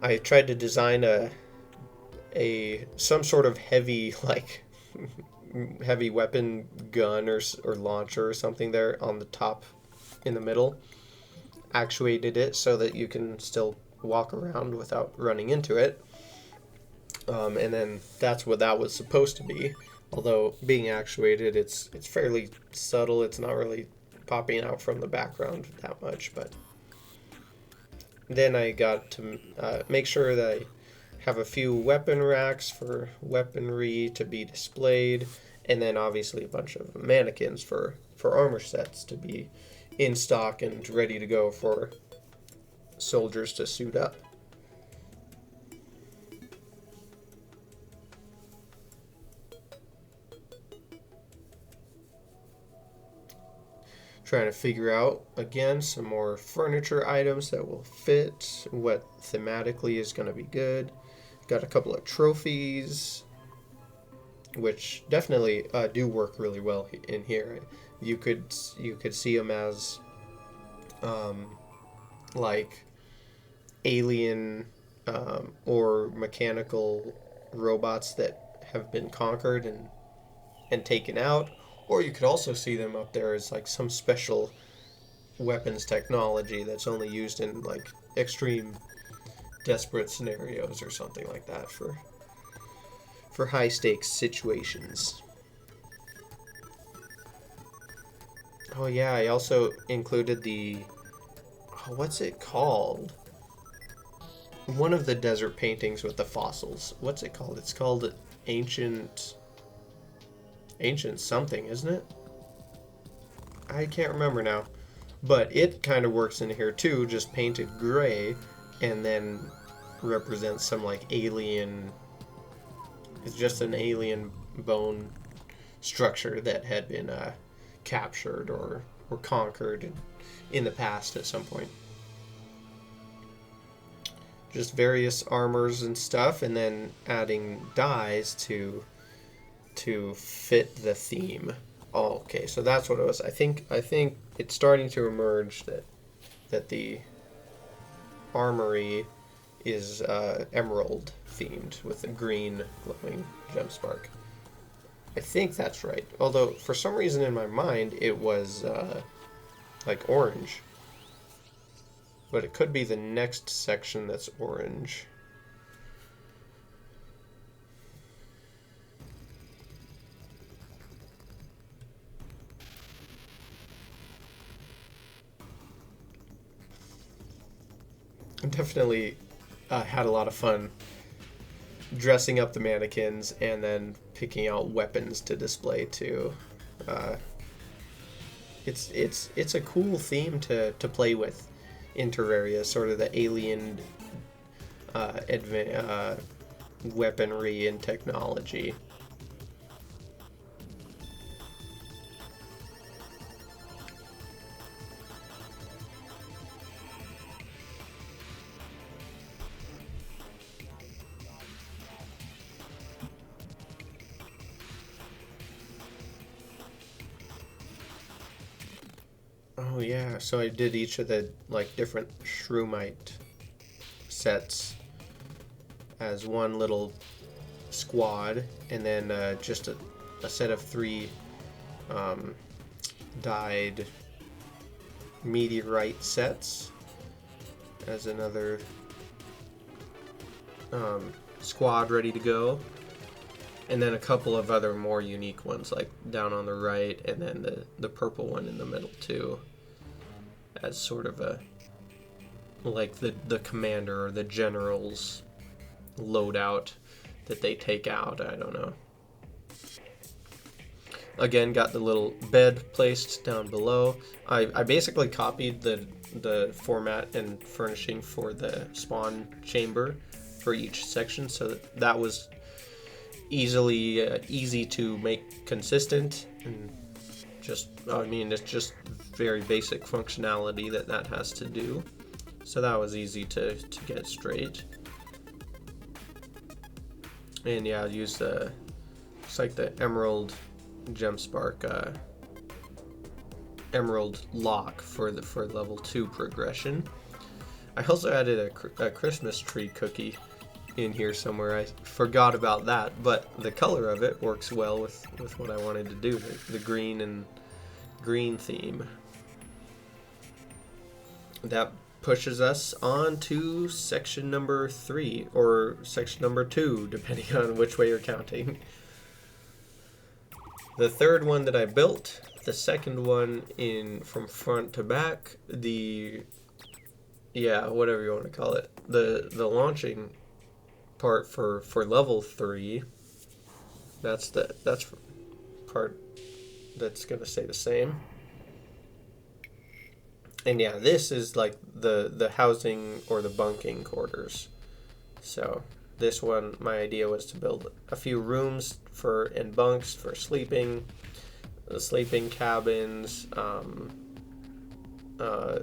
S1: I tried to design some sort of heavy, like heavy weapon gun or launcher or something there on the top in the middle. Actuated it so that you can still walk around without running into it. And then that's what that was supposed to be. Although being actuated, it's fairly subtle. It's not really popping out from the background that much. But then I got to make sure that I have a few weapon racks for weaponry to be displayed, and then obviously a bunch of mannequins for armor sets to be in stock and ready to go for soldiers to suit up. Trying to figure out, again, some more furniture items that will fit, what thematically is going to be good. Got a couple of trophies, which definitely do work really well in here. You could see them as like alien or mechanical robots that have been conquered and taken out, or you could also see them up there as like some special weapons technology that's only used in like extreme desperate scenarios or something like that for high stakes situations. Oh yeah, I also included what's it called? One of the desert paintings with the fossils. What's it called? It's called ancient something, isn't it? I can't remember now. But it kind of works in here too, just painted gray, and then represents some like alien. It's just an alien bone structure that had been captured or conquered in the past at some point. Just various armors and stuff, and then adding dyes to fit the theme. Oh, okay, so that's what it was. I think it's starting to emerge that the armory is emerald themed with a green glowing gem spark. I think that's right. Although for some reason in my mind it was like orange. But it could be the next section that's orange. Definitely had a lot of fun dressing up the mannequins and then picking out weapons to display too. It's a cool theme to play with in Terraria, sort of the alien weaponry and technology. Oh yeah, so I did each of the like different shroomite sets as one little squad, and then just a set of 3 dyed meteorite sets as another squad ready to go. And then a couple of other more unique ones, like down on the right, and then the purple one in the middle too, as sort of a like the commander or the general's loadout that they take out. I don't know. Again, got the little bed placed down below. I basically copied the format and furnishing for the spawn chamber for each section, so that was easy to make consistent, and just, I mean, it's just very basic functionality that has to do. So that was easy to get straight. And yeah, I used it's like the Emerald Gemspark Emerald Lock for level 2 progression. I also added a Christmas tree cookie in here somewhere. I forgot about that, but the color of it works well with what I wanted to do, the green and green theme. That pushes us on to section number 3, or section number 2, depending on which way you're counting. The third one that I built, the second one from front to back, whatever you want to call it, the launching part for level 3. That's part that's gonna stay the same. And yeah, this is like the housing or the bunking quarters. So this one, my idea was to build a few rooms and bunks for sleeping, sleeping cabins,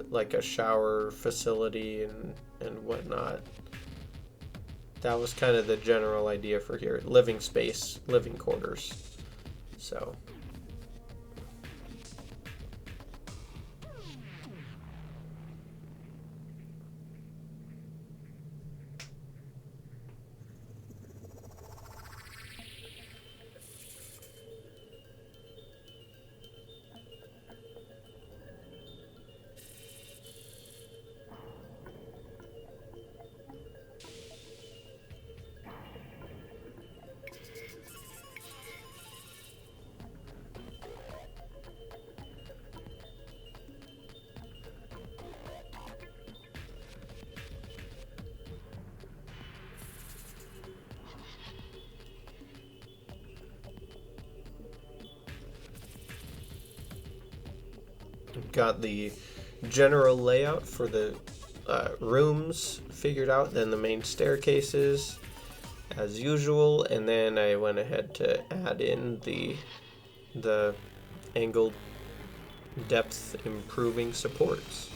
S1: like a shower facility and whatnot. That was kind of the general idea for here. Living space, living quarters. So got the general layout for the rooms figured out, then the main staircases as usual, and then I went ahead to add in the angled depth improving supports.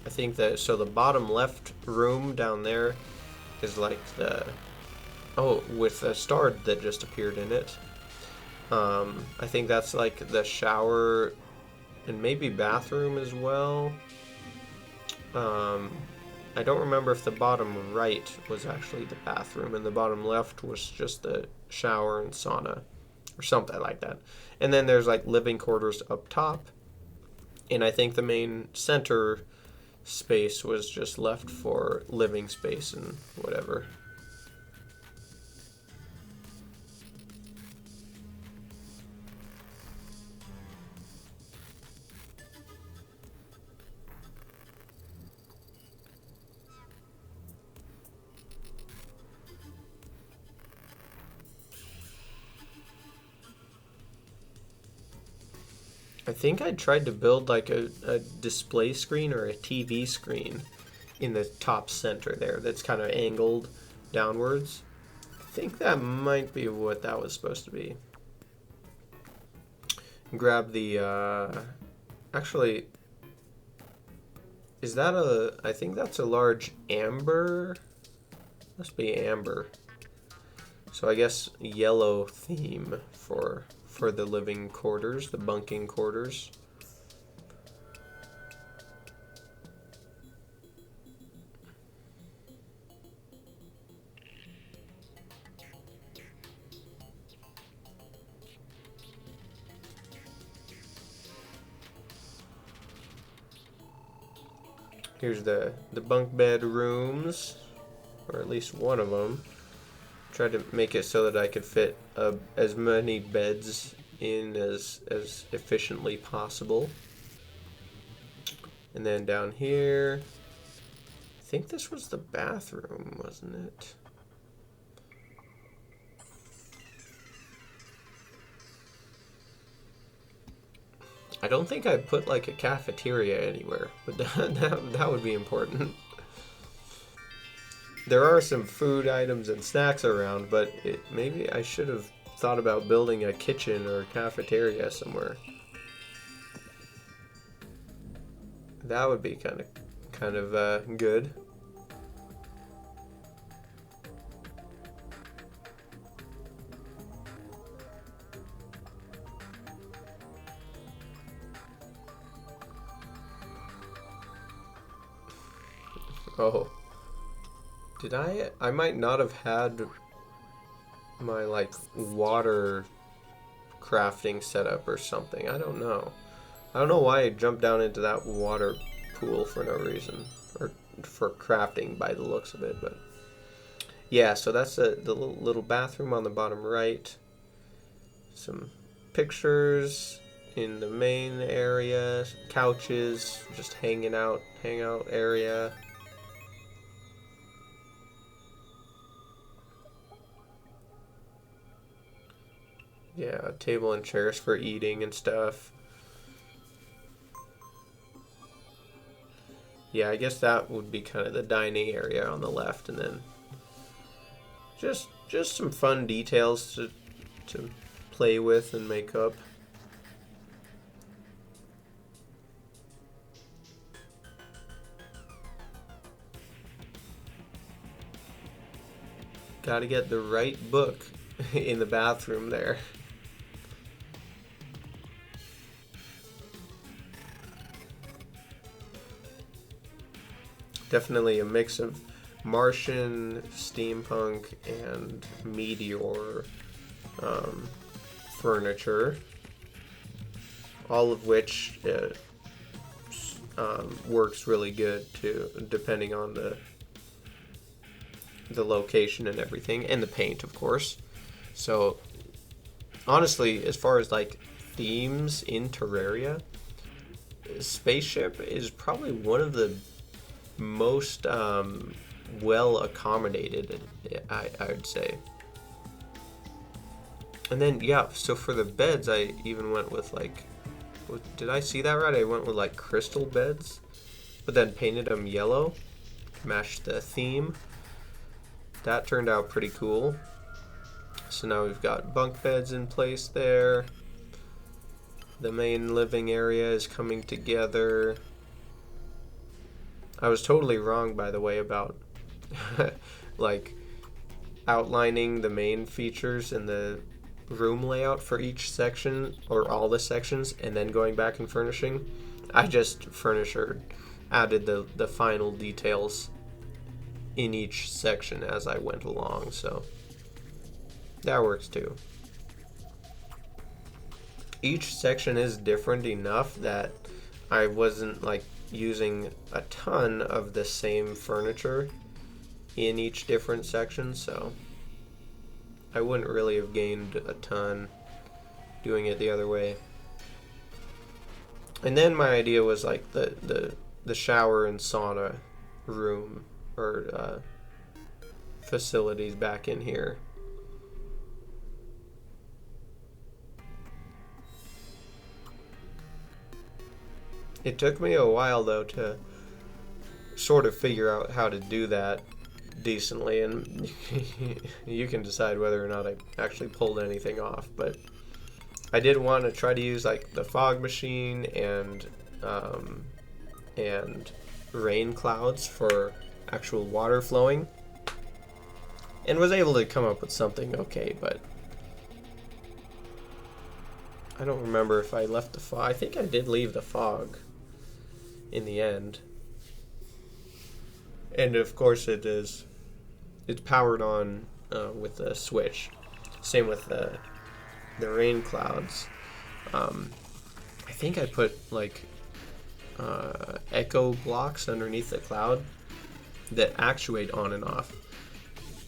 S1: I think that, so the bottom left room down there is like with a star that just appeared in it. I think that's like the shower and maybe bathroom as well. I don't remember if the bottom right was actually the bathroom and the bottom left was just the shower and sauna or something like that. And then there's like living quarters up top. And I think the main center space was just left for living space and whatever. I think I tried to build like a display screen or a TV screen in the top center there that's kind of angled downwards. I think that might be what that was supposed to be. Grab the, actually, is that I think that's a large amber? Must be amber. So I guess yellow theme for the living quarters, the bunking quarters. Here's the bunk bed rooms, or at least one of them. Tried to make it so that I could fit as many beds in as efficiently possible. And then down here, I think this was the bathroom, wasn't it? I don't think I put like a cafeteria anywhere, but that would be important. there are some food items and snacks around, but maybe I should have thought about building a kitchen or a cafeteria somewhere. That would be kind of good. Oh, did I might not have had my like water crafting setup or something. I don't know. I don't know why I jumped down into that water pool for no reason, or for crafting by the looks of it. But yeah, so that's the little bathroom on the bottom right. Some pictures in the main area, couches, just hangout area. Yeah, table and chairs for eating and stuff. Yeah, I guess that would be kind of the dining area on the left, and then just some fun details to play with and make up. Got to get the right book in the bathroom there. Definitely a mix of Martian, steampunk, and meteor furniture, all of which works really good too, depending on the location and everything, and the paint, of course. So honestly, as far as like themes in Terraria, spaceship is probably one of the most well accommodated, I would say. And then yeah, so for the beds, I even went with like, did I see that right? I went with like crystal beds, but then painted them yellow, matched the theme. That turned out pretty cool. So now we've got bunk beds in place there. The main living area is coming together. I was totally wrong, by the way, about like outlining the main features and the room layout for each section, or all the sections, and then going back and furnishing. I just added the final details in each section as I went along, so that works too. Each section is different enough that I wasn't like using a ton of the same furniture in each different section, so I wouldn't really have gained a ton doing it the other way. And then my idea was like the shower and sauna room, or facilities back in here. It took me a while though to sort of figure out how to do that decently, and you can decide whether or not I actually pulled anything off, but I did want to try to use like the fog machine and rain clouds for actual water flowing, and was able to come up with something okay, but I don't remember if I left the fog. I think I did leave the fog in the end. And of course it's powered on with a switch. Same with the rain clouds. I think I put like echo blocks underneath the cloud that actuate on and off.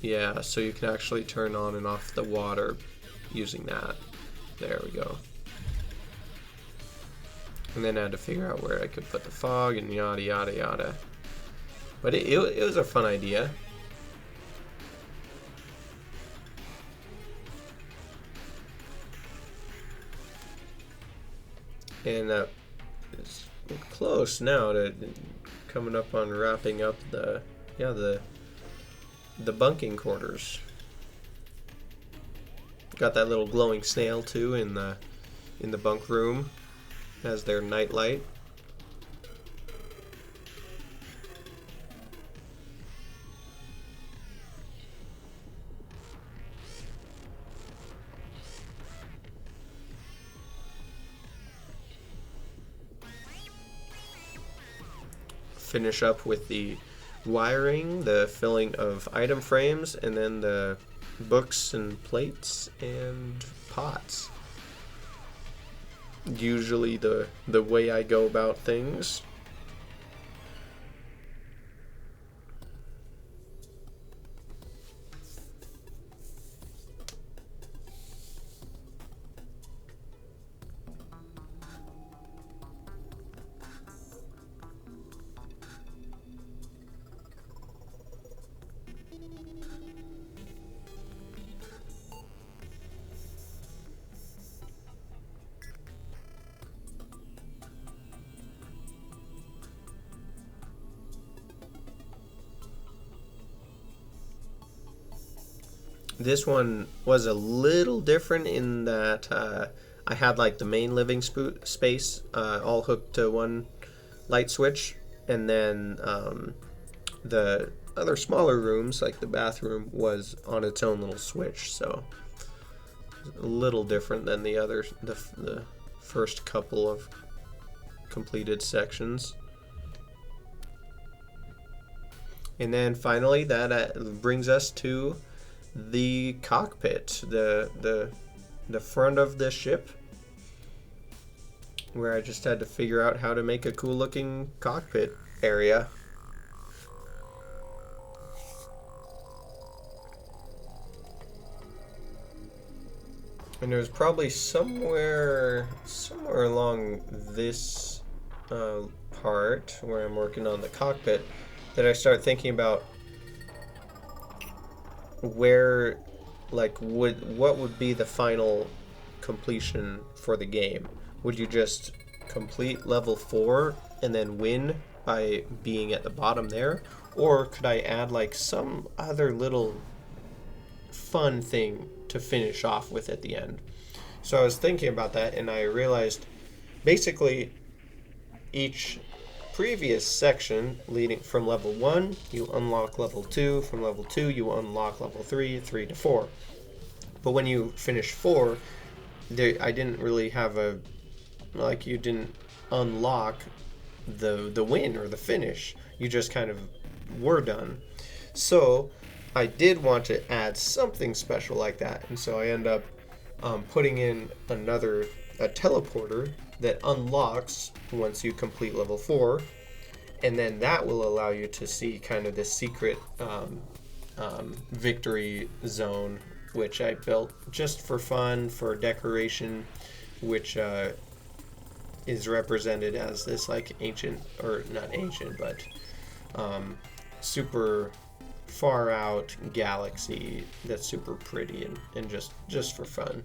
S1: Yeah, so you can actually turn on and off the water using that. There we go. And then I had to figure out where I could put the fog and yada yada yada. But it was a fun idea. And it's close now to coming up on wrapping up the the bunking quarters. Got that little glowing snail too in the bunk room as their nightlight. Finish up with the wiring, the filling of item frames, and then the books and plates and pots. Usually the way I go about things. This one was a little different in that I had like the main living space all hooked to one light switch, and then the other smaller rooms, like the bathroom, was on its own little switch. So a little different than the other, the first couple of completed sections. And then finally, that brings us to the cockpit, the front of the ship, where I just had to figure out how to make a cool looking cockpit area. And there's probably somewhere along this part where I'm working on the cockpit that I start thinking about where, like, what would be the final completion for the game? Would you just complete level 4 and then win by being at the bottom there? Or could I add like some other little fun thing to finish off with at the end? So I was thinking about that, and I realized basically each previous section leading from level 1, you unlock level 2. From level 2, you unlock level 3, 3 to 4. But when you finish 4, I didn't really have a, like, you didn't unlock the win or the finish. You just kind of were done. So I did want to add something special like that, and so I end up putting in a teleporter that unlocks once you complete level 4, and then that will allow you to see kind of the secret victory zone, which I built just for fun, for decoration, which is represented as this like ancient, or not ancient, but super far out galaxy that's super pretty and just for fun.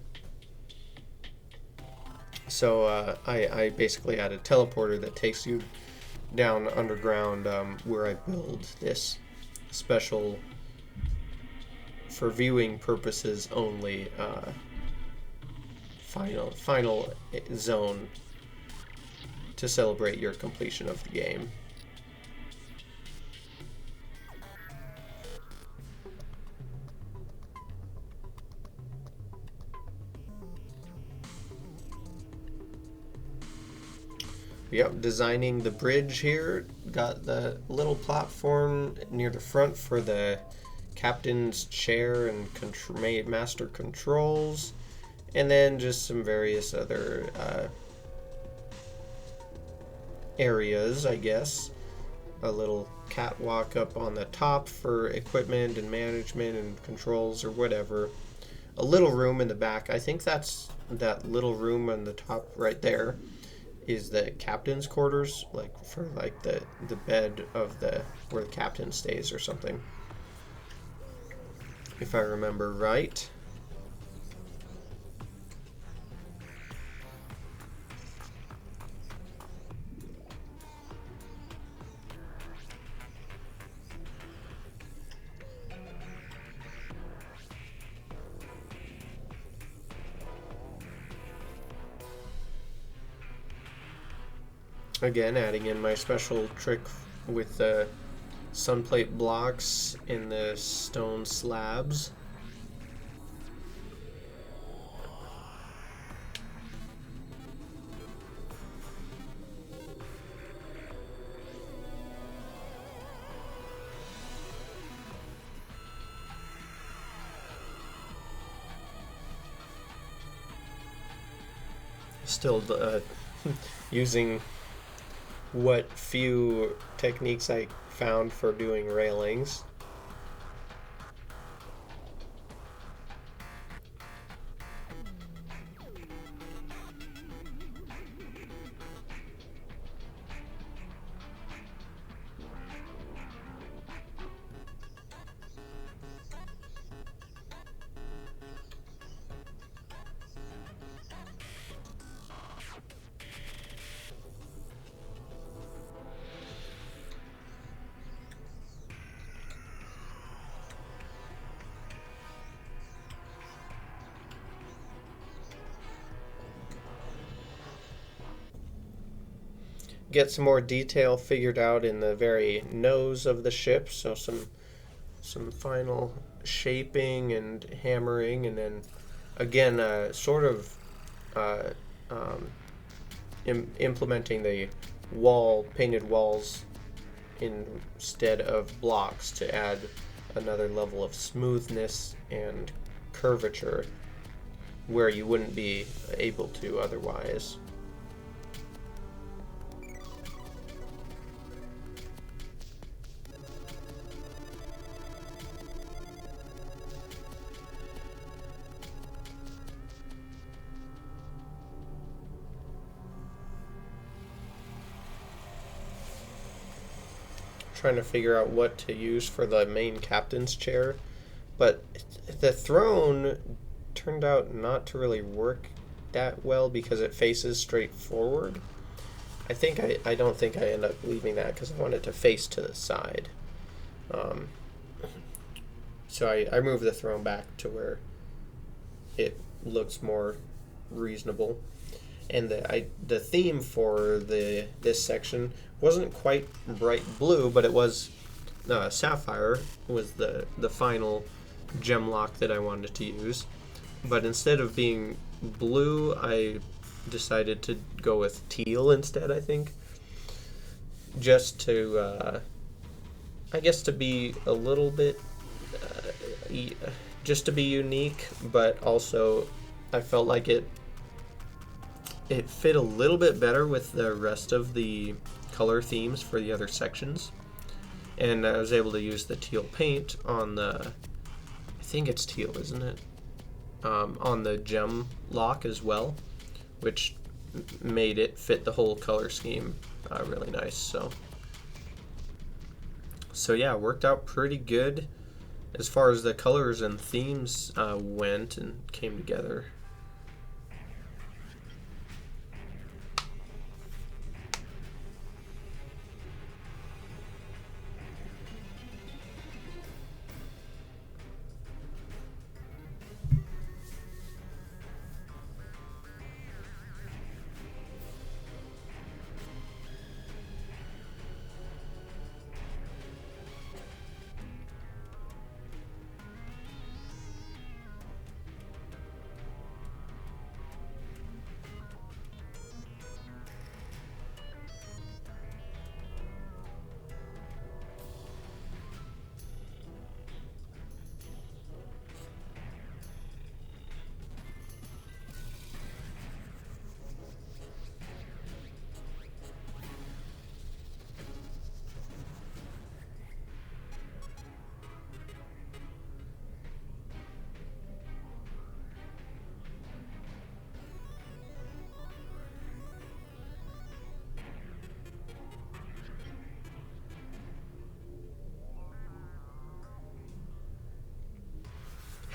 S1: So I basically had a teleporter that takes you down underground, where I build this special, for viewing purposes only, final zone to celebrate your completion of the game. Yep, designing the bridge here. Got the little platform near the front for the captain's chair and master controls, and then just some various other areas, I guess. A little catwalk up on the top for equipment and management and controls or whatever. A little room in the back. I think that's that little room on the top right there is the captain's quarters, like for like the bed of where the captain stays or something, if I remember right. Again, adding in my special trick with the sunplate blocks in the stone slabs. Still using what few techniques I found for doing railings. Get some more detail figured out in the very nose of the ship, so some final shaping and hammering, and then again sort of uh, um, implementing the painted walls instead of blocks to add another level of smoothness and curvature where you wouldn't be able to otherwise. Trying to figure out what to use for the main captain's chair, but the throne turned out not to really work that well because it faces straight forward. I don't think I end up leaving that because I want it to face to the side. So I moved the throne back to where it looks more reasonable. And the theme for this section wasn't quite bright blue, but it was sapphire was the final gem lock that I wanted to use. But instead of being blue, I decided to go with teal instead, I think. Just to, I guess to be a little bit, just to be unique, but also I felt like it fit a little bit better with the rest of the color themes for the other sections. And I was able to use the teal paint on I think it's teal, isn't it? On the gem lock as well, which made it fit the whole color scheme really nice. So yeah, it worked out pretty good as far as the colors and themes went and came together.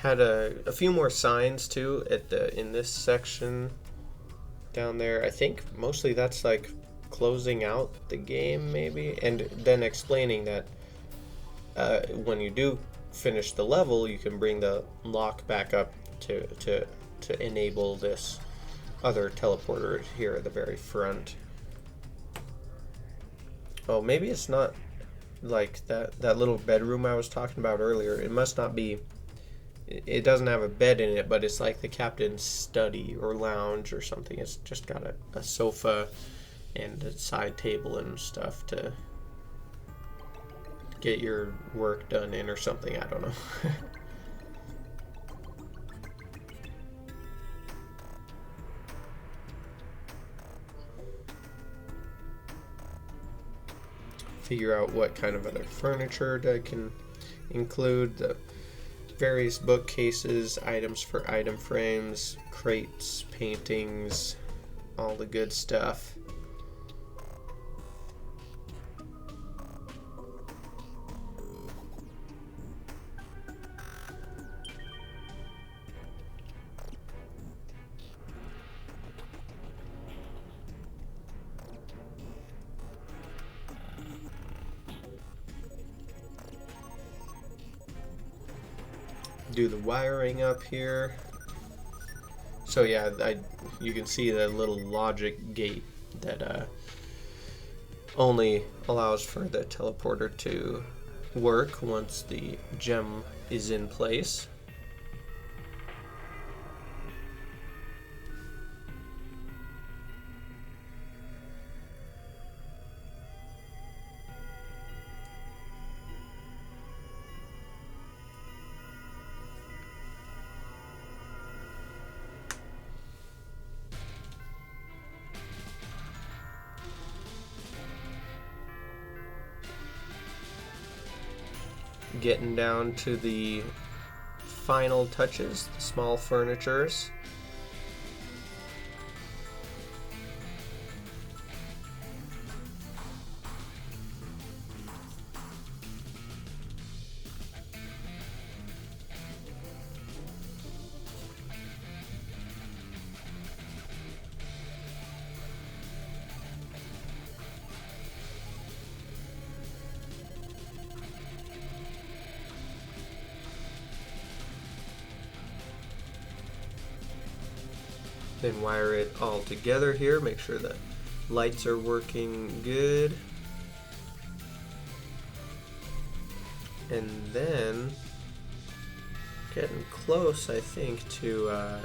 S1: Had a few more signs too in this section down there. I think mostly that's like closing out the game maybe, and then explaining that when you do finish the level, you can bring the lock back up to enable this other teleporter here at the very front. Oh, maybe it's not like that little bedroom I was talking about earlier. It must not be. It doesn't have a bed in it, but it's like the captain's study or lounge or something. It's just got a sofa and a side table and stuff to get your work done in or something. I don't know. Figure out what kind of other furniture I can include. The various bookcases, items for item frames, crates, paintings, all the good stuff. Do the wiring up here. So yeah, you can see the little logic gate that only allows for the teleporter to work once the gem is in place. Getting down to the final touches, the small furnitures. Then wire it all together here, make sure the lights are working good. And then getting close, I think, to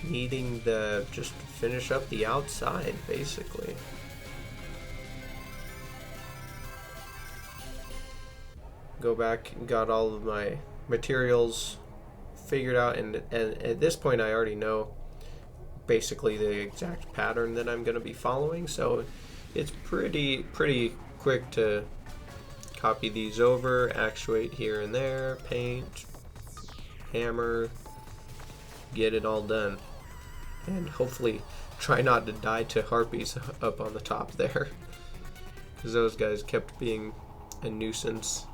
S1: needing the just finish up the outside basically. Go back and got all of my materials figured out, and at this point I already know basically the exact pattern that I'm going to be following, so it's pretty quick to copy these over, actuate here and there, paint, hammer, get it all done, and hopefully try not to die to harpies up on the top there, because those guys kept being a nuisance.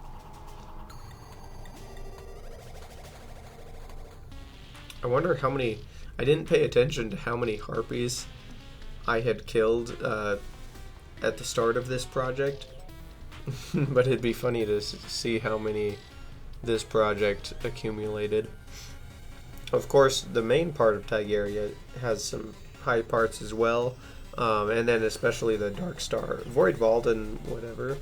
S1: I wonder how many. I didn't pay attention to how many harpies I had killed at the start of this project, but it'd be funny to see how many this project accumulated. Of course, the main part of Tigaria has some high parts as well, and then especially the Dark Star Void Vault and whatever.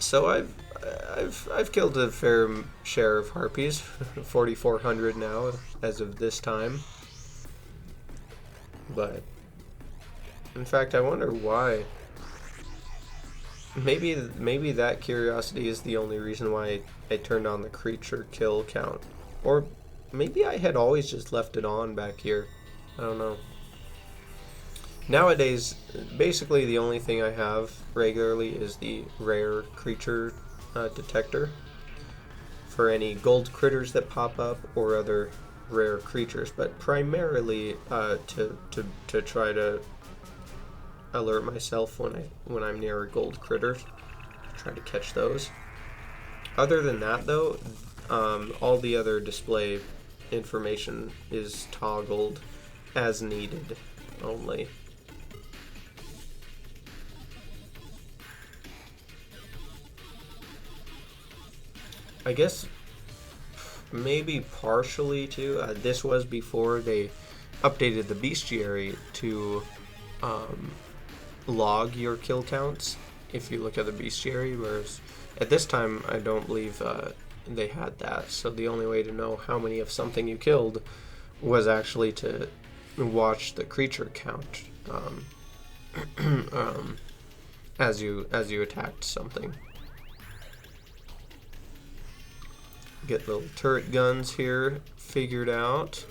S1: So I've killed a fair share of harpies, 4,400 now as of this time. But in fact, I wonder why. Maybe that curiosity is the only reason why I turned on the creature kill count, or maybe I had always just left it on back here. I don't know. Nowadays, basically the only thing I have regularly is the rare creature detector for any gold critters that pop up or other rare creatures, but primarily to try to alert myself when I'm near gold critters, try to catch those. Other than that, though, all the other display information is toggled as needed only. I guess maybe partially too. This was before they updated the bestiary to log your kill counts if you look at the bestiary, whereas at this time I don't believe they had that. So the only way to know how many of something you killed was actually to watch the creature count as you attacked something. Get little turret guns here figured out.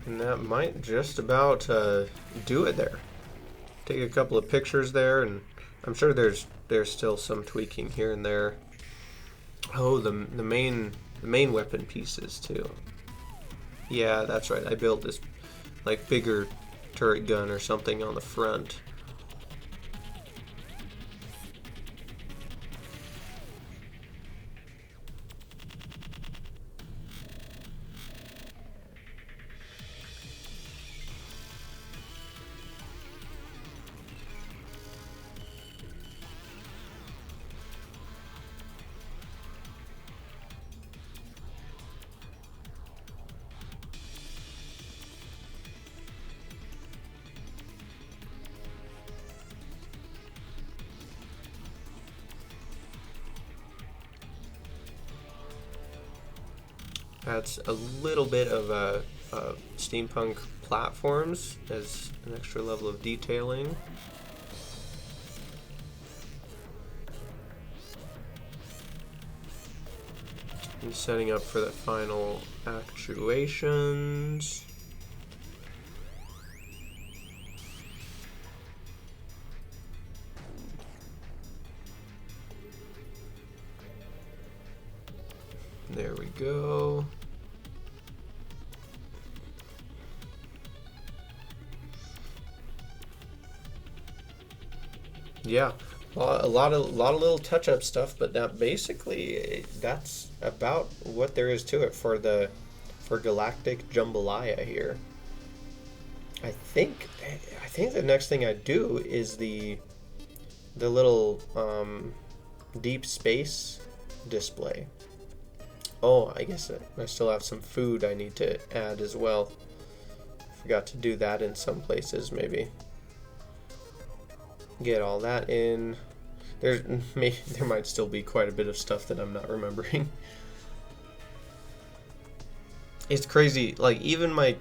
S1: And that might just about do it there. Take a couple of pictures there, and I'm sure there's still some tweaking here and there. Oh, the main weapon pieces too. Yeah, that's right. I built this like bigger turret gun or something on the front. Adds a little bit of steampunk platforms as an extra level of detailing. And setting up for the final actuations. There we go. Yeah, a lot of little touch-up stuff, but that basically that's about what there is to it for Galactic Jambalaya here. I think the next thing I do is the little deep space display. Oh, I guess I still have some food I need to add as well. Forgot to do that in some places, maybe. Get all that in. There might still be quite a bit of stuff that I'm not remembering. It's crazy, like even my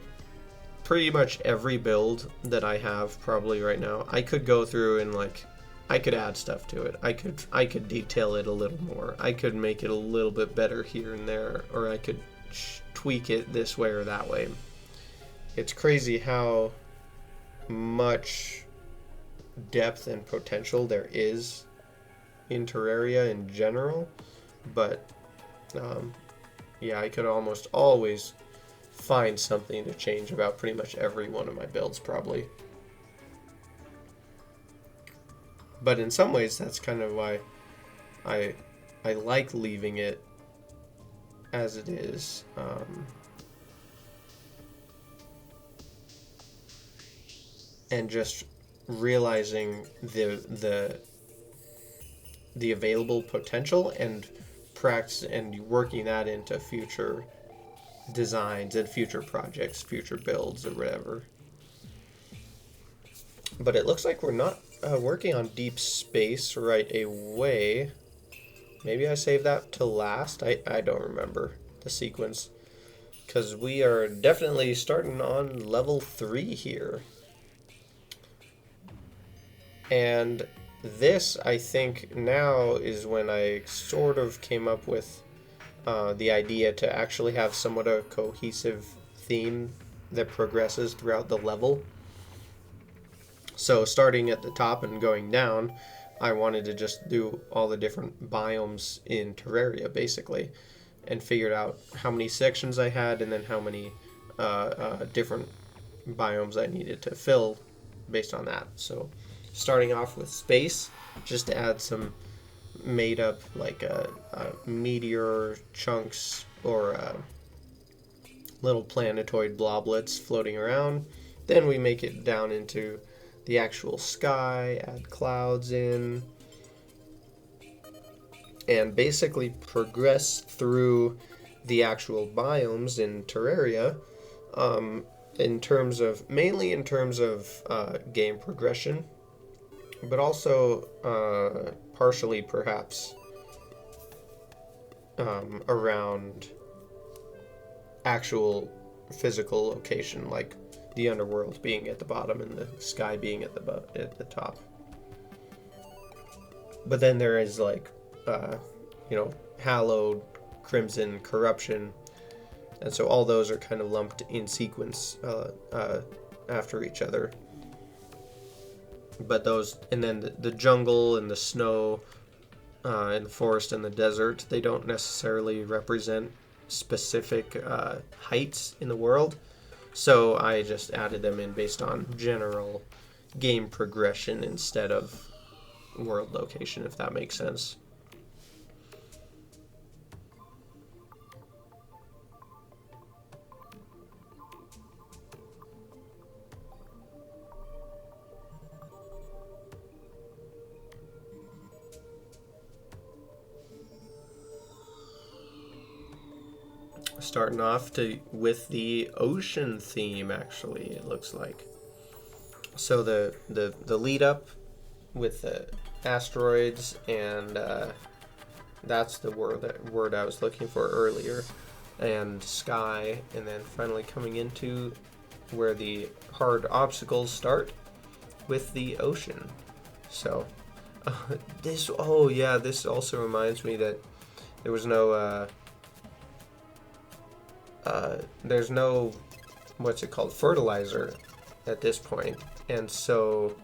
S1: pretty much every build that I have probably right now, I could go through and like I could add stuff to it. I could detail it a little more. I could make it a little bit better here and there, or I could tweak it this way or that way. It's crazy how much depth and potential there is in Terraria in general, but yeah, I could almost always find something to change about pretty much every one of my builds probably. But in some ways, that's kind of why I like leaving it as it is. And just realizing the available potential and practice and working that into future designs and future projects, future builds or whatever. But it looks like we're not working on deep space right away. Maybe I saved that to last. I don't remember the sequence, because we are definitely starting on level 3 here. And this, I think, now is when I sort of came up with the idea to actually have somewhat a cohesive theme that progresses throughout the level. So starting at the top and going down, I wanted to just do all the different biomes in Terraria, basically, and figured out how many sections I had and then how many different biomes I needed to fill based on that. So starting off with space, just to add some made up like meteor chunks or little planetoid bloblets floating around. Then we make it down into the actual sky, add clouds in, and basically progress through the actual biomes in Terraria, mainly in terms of game progression, but also partially perhaps around actual physical location, like the underworld being at the bottom and the sky being at the top. But then there is like, hallowed, crimson, corruption, and so all those are kind of lumped in sequence after each other. But those, and then the jungle and the snow and the forest and the desert, they don't necessarily represent specific heights in the world. So I just added them in based on general game progression instead of world location, if that makes sense. Starting off with the ocean theme, actually, it looks like. So the lead up with the asteroids, and that's the word I was looking for earlier, and sky, and then finally coming into where the hard obstacles start with the ocean. So this also reminds me that there was no there's no, what's it called, fertilizer at this point, and so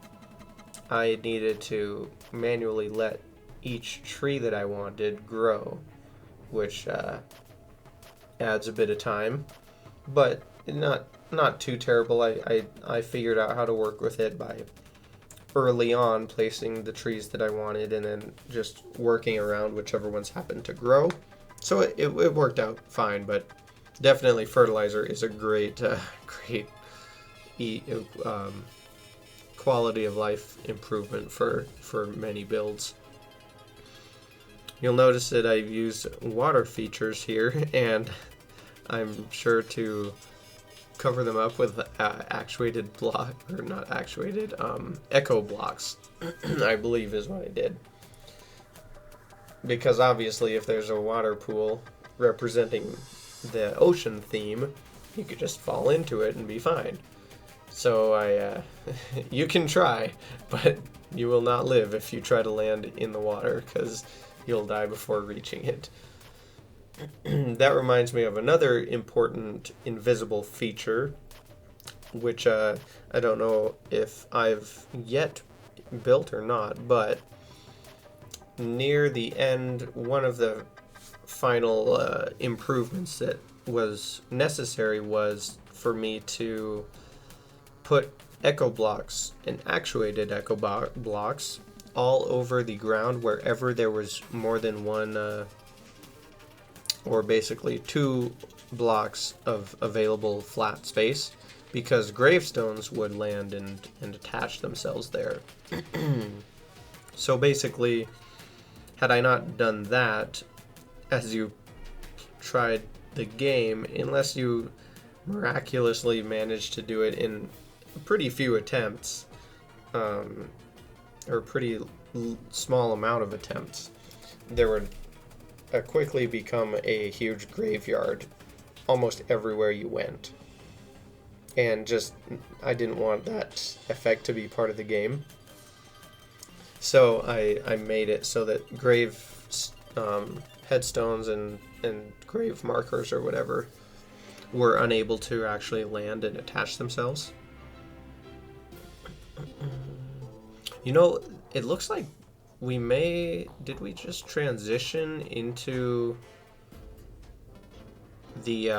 S1: I needed to manually let each tree that I wanted grow, which adds a bit of time, but not too terrible. I figured out how to work with it by early on placing the trees that I wanted and then just working around whichever ones happened to grow. So it worked out fine, but definitely fertilizer is a great quality of life improvement for many builds. You'll notice that I've used water features here, and I'm sure to cover them up with actuated block, or not actuated, echo blocks, I believe is what I did. Because obviously if there's a water pool representing the ocean theme, you could just fall into it and be fine. So you can try, but you will not live if you try to land in the water, because you'll die before reaching it. That reminds me of another important invisible feature, which I don't know if I've yet built or not, but near the end, one of the final improvements that was necessary was for me to put echo blocks and actuated echo blocks all over the ground wherever there was more than one or basically 2 blocks of available flat space, because gravestones would land and attach themselves there. So basically, had I not done that, as you tried the game, unless you miraculously managed to do it in pretty few attempts, or pretty small amount of attempts, there would quickly become a huge graveyard almost everywhere you went. And just, I didn't want that effect to be part of the game. So I made it so that grave headstones and grave markers or whatever were unable to actually land and attach themselves. You know, it looks like we may... Did we just transition into the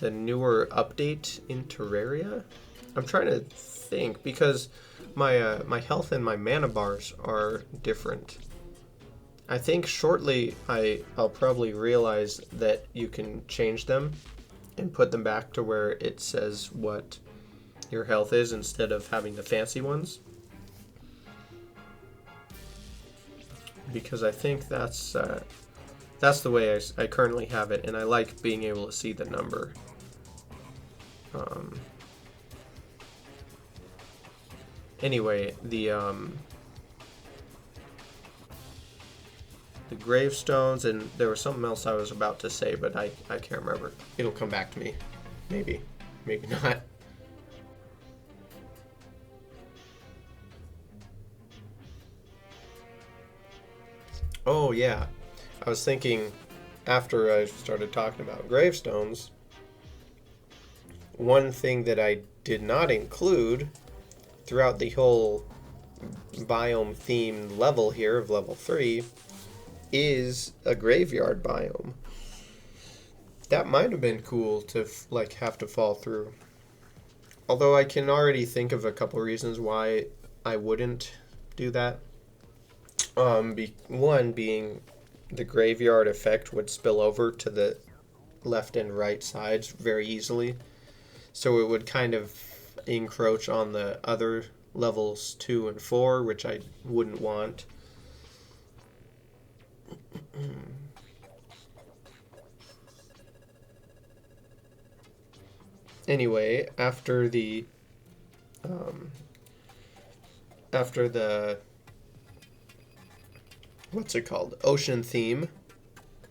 S1: newer update in Terraria? I'm trying to think because my health and my mana bars are different. I think shortly I'll probably realize that you can change them and put them back to where it says what your health is instead of having the fancy ones. Because I think that's the way I currently have it, and I like being able to see the number. Anyway, the gravestones, and there was something else I was about to say, but I can't remember. It'll come back to me. Maybe. Maybe not. Oh, yeah. I was thinking, after I started talking about gravestones, one thing that I did not include throughout the whole biome themed level here of level 3 is a graveyard biome. That might have been cool to like have to fall through. Although I can already think of a couple reasons why I wouldn't do that. One being the graveyard effect would spill over to the left and right sides very easily. So it would kind of encroach on the other levels 2 and 4, which I wouldn't want. Anyway, after the what's it called? Ocean theme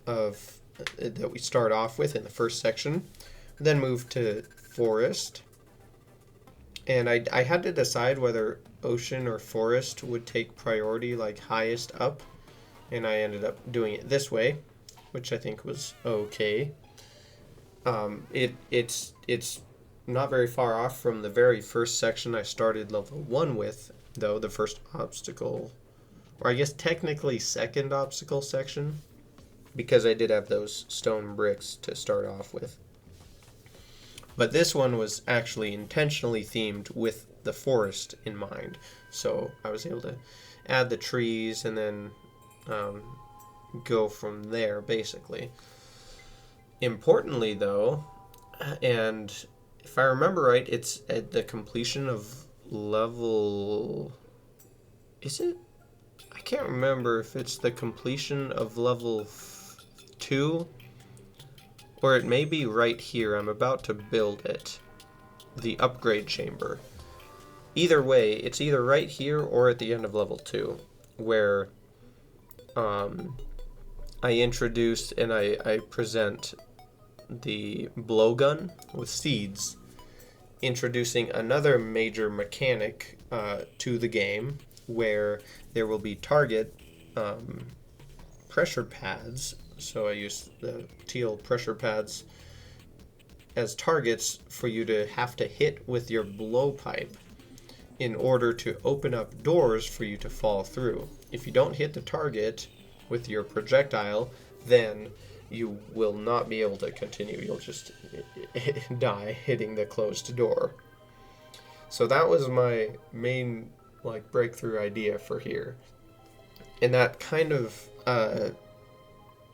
S1: of that we start off with in the first section, then move to forest. And I had to decide whether ocean or forest would take priority, like highest up, and I ended up doing it this way, which I think was okay. It's not very far off from the very first section I started level 1 with, though, the first obstacle, or I guess technically second obstacle section, because I did have those stone bricks to start off with. But this one was actually intentionally themed with the forest in mind, so I was able to add the trees and then go from there, basically. Importantly, though, and if I remember right, it's at the completion of level... Is it? I can't remember if it's the completion of level 2, or it may be right here. I'm about to build it. The upgrade chamber. Either way, it's either right here or at the end of level 2, where I introduce and I present the blowgun with seeds, introducing another major mechanic to the game, where there will be target pressure pads. So I use the teal pressure pads as targets for you to have to hit with your blowpipe in order to open up doors for you to fall through. If you don't hit the target with your projectile, then you will not be able to continue. You'll just die hitting the closed door. So that was my main breakthrough idea for here. And that kind of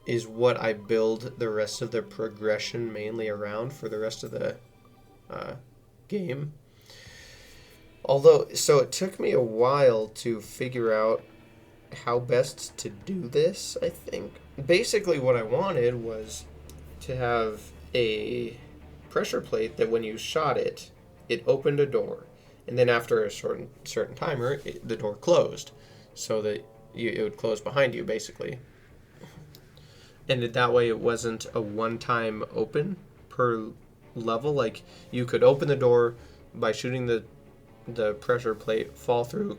S1: is what I build the rest of the progression mainly around for the rest of the game. Although, so it took me a while to figure out how best to do this, I think. Basically what I wanted was to have a pressure plate that when you shot it, it opened a door. And then after a certain timer, the door closed. So that it would close behind you, basically. And that way it wasn't a one-time open per level. Like, you could open the door by shooting the pressure plate, fall through,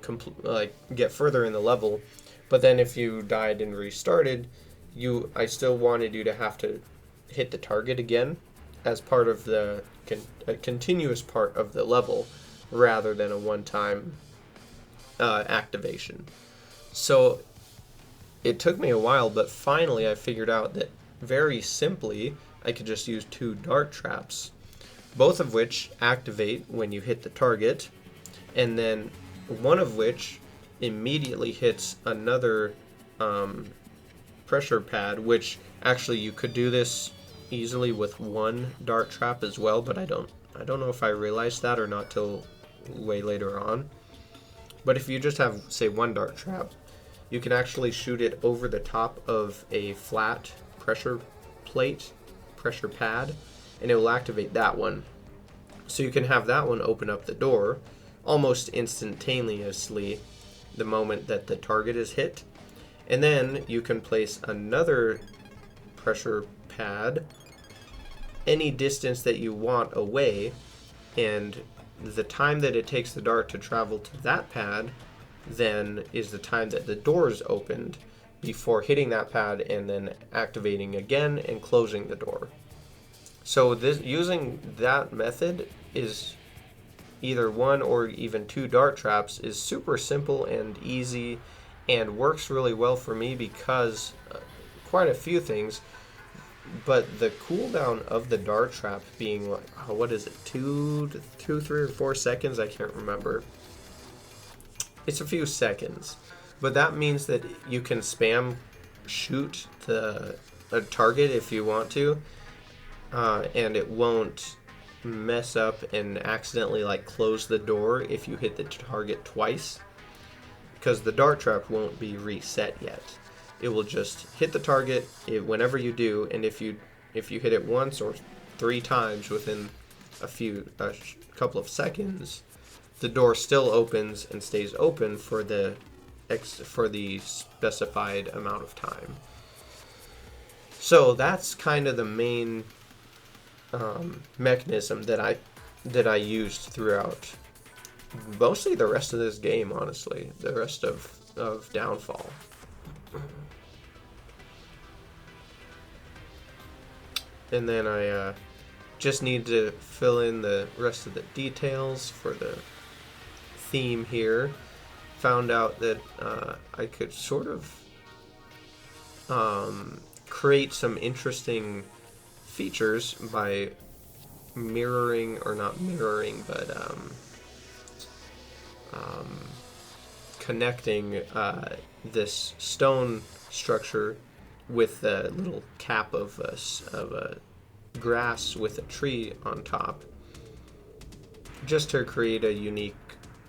S1: get further in the level. But then if you died and restarted, I still wanted you to have to hit the target again as part of a continuous part of the level, rather than a one-time activation. So it took me a while, but finally I figured out that very simply I could just use 2 dart traps, both of which activate when you hit the target, and then one of which immediately hits another pressure pad, which actually you could do this easily with 1 dart trap as well, but I don't know if I realized that or not till way later on. But if you just have, say, 1 dart trap, you can actually shoot it over the top of a flat pressure pad, and it will activate that one. So you can have that one open up the door almost instantaneously the moment that the target is hit. And then you can place another pressure pad any distance that you want away, and the time that it takes the dart to travel to that pad then is the time that the door is opened before hitting that pad and then activating again and closing the door. So using that method is either 1 or even 2 dart traps is super simple and easy and works really well for me because quite a few things. But the cooldown of the dart trap being like, what is it, 2, 3, or 4 seconds? I can't remember. It's a few seconds. But that means that you can spam shoot a target if you want to, and it won't mess up and accidentally like close the door if you hit the target twice, because the dart trap won't be reset yet. It will just hit the target whenever you do, and if you hit it once or 3 times within a couple of seconds, the door still opens and stays open for the specified amount of time. So that's kind of the main mechanism that I used throughout mostly the rest of this game, honestly, the rest of Downfall. And then I just need to fill in the rest of the details for the theme here. Found out that I could sort of create some interesting features by mirroring, or not mirroring, but connecting this stone structure with a little cap of a grass with a tree on top, just to create a unique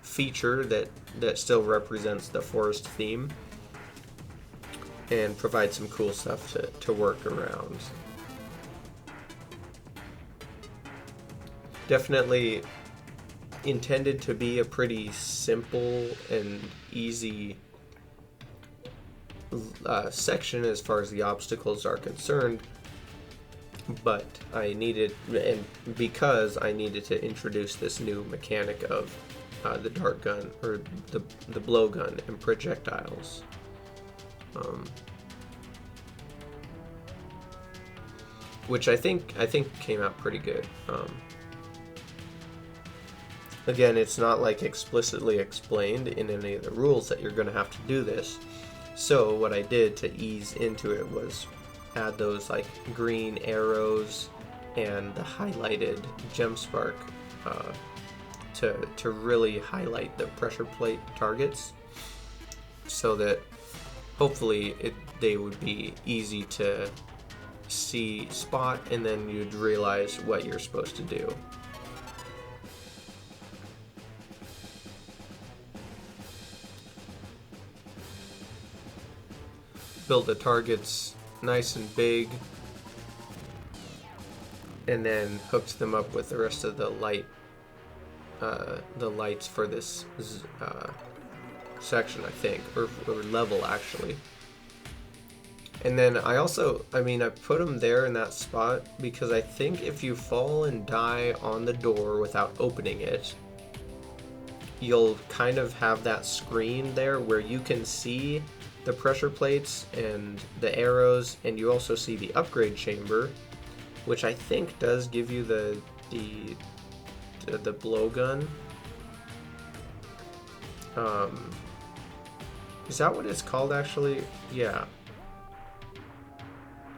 S1: feature that still represents the forest theme and provide some cool stuff to work around. Definitely intended to be a pretty simple and easy section as far as the obstacles are concerned, but I needed, and because I needed to introduce this new mechanic of the dart gun, or the blowgun and projectiles. Which I think came out pretty good. Again, it's not like explicitly explained in any of the rules that you're going to have to do this. So what I did to ease into it was add those like green arrows and the highlighted gem spark to really highlight the pressure plate targets, so that hopefully they would be easy to spot, and then you'd realize what you're supposed to do. Build the targets nice and big, and then hooked them up with the rest of the lights for this section, I think, or level actually. And then I put them there in that spot because I think if you fall and die on the door without opening it, you'll kind of have that screen there where you can see the pressure plates and the arrows, and you also see the upgrade chamber, which I think does give you the blowgun. Is that what it's called actually? Yeah.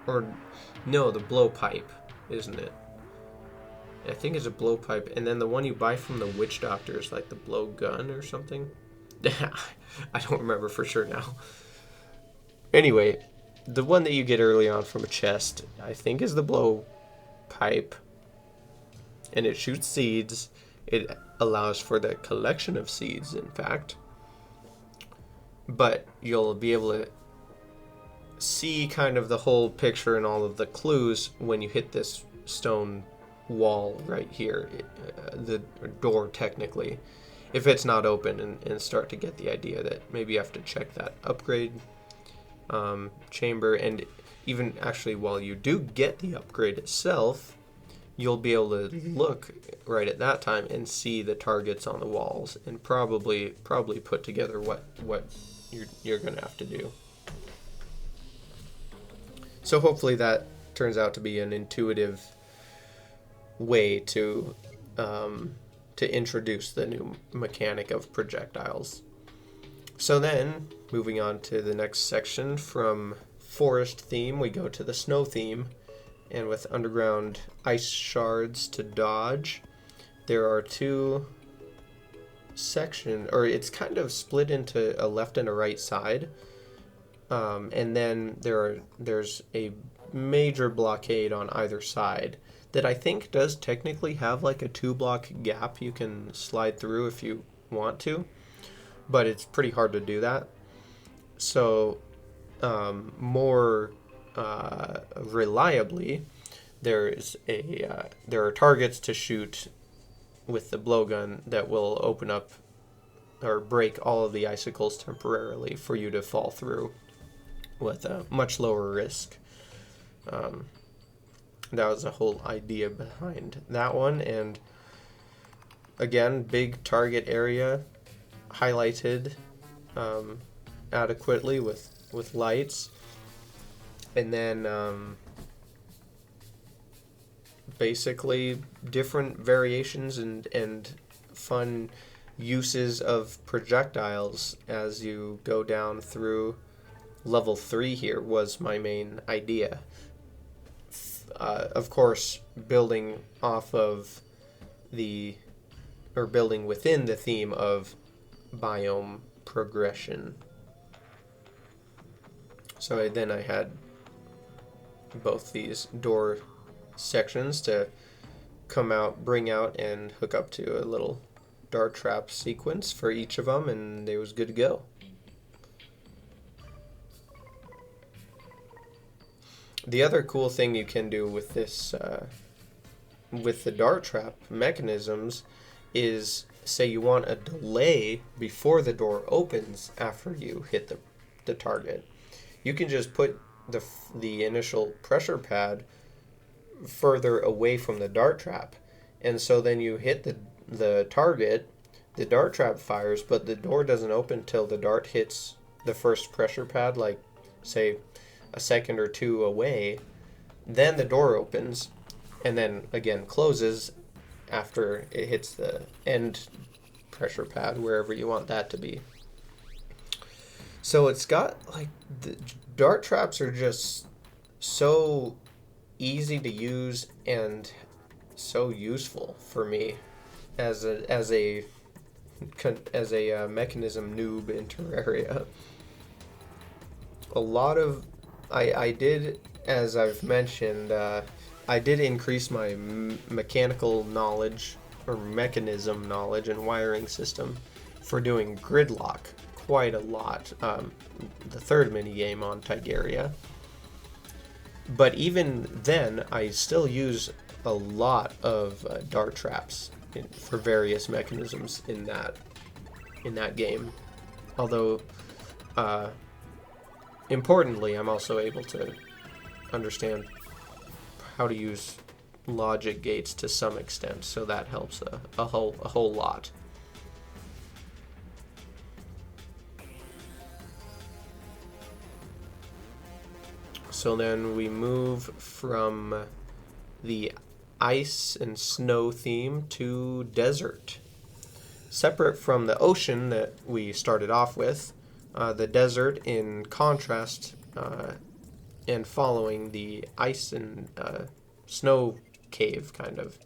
S1: Or no, the blowpipe, isn't it? I think it's a blowpipe, and then the one you buy from the witch doctor is like the blow gun or something. I don't remember for sure now. Anyway, the one that you get early on from a chest, I think, is the blowpipe, and it shoots seeds. It allows for the collection of seeds, in fact. But you'll be able to see kind of the whole picture and all of the clues when you hit this stone wall right here, the door technically, if it's not open, and start to get the idea that maybe you have to check that upgrade chamber. And even actually while you do get the upgrade itself, you'll be able to look right at that time and see the targets on the walls, and probably put together what you're gonna have to do. So hopefully that turns out to be an intuitive way to introduce the new mechanic of projectiles. So then, moving on to the next section, from forest theme we go to the snow theme, and with underground ice shards to dodge, there are two sections, or it's kind of split into a left and a right side, and then there's a major blockade on either side that I think does technically have like a 2-block gap you can slide through if you want to, but it's pretty hard to do that. So more reliably, there are targets to shoot with the blowgun that will open up or break all of the icicles temporarily for you to fall through with a much lower risk. That was the whole idea behind that one. And again, big target area highlighted adequately with lights, and then basically different variations and fun uses of projectiles as you go down through level 3 here was my main idea. Of course, building within the theme of biome progression. So then I had both these door sections to bring out and hook up to a little dart trap sequence for each of them, and it was good to go. The other cool thing you can do with this, with the dart trap mechanisms, is say you want a delay before the door opens after you hit the target. You can just put the initial pressure pad further away from the dart trap, and so then you hit the target, the dart trap fires, but the door doesn't open till the dart hits the first pressure pad, like say a second or two away. Then the door opens and then again closes after it hits the end pressure pad, wherever you want that to be. So it's got like, the dart traps are just so easy to use and so useful for me as a mechanism noob in Terraria. A lot of I did, as I've mentioned, I did increase my mechanical knowledge or mechanism knowledge and wiring system for doing gridlock quite a lot. The third minigame on Tigaria. But even then, I still use a lot of dart traps for various mechanisms in that game. Although, importantly, I'm also able to understand how to use logic gates to some extent, so that helps a whole lot. So then we move from the ice and snow theme to desert. separate from the ocean that we started off with, the desert in contrast and following the ice and snow cave, kind of.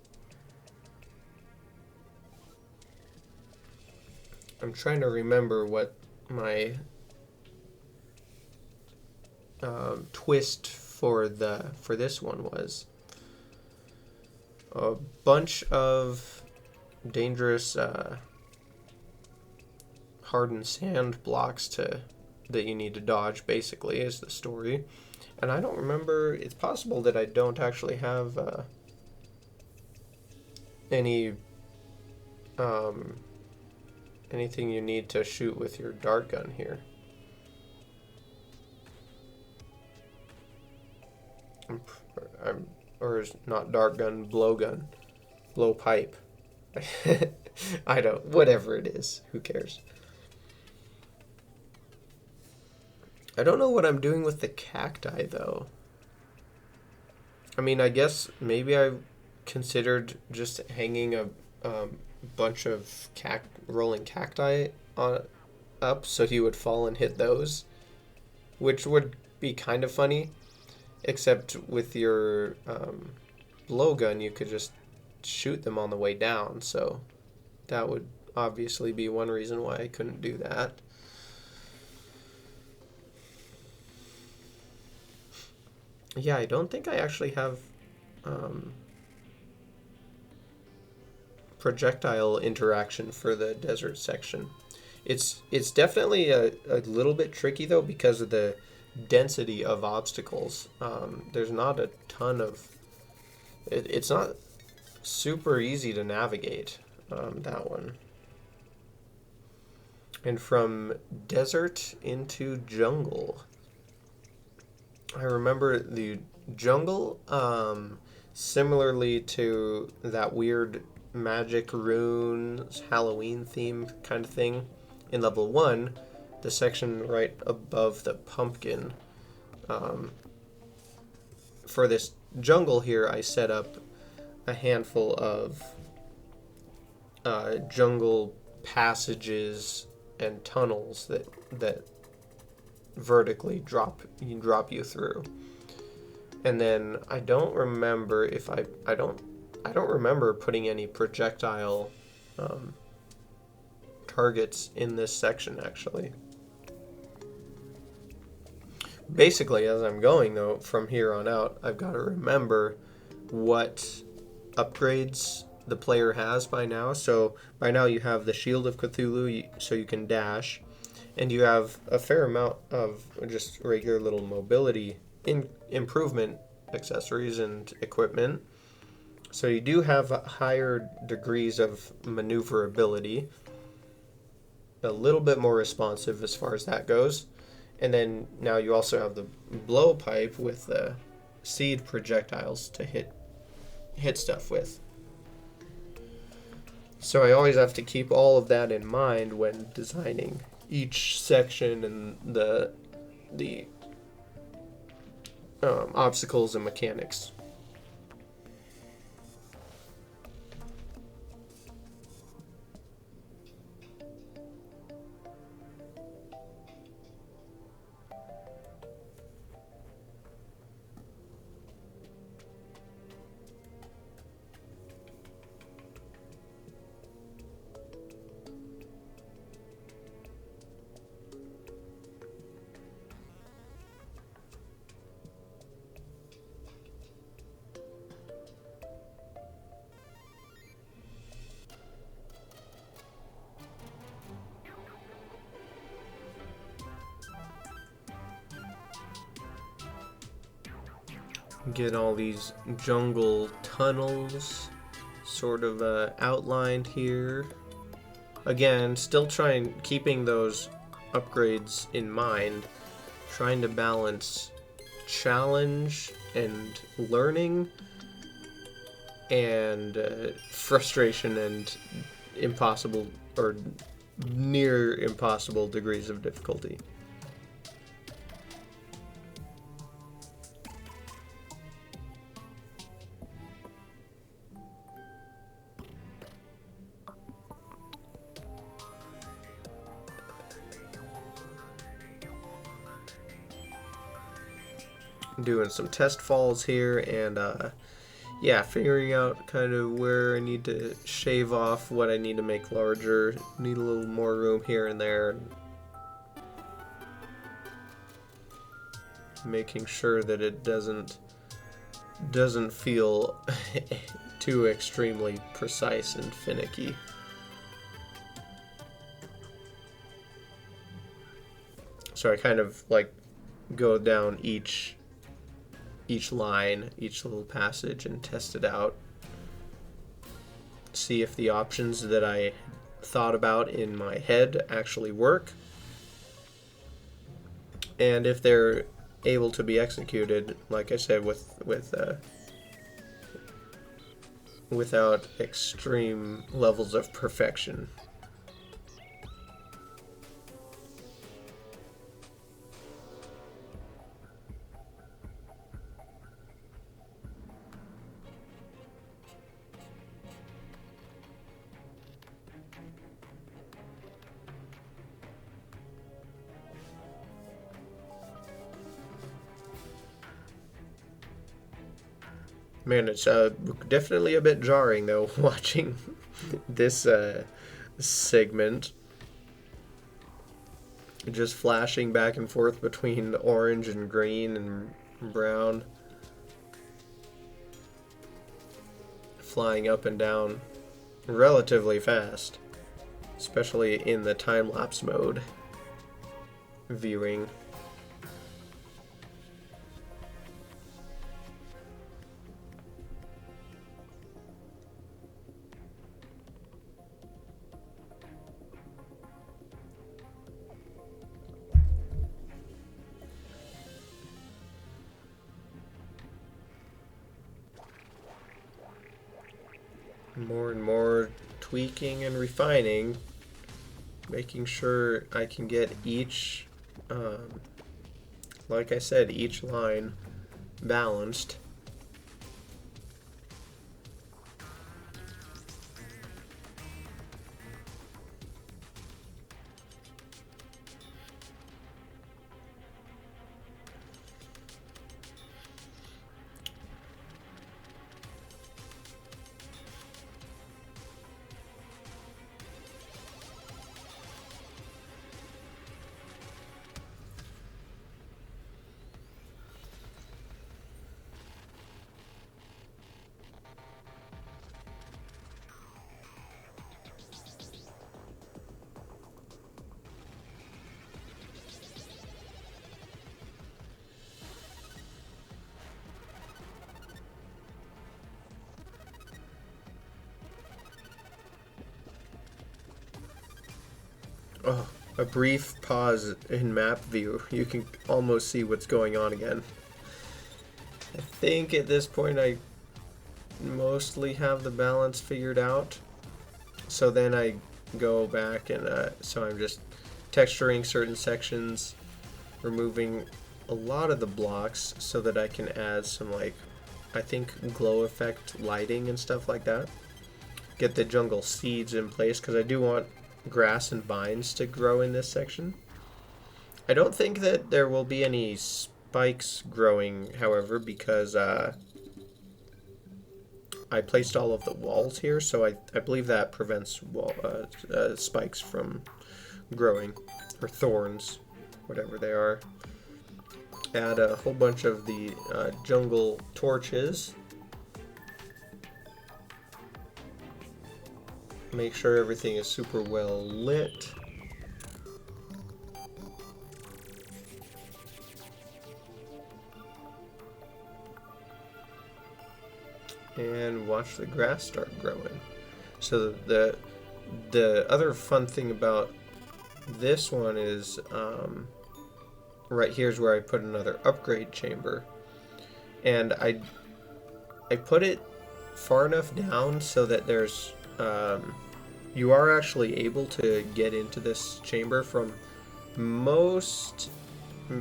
S1: I'm trying to remember what my twist for this one was. A bunch of dangerous hardened sand blocks that you need to dodge, basically, is the story. And I don't remember. It's possible that I don't actually have any anything you need to shoot with your dart gun here. Or is not dart gun, blow gun, blow pipe. I don't. Whatever it is, who cares? I don't know what I'm doing with the cacti, though. I mean, I guess maybe I considered just hanging a bunch of rolling cacti up so he would fall and hit those, which would be kind of funny, except with your blowgun, you could just shoot them on the way down, so that would obviously be one reason why I couldn't do that. Yeah, I don't think I actually have projectile interaction for the desert section. It's definitely a little bit tricky, though, because of the density of obstacles. There's not a ton of... It's not super easy to navigate, that one. And from desert into jungle... I remember the jungle, similarly to that weird magic runes Halloween theme kind of thing in level 1, the section right above the pumpkin. For this jungle here, I set up a handful of jungle passages and tunnels that vertically drop you through. And then I don't remember if I don't remember putting any projectile targets in this section, actually. Basically, as I'm going, though, from here on out, I've got to remember what upgrades the player has by now. So by now you have the Shield of Cthulhu, so you can dash. And you have a fair amount of just regular little mobility improvement accessories and equipment. So you do have higher degrees of maneuverability. A little bit more responsive as far as that goes. And then now you also have the blowpipe with the seed projectiles to hit stuff with. So I always have to keep all of that in mind when designing each section and the obstacles and mechanics. Get all these jungle tunnels sort of outlined here. Again, still keeping those upgrades in mind, trying to balance challenge and learning and frustration and impossible or near impossible degrees of difficulty. doing some test falls here, and yeah, figuring out kind of where I need to shave off, what I need to make larger, need a little more room here and there, making sure that it doesn't feel too extremely precise and finicky. So I kind of like go down each line, each little passage, and test it out. See if the options that I thought about in my head actually work, and if they're able to be executed, like I said, without extreme levels of perfection. Man, it's definitely a bit jarring, though, watching this segment. Just flashing back and forth between orange and green and brown. Flying up and down relatively fast. Especially in the time-lapse mode viewing. More and more tweaking and refining, making sure I can get each, like I said, each line balanced. Oh, a brief pause in map view. You can almost see what's going on again. I think at this point I mostly have the balance figured out. So then I go back and so I'm just texturing certain sections, removing a lot of the blocks so that I can add some, like, I think glow effect lighting and stuff like that. Get the jungle seeds in place because I do want grass and vines to grow in this section. I don't think that there will be any spikes growing, however, because I placed all of the walls here, so I believe that prevents spikes from growing, or thorns, whatever they are. Add a whole bunch of the jungle torches. Make sure everything is super well lit. And watch the grass start growing. So the other fun thing about this one is right here's where I put another upgrade chamber, and I put it far enough down so that there's you are actually able to get into this chamber from most,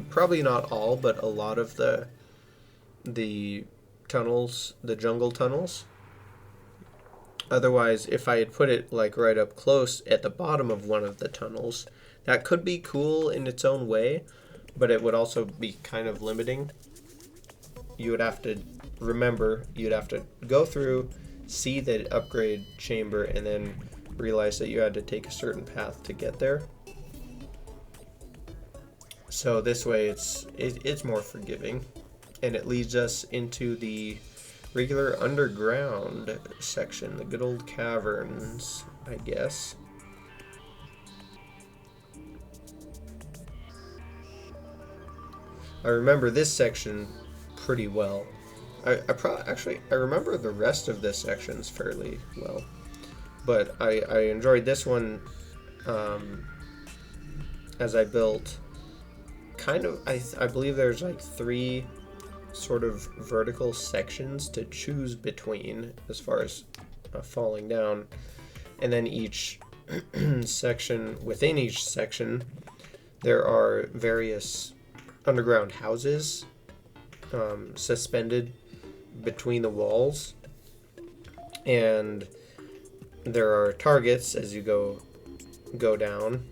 S1: probably not all, but a lot of the tunnels, the jungle tunnels. Otherwise, if I had put it like right up close at the bottom of one of the tunnels, that could be cool in its own way, but it would also be kind of limiting. you would have to remember, you'd have to go through, see the upgrade chamber, and then realize that you had to take a certain path to get there. So this way it's more forgiving, and it leads us into the regular underground section, the good old caverns, I guess. I remember this section pretty well. Actually, I remember the rest of this sections fairly well, but I enjoyed this one as I built kind of, I believe there's like 3 sort of vertical sections to choose between as far as falling down, and then each section, within each section there are various underground houses suspended between the walls, and there are targets as you go down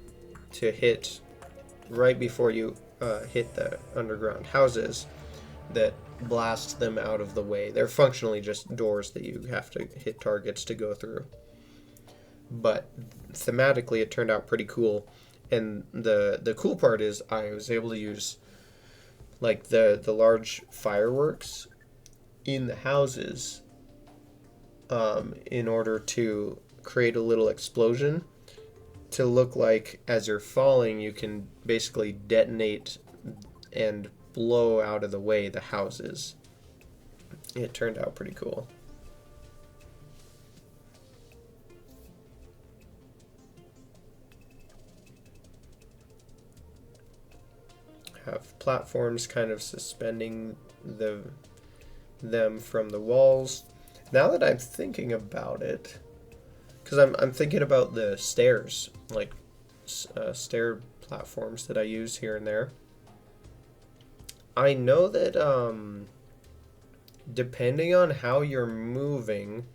S1: to hit right before you hit the underground houses that blast them out of the way. They're functionally just doors that you have to hit targets to go through. But thematically it turned out pretty cool, and the cool part is I was able to use like the large fireworks in the houses in order to create a little explosion to look like as you're falling you can basically detonate and blow out of the way the houses. It turned out pretty cool. Have platforms kind of suspending them from the walls. Now that I'm thinking about it, because I'm thinking about the stairs, like stair platforms that I use here and there. I know that depending on how you're moving,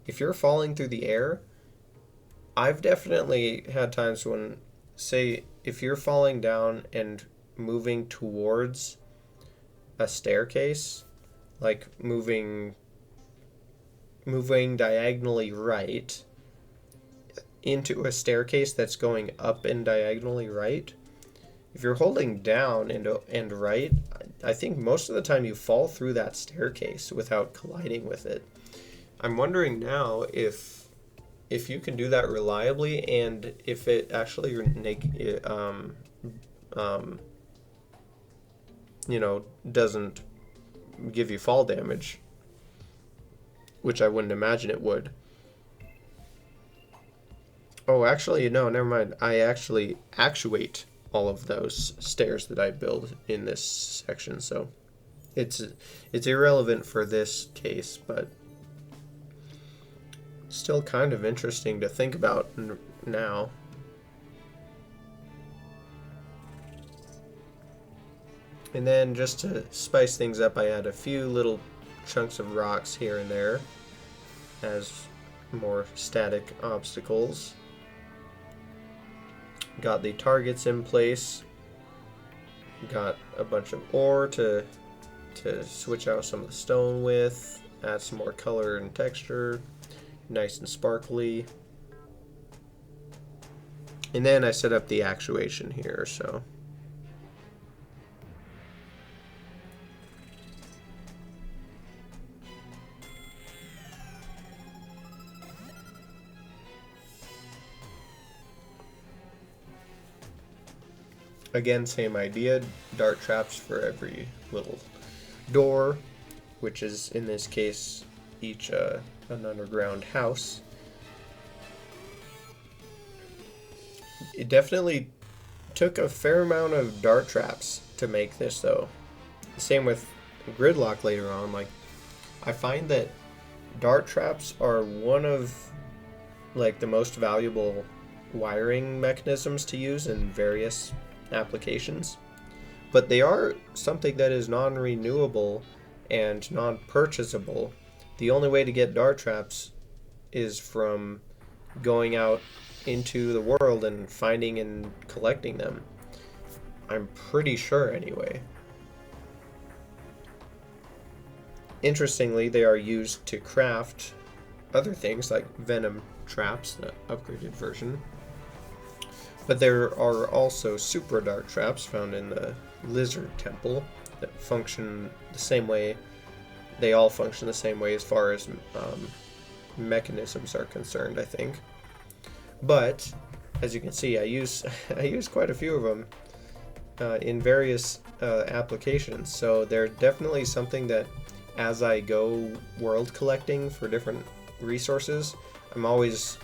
S1: if you're falling through the air, I've definitely had times when, say, if you're falling down and moving towards a staircase, like moving diagonally right into a staircase that's going up and diagonally right, if you're holding down and right, I think most of the time you fall through that staircase without colliding with it. I'm wondering now if you can do that reliably, and if it actually doesn't give you fall damage, which I wouldn't imagine it would. Oh, actually, no, never mind. I actually actuate all of those stairs that I build in this section, so it's irrelevant for this case, but still kind of interesting to think about now. And then just to spice things up, I add a few little chunks of rocks here and there as more static obstacles. Got the targets in place. Got a bunch of ore to switch out some of the stone with. Add some more color and texture. Nice and sparkly. And then I set up the actuation here, so. Again, same idea, dart traps for every little door, which is in this case each an underground house. It definitely took a fair amount of dart traps to make this though. Same with gridlock later on. Like, I find that dart traps are one of like the most valuable wiring mechanisms to use in various applications, but they are something that is non-renewable and non-purchasable. The only way to get dart traps is from going out into the world and finding and collecting them. I'm pretty sure anyway. interestingly, they are used to craft other things like venom traps, the upgraded version. But there are also super dark traps found in the lizard temple that function the same way. They all function the same way as far as mechanisms are concerned, I think. But as you can see, I use quite a few of them in various applications. So they're definitely something that, as I go world collecting for different resources, I'm always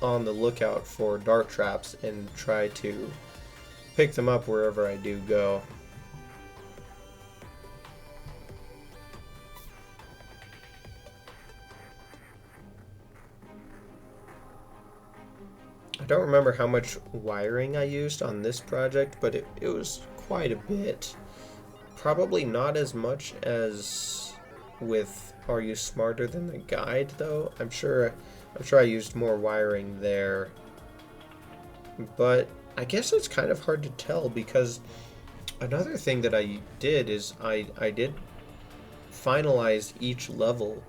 S1: on the lookout for dark traps and try to pick them up wherever I do go. I don't remember how much wiring I used on this project, but it was quite a bit. Probably not as much as with Are You Smarter Than the Guide, though. I'm sure I used more wiring there. But I guess it's kind of hard to tell, because another thing that I did is I did finalize each level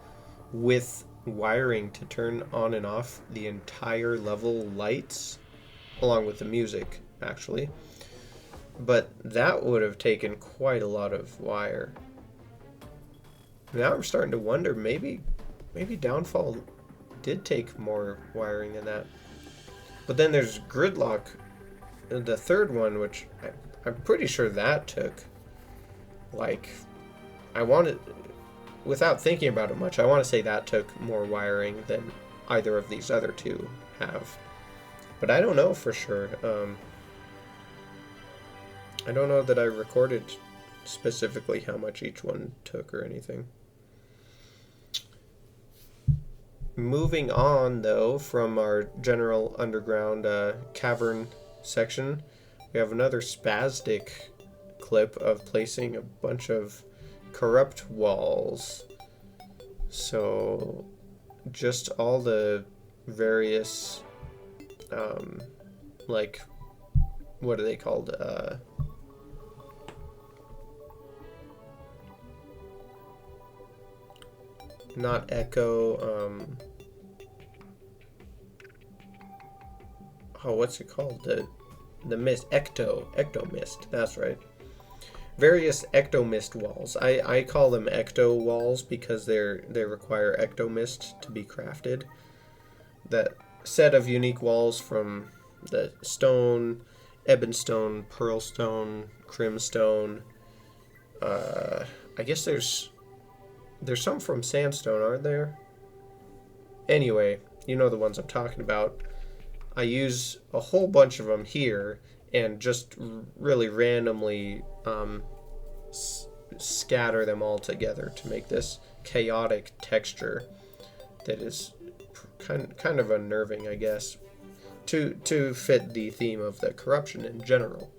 S1: with wiring to turn on and off the entire level lights, along with the music, actually. But that would have taken quite a lot of wire. Now I'm starting to wonder, maybe Downfall did take more wiring than that. But then there's Gridlock, the third one, which I'm pretty sure that took, like, without thinking about it much, I want to say that took more wiring than either of these other two have. But I don't know for sure. I don't know that I recorded specifically how much each one took or anything. Moving on, though, from our general underground cavern section, we have another spastic clip of placing a bunch of corrupt walls. So just all the various like, what are they called, not echo, oh, what's it called, the mist, ecto mist, that's right. Various ectomist walls. I call them ecto walls because they require ectomist to be crafted. That set of unique walls from the stone, ebonstone, pearlstone, crimstone. I guess there's some from sandstone, aren't there? Anyway, you know the ones I'm talking about. I use a whole bunch of them here and just really randomly scatter them all together to make this chaotic texture that is kind of unnerving, I guess, to fit the theme of the corruption in general.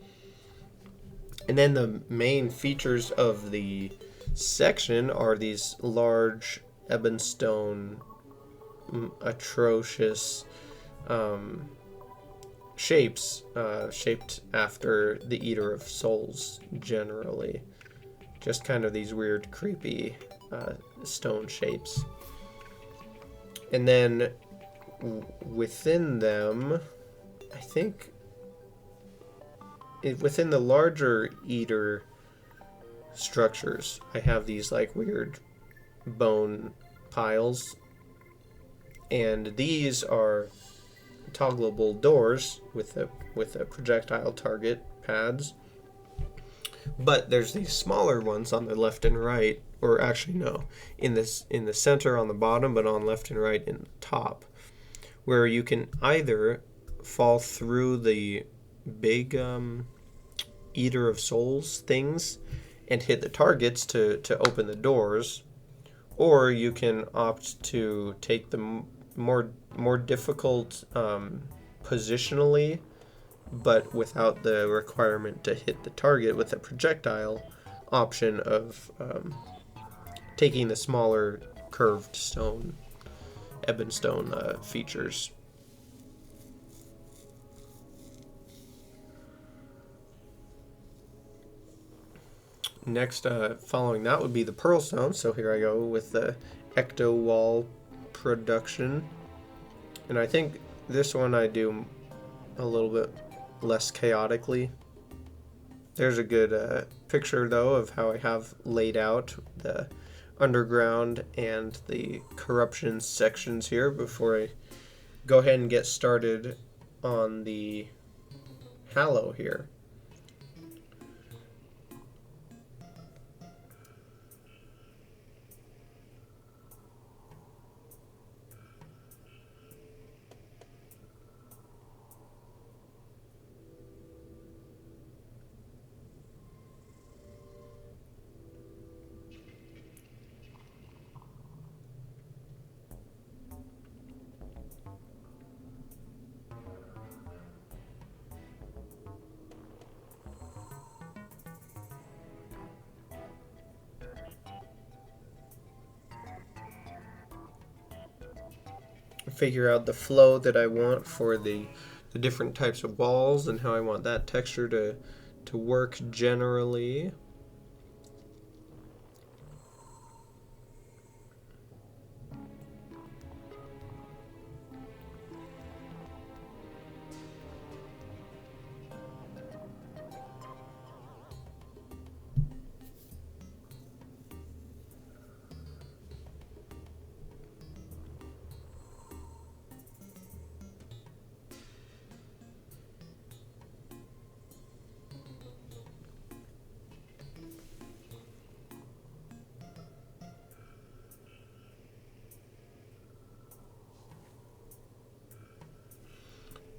S1: And then the main features of the section are these large ebonstone, atrocious shapes, shaped after the Eater of Souls, generally. Just kind of these weird, creepy stone shapes. And then within them, I think, within the larger Eater structures, I have these like weird bone piles. And these are toggleable doors with a projectile target pads. But there's these smaller ones on the left and right, or actually no, in the center on the bottom, but on left and right in the top, where you can either fall through the big Eater of Souls things and hit the targets to open the doors, or you can opt to take the more difficult positionally, but without the requirement to hit the target, with a projectile option of taking the smaller curved stone, ebonstone features. Next, following that would be the pearl stone. So here I go with the ecto wall production. And I think this one I do a little bit less chaotically. There's a good picture though of how I have laid out the underground and the corruption sections here before I go ahead and get started on the hallow here. Figure out the flow that I want for the different types of walls and how I want that texture to work generally.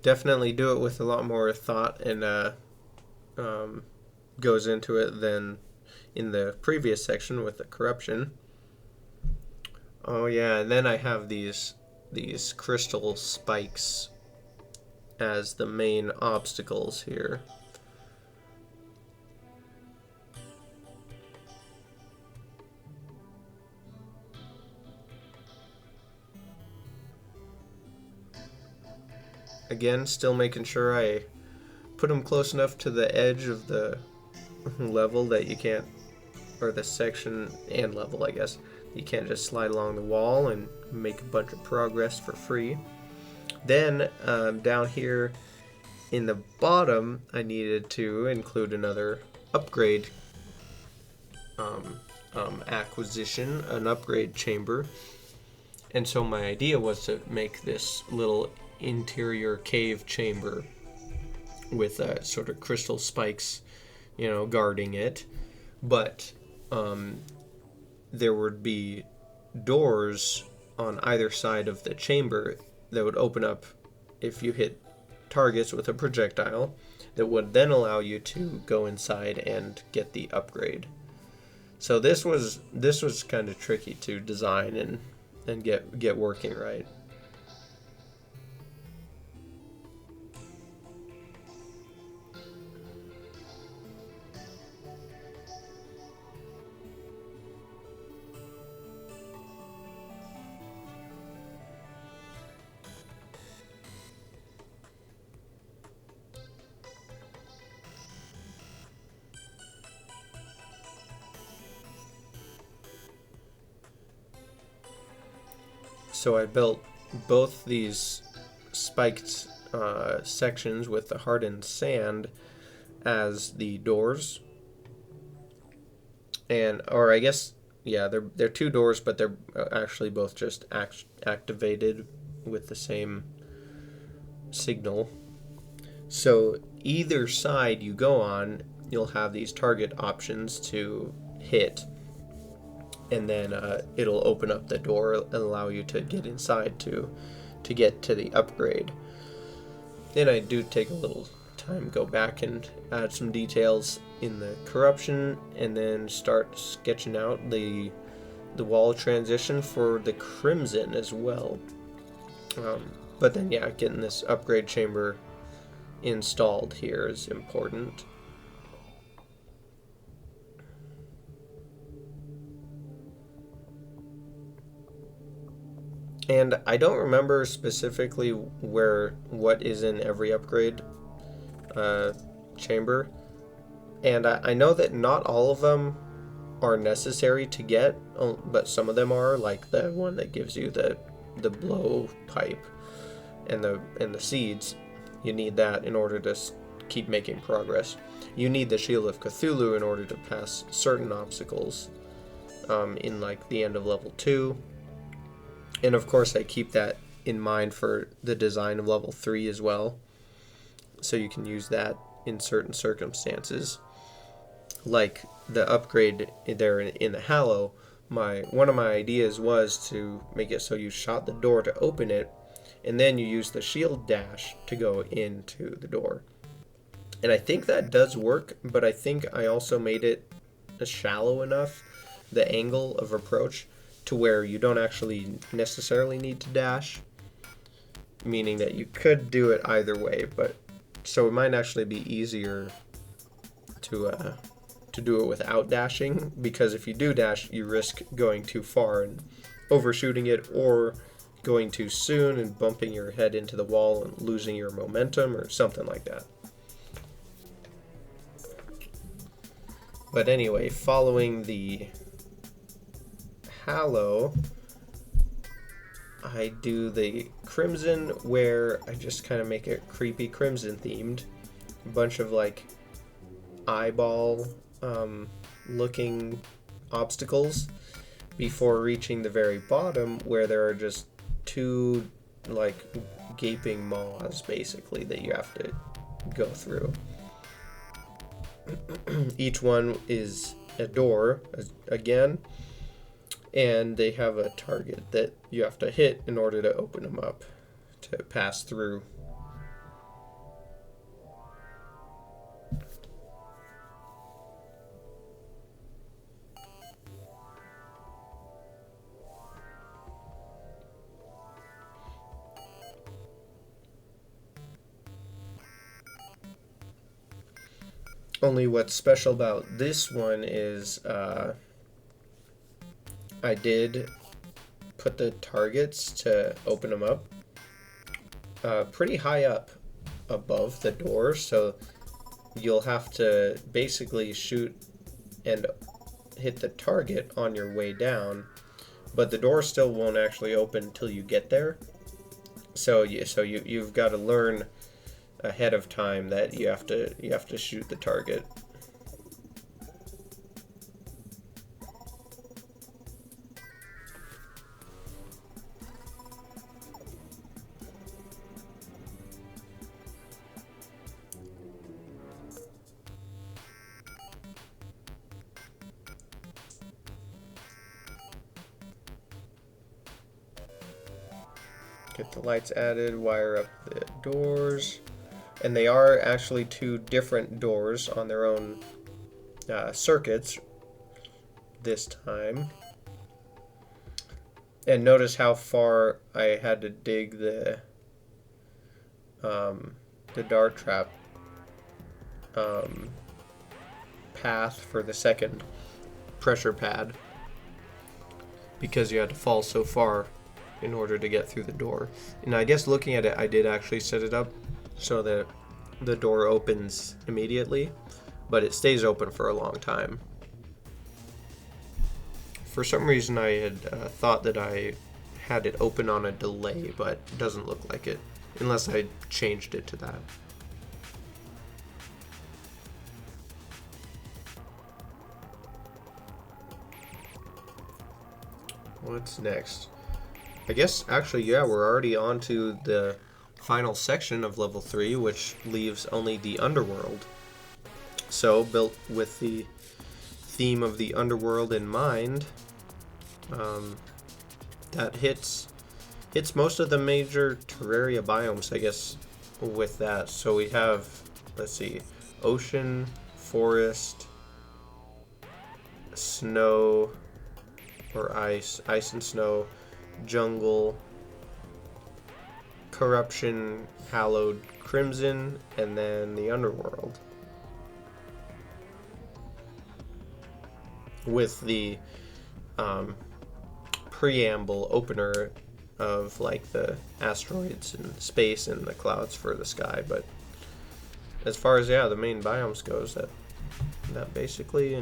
S1: Definitely do it with a lot more thought and goes into it than in the previous section with the corruption. Oh yeah, and then I have these crystal spikes as the main obstacles here. Again, still making sure I put them close enough to the edge of the level that you can't, or the section and level, I guess, you can't just slide along the wall and make a bunch of progress for free. Then down here in the bottom, I needed to include another upgrade acquisition, an upgrade chamber. And so my idea was to make this little interior cave chamber with sort of crystal spikes, guarding it. But there would be doors on either side of the chamber that would open up if you hit targets with a projectile, that would then allow you to go inside and get the upgrade. So this was kind of tricky to design and get working right. So I built both these spiked sections with the hardened sand as the doors, or I guess, yeah, they're two doors, but they're actually both just activated with the same signal. So either side you go on, you'll have these target options to hit, and then it'll open up the door and allow you to get inside to get to the upgrade. Then I do take a little time, go back and add some details in the corruption, and then start sketching out the wall transition for the crimson as well. But then, yeah, getting this upgrade chamber installed here is important. And I don't remember specifically what is in every upgrade chamber. And I know that not all of them are necessary to get, but some of them are, like the one that gives you the blow pipe and the seeds. You need that in order to keep making progress. You need the Shield of Cthulhu in order to pass certain obstacles in like the end of level 2. And of course I keep that in mind for the design of level 3 as well. So you can use that in certain circumstances. Like the upgrade there in the Hallow, one of my ideas was to make it so you shot the door to open it, and then you use the shield dash to go into the door. And I think that does work, but I think I also made it shallow enough, the angle of approach, to where you don't actually necessarily need to dash, meaning that you could do it either way, but so it might actually be easier to do it without dashing, because if you do dash, you risk going too far and overshooting it, or going too soon and bumping your head into the wall and losing your momentum or something like that. But anyway, following the Hallow, I do the Crimson, where I just kind of make it creepy Crimson themed. A bunch of like eyeball looking obstacles before reaching the very bottom, where there are just 2 like gaping maws basically that you have to go through. Each one is a door again, and they have a target that you have to hit in order to open them up to pass through. Only what's special about this one is I did put the targets to open them up pretty high up above the door, so you'll have to basically shoot and hit the target on your way down, but the door still won't actually open until you get there. So you've got to learn ahead of time that you have to shoot the target. Get the lights added, wire up the doors. And they are actually 2 different doors on their own circuits this time. And notice how far I had to dig the dart trap path for the second pressure pad, because you had to fall so far in order to get through the door. And I guess looking at it, I did actually set it up so that the door opens immediately, but it stays open for a long time. For some reason I had thought that I had it open on a delay, but it doesn't look like it, unless I changed it to that. What's next? I guess actually, yeah, we're already on to the final section of level 3, which leaves only the underworld. So, built with the theme of the underworld in mind, that hits most of the major Terraria biomes, I guess, with that. So we have, let's see, ocean, forest, snow, or ice and snow, jungle, corruption, hallowed, crimson, and then the underworld. With the preamble opener of like the asteroids and space and the clouds for the sky. But as far as the main biomes goes, that basically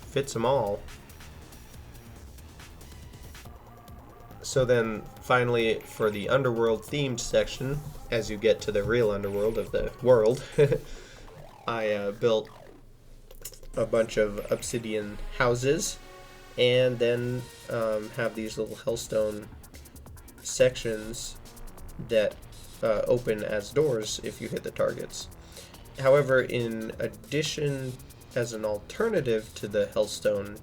S1: fits them all. So then finally for the underworld themed section, as you get to the real underworld of the world, I built a bunch of obsidian houses, and then have these little hellstone sections that open as doors if you hit the targets. However, in addition, as an alternative to the hellstone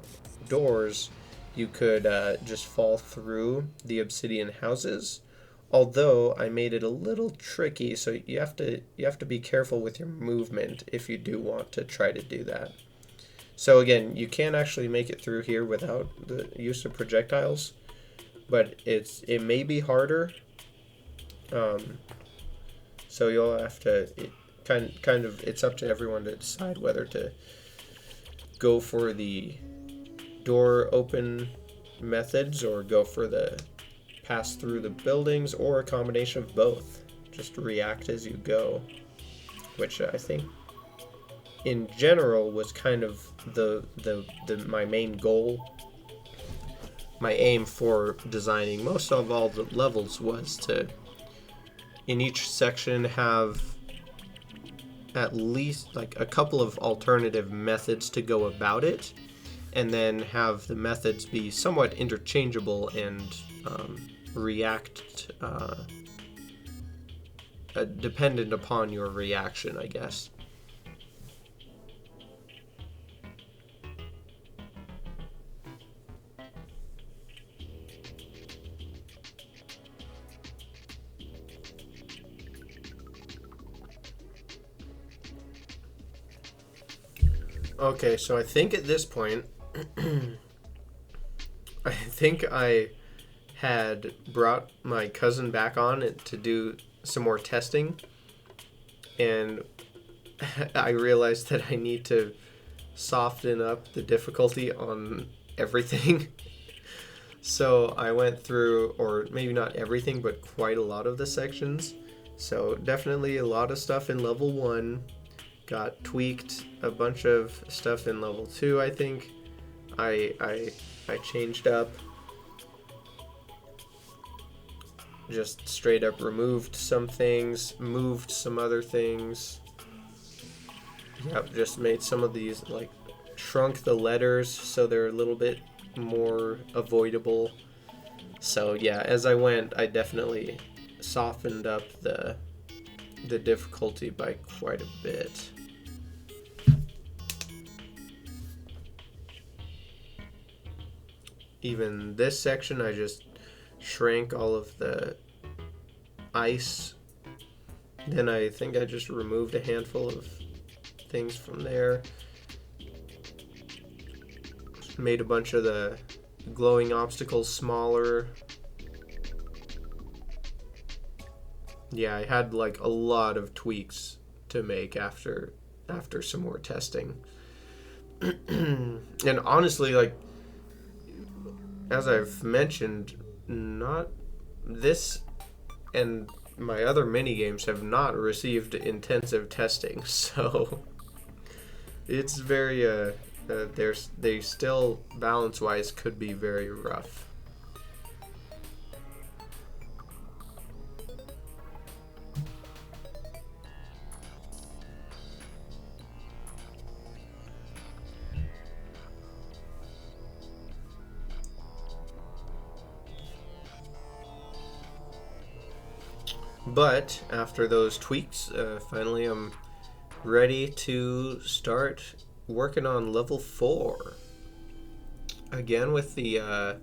S1: doors, you could just fall through the obsidian houses. Although I made it a little tricky, so you have to be careful with your movement if you do want to try to do that. So again, you can actually make it through here without the use of projectiles, but it may be harder. So you'll have to kind of it's up to everyone to decide whether to go for the door open methods or go for the pass through the buildings, or a combination of both. Just react as you go, which I think in general was kind of my main goal. My aim for designing most of all the levels was to, in each section, have at least like a couple of alternative methods to go about it, and then have the methods be somewhat interchangeable and react dependent upon your reaction, I guess. Okay, so I think at this point, I think I had brought my cousin back on to do some more testing, and I realized that I need to soften up the difficulty on everything. So I went through, or maybe not everything, but quite a lot of the sections. So definitely a lot of stuff in level 1. Got tweaked a bunch of stuff in level 2, I think. I changed up. Just straight up removed some things, moved some other things. Yep, just made some of these, like, shrunk the letters so they're a little bit more avoidable. So yeah, as I went, I definitely softened up the difficulty by quite a bit. Even this section, I just shrank all of the ice. Then I think I just removed a handful of things from there. Made a bunch of the glowing obstacles smaller. Yeah, I had like a lot of tweaks to make after some more testing. And honestly, like, as I've mentioned, not this and my other mini games have not received intensive testing, so it's very they still balance wise could be very rough. But after those tweaks, finally I'm ready to start working on level 4. Again with the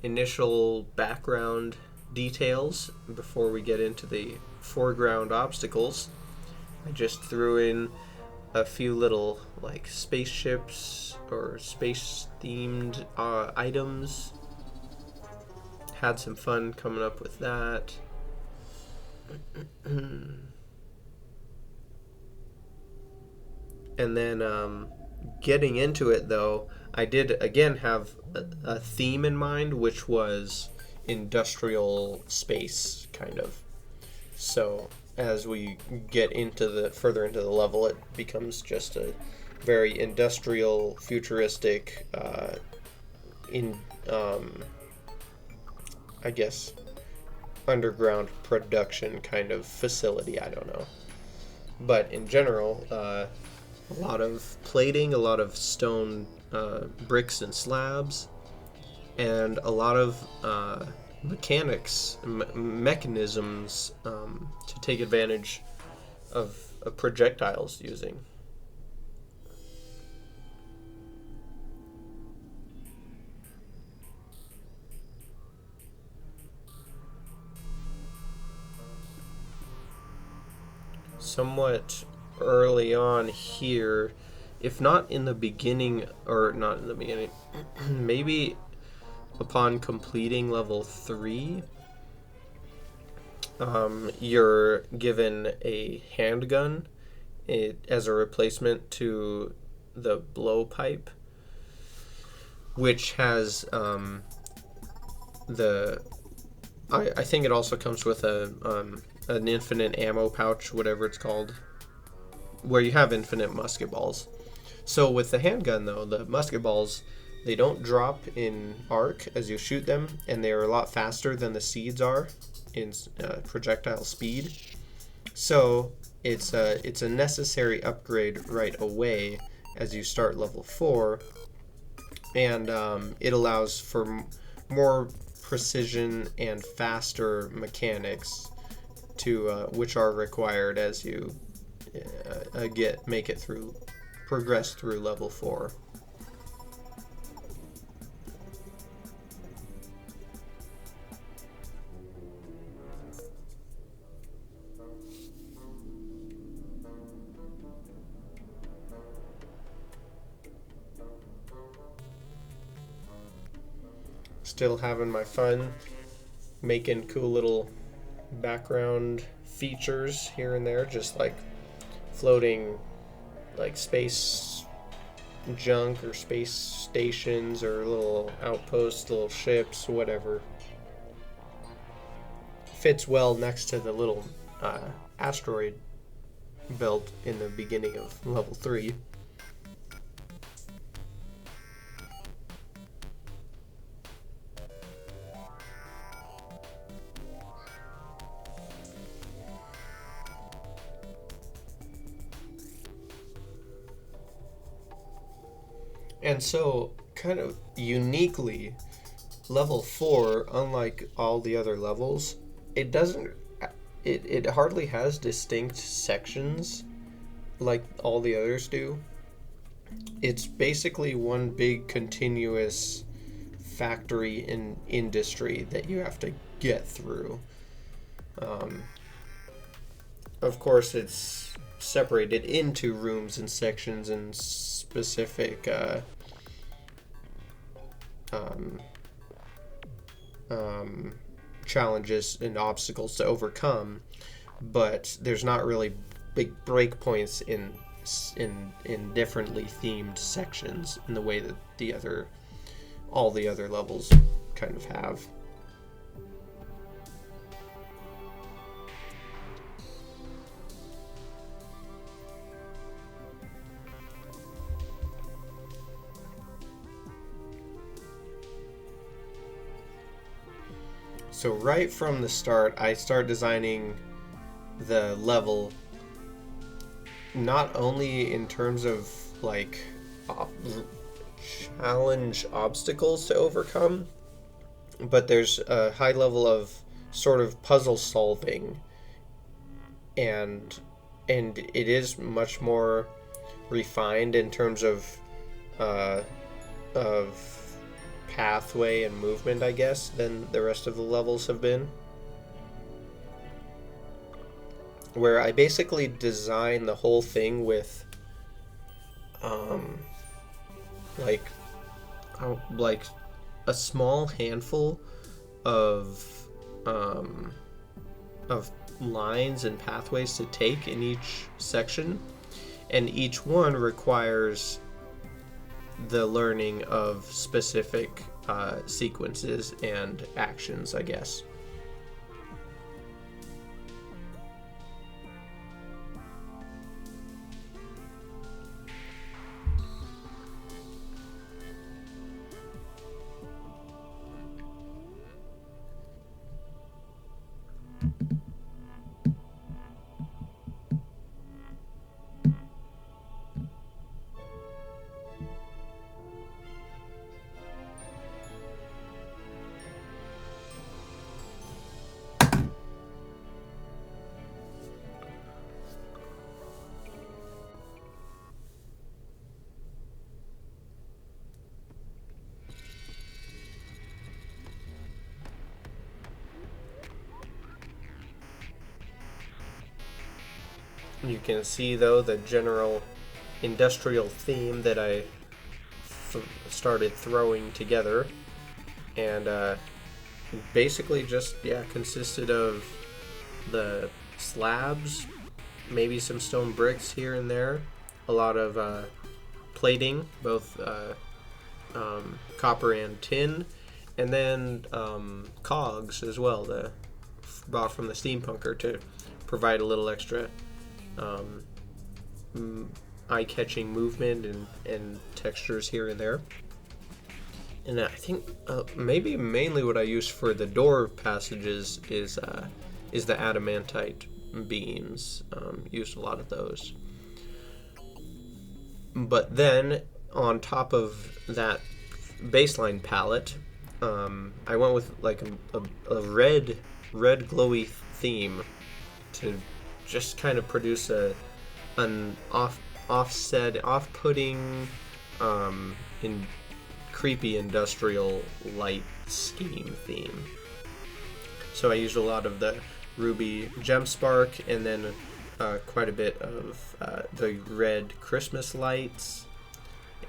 S1: initial background details before we get into the foreground obstacles. I just threw in a few little like spaceships or space themed items. Had some fun coming up with that. And then getting into it, though, I did again have a theme in mind, which was industrial space, kind of. So as we get into the further into the level, it becomes just a very industrial, futuristic, in I guess underground production kind of facility. I don't know, but in general, a lot of plating, a lot of stone bricks and slabs, and a lot of mechanics, mechanisms to take advantage of projectiles using. Somewhat early on here, if not in the beginning, or not in the beginning, maybe upon completing level 3, you're given a handgun as a replacement to the blowpipe, which has I think it also comes with an infinite ammo pouch, whatever it's called, where you have infinite musket balls. So with the handgun, though, the musket balls, they don't drop in arc as you shoot them, and they are a lot faster than the seeds are in projectile speed. So it's a necessary upgrade right away as you start level 4, and it allows for more precision and faster mechanics to which are required as you progress through level 4. Still having my fun making cool little background features here and there, just like floating like space junk or space stations or little outposts, little ships, whatever. Fits well next to the little asteroid belt in the beginning of level 3. And so, kind of uniquely, level 4, unlike all the other levels, it hardly has distinct sections like all the others do. It's basically one big continuous factory in industry that you have to get through. Of course, it's separated into rooms and sections and specific challenges and obstacles to overcome, but there's not really big breakpoints in differently themed sections in the way that all the other levels kind of have. So right from the start, I start designing the level not only in terms of like challenge obstacles to overcome, but there's a high level of sort of puzzle solving, and it is much more refined in terms of pathway and movement, I guess, than the rest of the levels have been. Where I basically design the whole thing with like a small handful of lines and pathways to take in each section, and each one requires the learning of specific sequences and actions, I guess. You can see though the general industrial theme that I started throwing together, and basically just consisted of the slabs, maybe some stone bricks here and there, a lot of plating, both copper and tin, and then cogs as well, bought from the steampunker to provide a little extra eye-catching movement and textures here and there. And I think maybe mainly what I use for the door passages is the adamantite beams. Used a lot of those. But then on top of that baseline palette, I went with like a red glowy theme to just kind of produce an off-putting in creepy industrial light scheme theme. So I used a lot of the ruby gem spark, and then quite a bit of the red Christmas lights,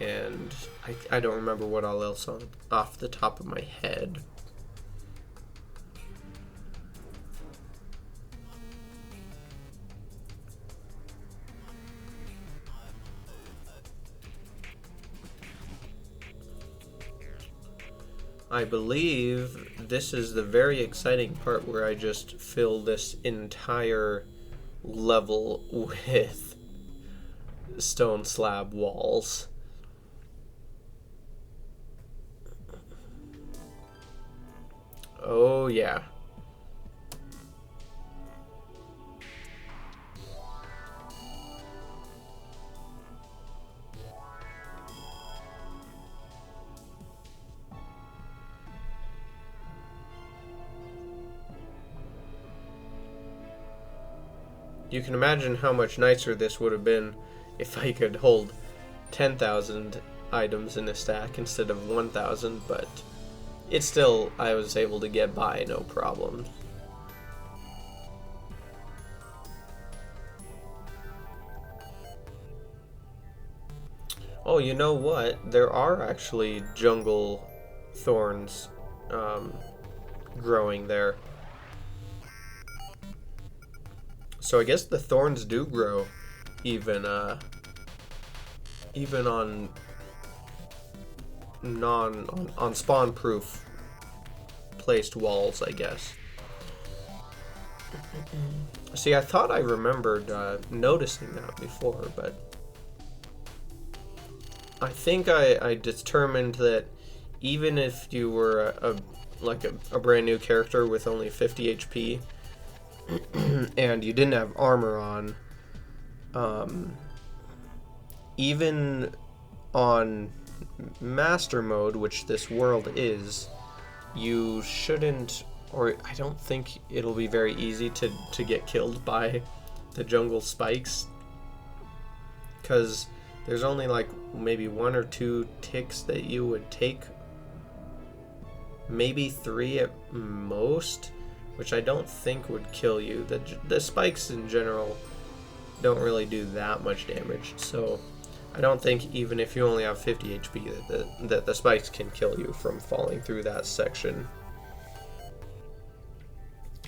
S1: and I don't remember what all else off the top of my head. I believe this is the very exciting part where I just fill this entire level with stone slab walls. Oh yeah. You can imagine how much nicer this would have been if I could hold 10,000 items in a stack instead of 1,000, but it's still, I was able to get by no problem. Oh, you know what? There are actually jungle thorns growing there. So I guess the thorns do grow even on spawn-proof placed walls, I guess. See, I thought I remembered noticing that before, but I think I determined that even if you were a brand new character with only 50 HP and you didn't have armor on, even on master mode, which this world is, you shouldn't, or I don't think it'll be very easy to get killed by the jungle spikes, because there's only like maybe 1 or 2 ticks that you would take, maybe 3 at most, which I don't think would kill you. The spikes in general don't really do that much damage, so I don't think even if you only have 50 HP that the spikes can kill you from falling through that section.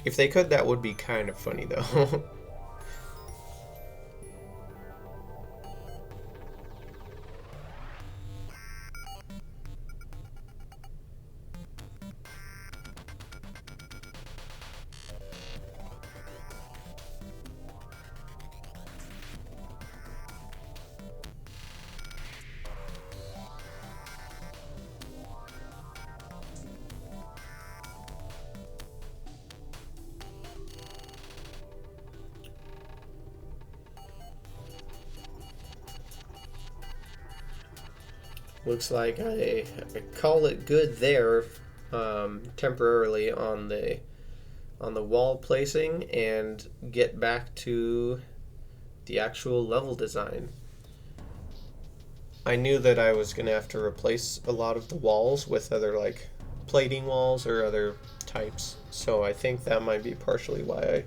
S1: If they could, that would be kind of funny though. Looks like I call it good there, temporarily on the wall placing, and get back to the actual level design. I knew that I was going to have to replace a lot of the walls with other like plating walls or other types, so I think that might be partially why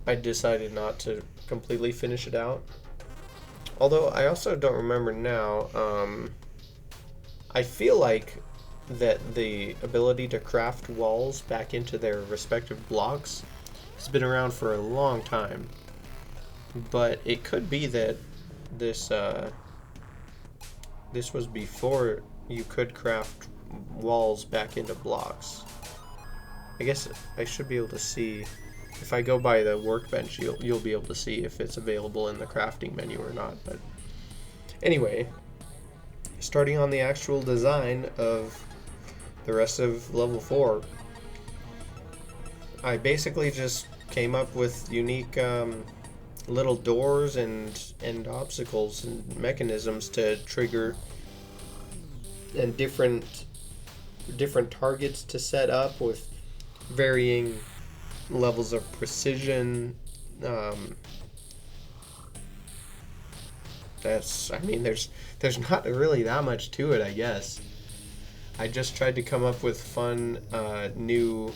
S1: I decided not to completely finish it out. Although I also don't remember now. I feel like that the ability to craft walls back into their respective blocks has been around for a long time. But it could be that this this was before you could craft walls back into blocks. I guess I should be able to see if I go by the workbench. You'll be able to see if it's available in the crafting menu or not. But anyway, starting on the actual design of the rest of level 4, I basically just came up with unique little doors and obstacles and mechanisms to trigger, and different targets to set up with varying levels of precision. There's not really that much to it, I guess. I just tried to come up with fun new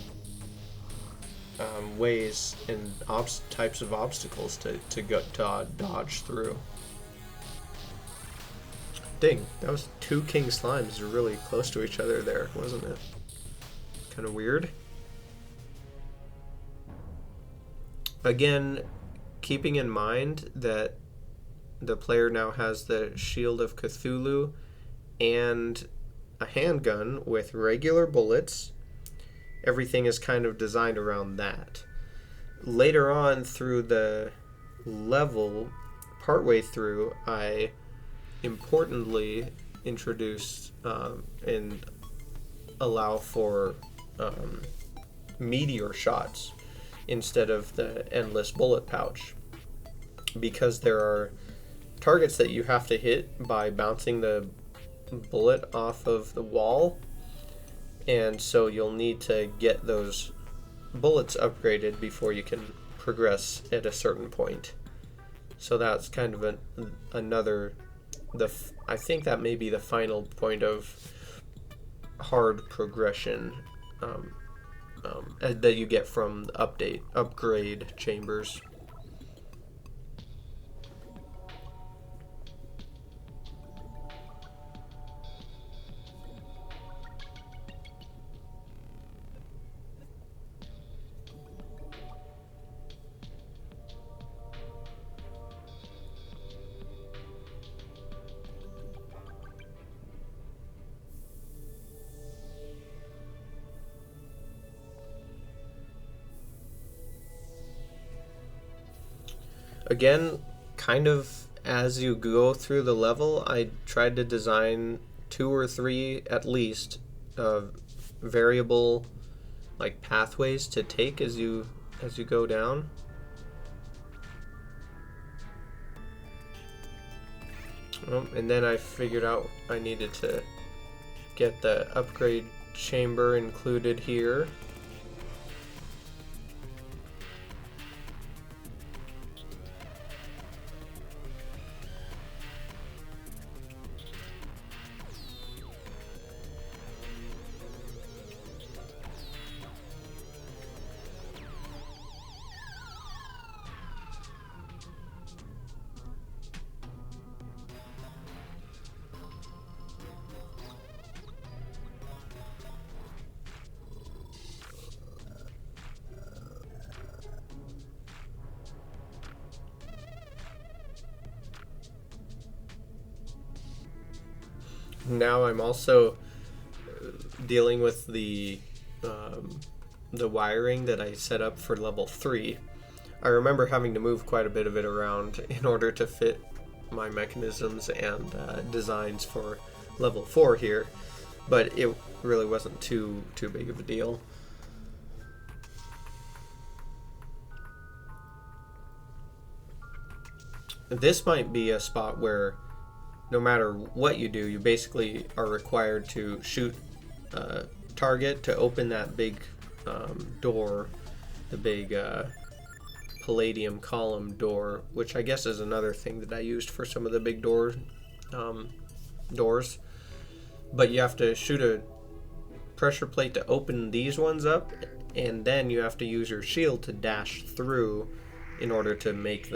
S1: ways and types of obstacles to dodge through. Dang, that was 2 king slimes really close to each other there, wasn't it? Kind of weird. Again, keeping in mind that the player now has the Shield of Cthulhu and a handgun with regular bullets. Everything is kind of designed around that. Later on through the level, partway through, I importantly introduce and allow for meteor shots instead of the endless bullet pouch, because there are targets that you have to hit by bouncing the bullet off of the wall, and so you'll need to get those bullets upgraded before you can progress at a certain point. So that's kind of another I think that may be the final point of hard progression that you get from the upgrade chambers. Again, kind of as you go through the level, I tried to design 2 or 3 at least variable like pathways to take as you go down. And then I figured out I needed to get the upgrade chamber included here. Now I'm also dealing with the wiring that I set up for level 3. I remember having to move quite a bit of it around in order to fit my mechanisms and designs for level 4 here, but it really wasn't too big of a deal. This might be a spot where no matter what you do, you basically are required to shoot a target to open that big door, the big palladium column door, which I guess is another thing that I used for some of the big doors. But you have to shoot a pressure plate to open these ones up, and then you have to use your shield to dash through in order to make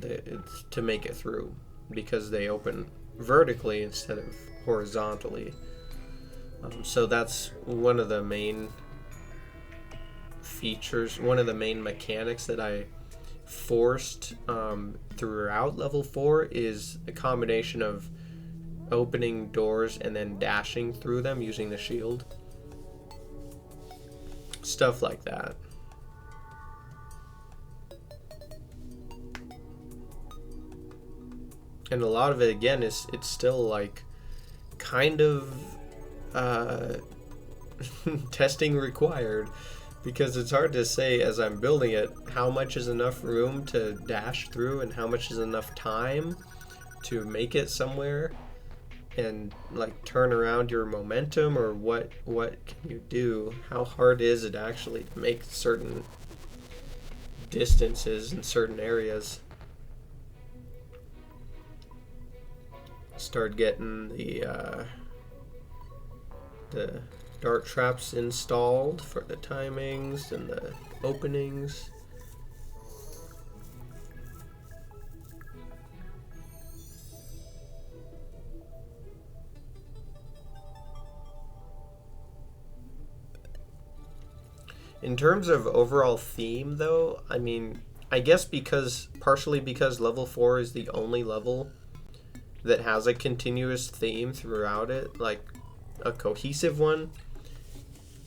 S1: to make it through, because they open vertically instead of horizontally. So that's one of the main features, one of the main mechanics that I forced throughout level 4 is a combination of opening doors and then dashing through them using the shield. Stuff like that. And a lot of it, again, it's still like kind of testing required, because it's hard to say as I'm building it how much is enough room to dash through and how much is enough time to make it somewhere and like turn around your momentum, or what can you do, how hard is it actually to make certain distances in certain areas. Start getting the dart traps installed for the timings and the openings. In terms of overall theme, though, I mean, I guess partially because level 4 is the only level that has a continuous theme throughout it, like a cohesive one.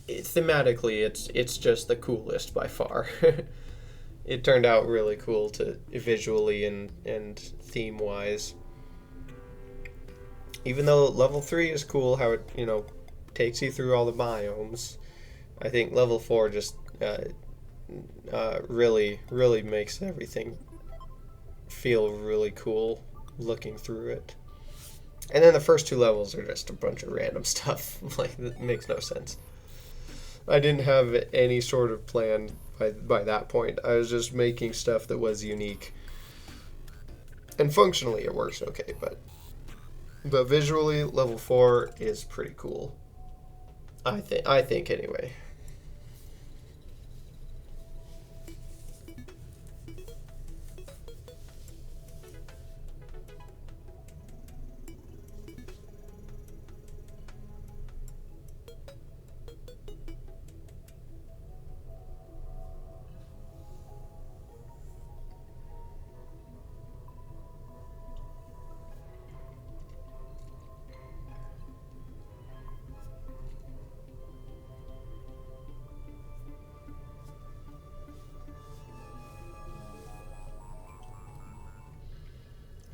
S1: Thematically, it's just the coolest by far. It turned out really cool to visually and theme wise. Even though level 3 is cool, how it takes you through all the biomes, I think level 4 just really makes everything feel really cool looking through it. And then the first 2 levels are just a bunch of random stuff. Like, that makes no sense. I didn't have any sort of plan by that point. I was just making stuff that was unique. And functionally it works okay, but visually level 4 is pretty cool. I think anyway.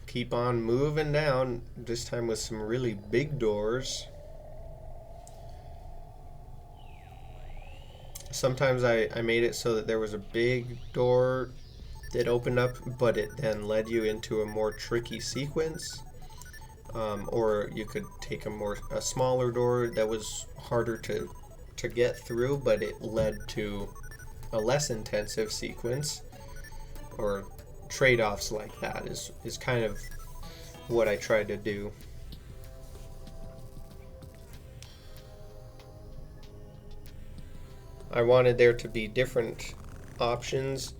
S1: Keep on moving down, this time with some really big doors. Sometimes I made it so that there was a big door that opened up, but it then led you into a more tricky sequence. Or you could take a smaller door that was harder to get through, but it led to a less intensive sequence. Or trade-offs like that is kind of what I tried to do. I wanted there to be different options,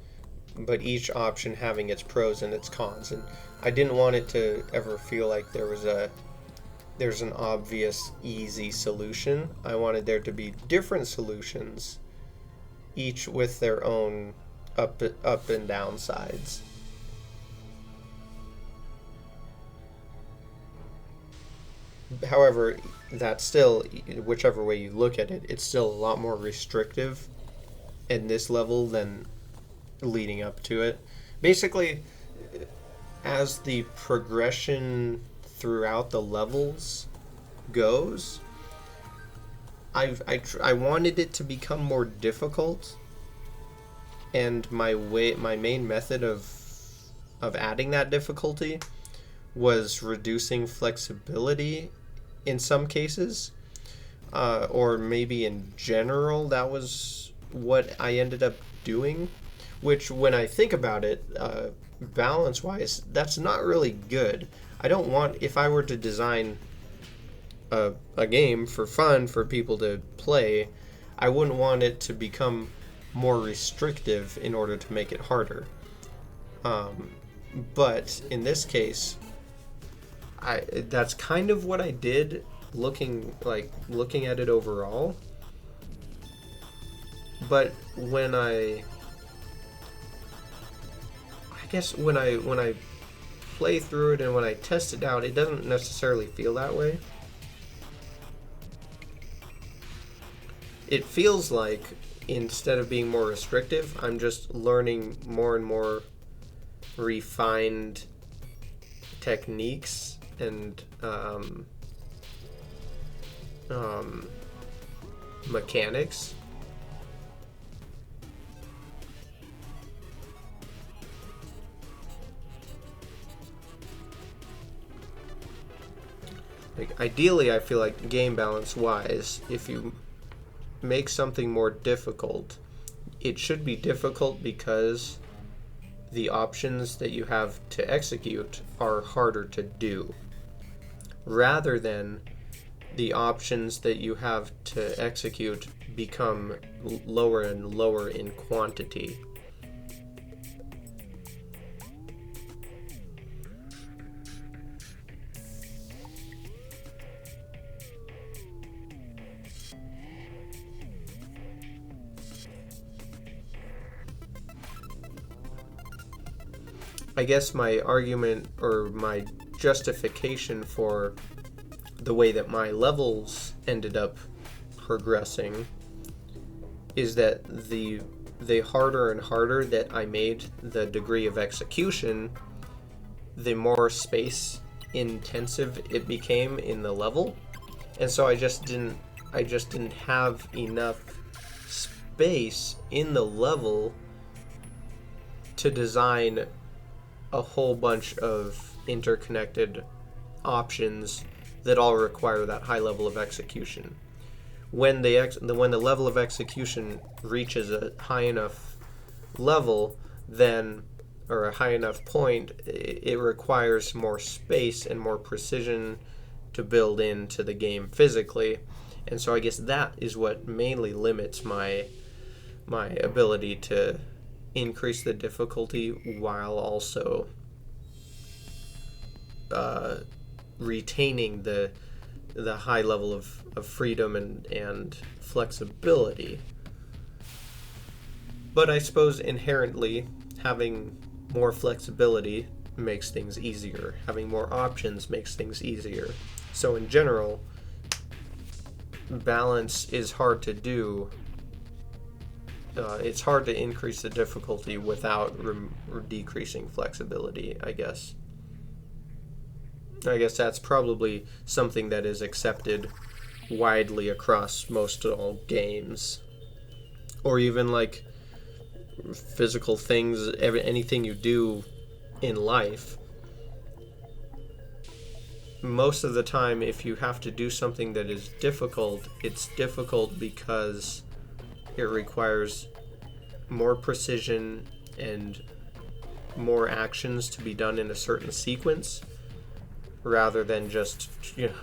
S1: but each option having its pros and its cons, and I didn't want it to ever feel like there's an obvious easy solution. I wanted there to be different solutions, each with their own up and down sides. However, that's still, whichever way you look at it, it's still a lot more restrictive in this level than leading up to it. Basically, as the progression throughout the levels goes, I wanted it to become more difficult, and my main method of adding that difficulty was reducing flexibility in some cases, or maybe in general that was what I ended up doing, which when I think about it, balance wise, that's not really good. I don't want, if I were to design a game for fun for people to play, I wouldn't want it to become more restrictive in order to make it harder. But in this case, that's kind of what I did looking at it overall. But when I guess when I play through it and when I test it out, it doesn't necessarily feel that way. It feels like instead of being more restrictive, I'm just learning more and more refined techniques and mechanics. Like, ideally, I feel like game balance wise, if you make something more difficult, it should be difficult because the options that you have to execute are harder to do, rather than the options that you have to execute become lower and lower in quantity. I guess my argument or my justification for the way that my levels ended up progressing is that the harder and harder that I made the degree of execution, the more space intensive it became in the level. And so I just didn't have enough space in the level to design a whole bunch of interconnected options that all require that high level of execution. When the level of execution reaches a high enough level, then, or a high enough point, it requires more space and more precision to build into the game physically. And so I guess that is what mainly limits my ability to increase the difficulty while also retaining the high level of freedom and flexibility. But I suppose inherently having more flexibility makes things easier. Having more options makes things easier. So in general, balance is hard to do. It's hard to increase the difficulty without decreasing flexibility, I guess. I guess that's probably something that is accepted widely across most all games. Or even like physical things, anything you do in life. Most of the time, if you have to do something that is difficult, it's difficult because it requires more precision and more actions to be done in a certain sequence, rather than just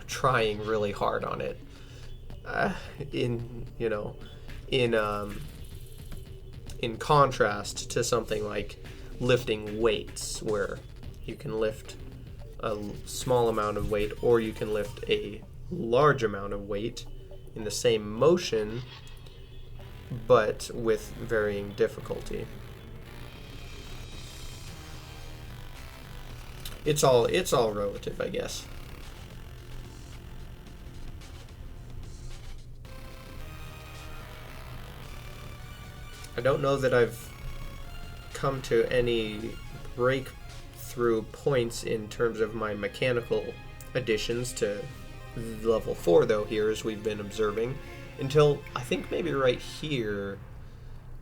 S1: trying really hard on it. In contrast to something like lifting weights, where you can lift a small amount of weight or you can lift a large amount of weight in the same motion, but with varying difficulty. It's all relative, I guess. I don't know that I've come to any breakthrough points in terms of my mechanical additions to level 4, though, here, as we've been observing, until I think maybe right here.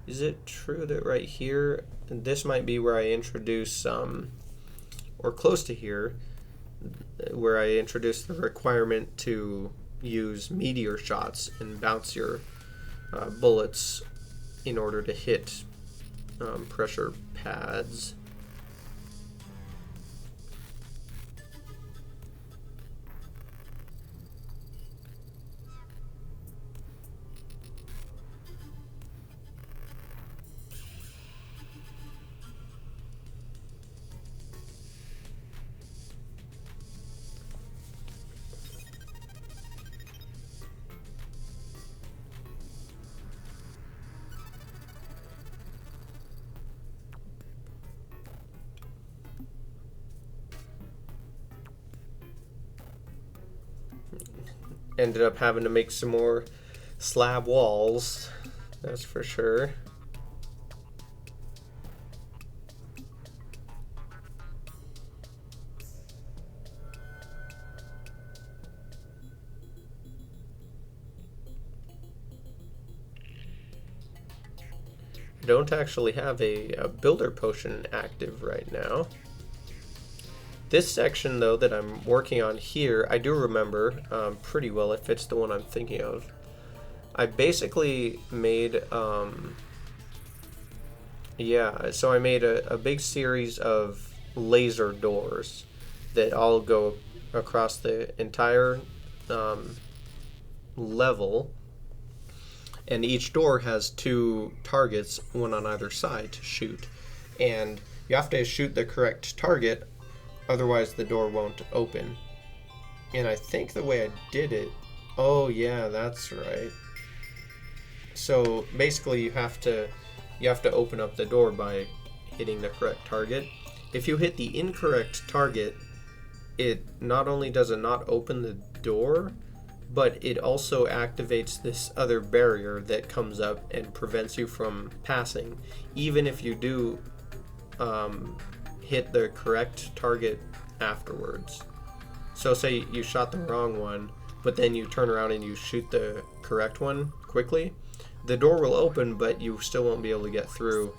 S1: Is it true that right here, and this might be where I introduce, or close to here, where I introduce the requirement to use meteor shots and bounce your bullets in order to hit pressure pads. ended up having to make some more slab walls, that's for sure. I don't actually have a builder potion active right now. This section, though, that I'm working on here, I do remember pretty well. It fits the one I'm thinking of. I basically made, yeah, so I made a big series of laser doors that all go across the entire level. And each door has 2 targets, one on either side, to shoot. And you have to shoot the correct target, otherwise the door won't open. And I think the way I did it... Oh, yeah, that's right. So basically you have to open up the door by hitting the correct target. If you hit the incorrect target, it not only does it not open the door, but it also activates this other barrier that comes up and prevents you from passing, even if you do hit the correct target afterwards. So say you shot the wrong one, but then you turn around and you shoot the correct one quickly, the door will open, but you still won't be able to get through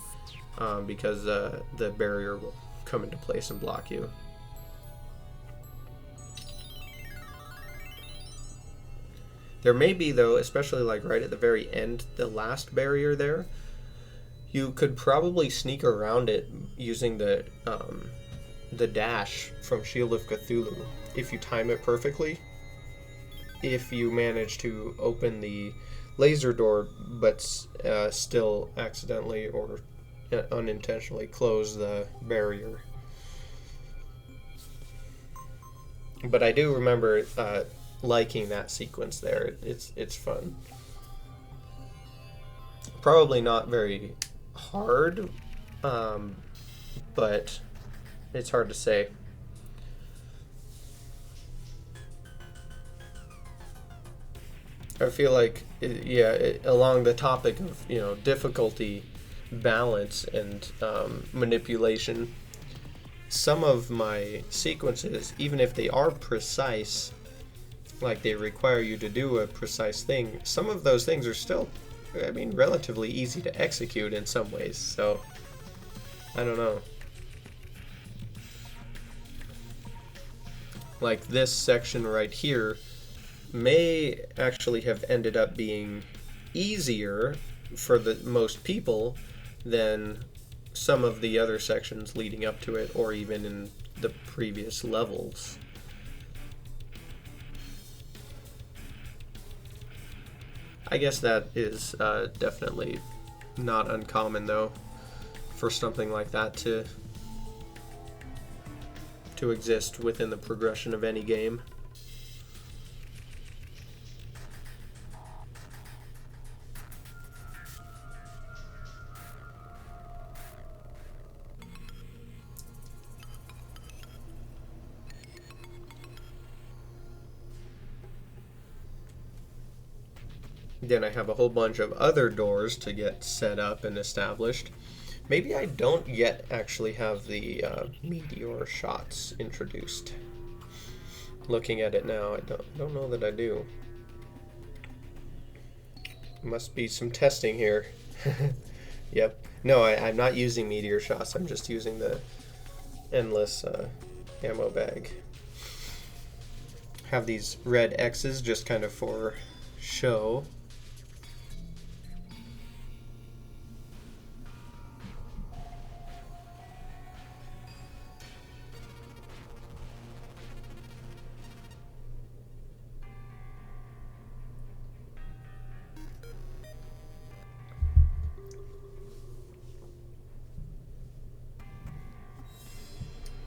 S1: because the barrier will come into place and block you. There may be, though, especially like right at the very end, the last barrier there, you could probably sneak around it using the dash from Shield of Cthulhu if you time it perfectly. If you manage to open the laser door but still accidentally or unintentionally close the barrier. But I do remember liking that sequence there. It's fun. Probably not very hard, but it's hard to say. I feel like, along the topic of difficulty, balance, and manipulation, some of my sequences, even if they are precise, like they require you to do a precise thing, some of those things are still, relatively easy to execute in some ways, so I don't know. Like this section right here may actually have ended up being easier for the most people than some of the other sections leading up to it, or even in the previous levels. I guess that is definitely not uncommon, though, for something like that to exist within the progression of any game. Then I have a whole bunch of other doors to get set up and established. Maybe I don't yet actually have the meteor shots introduced. Looking at it now, I don't know that I do. Must be some testing here. Yep. No, I'm not using meteor shots. I'm just using the endless ammo bag. Have these red X's just kind of for show.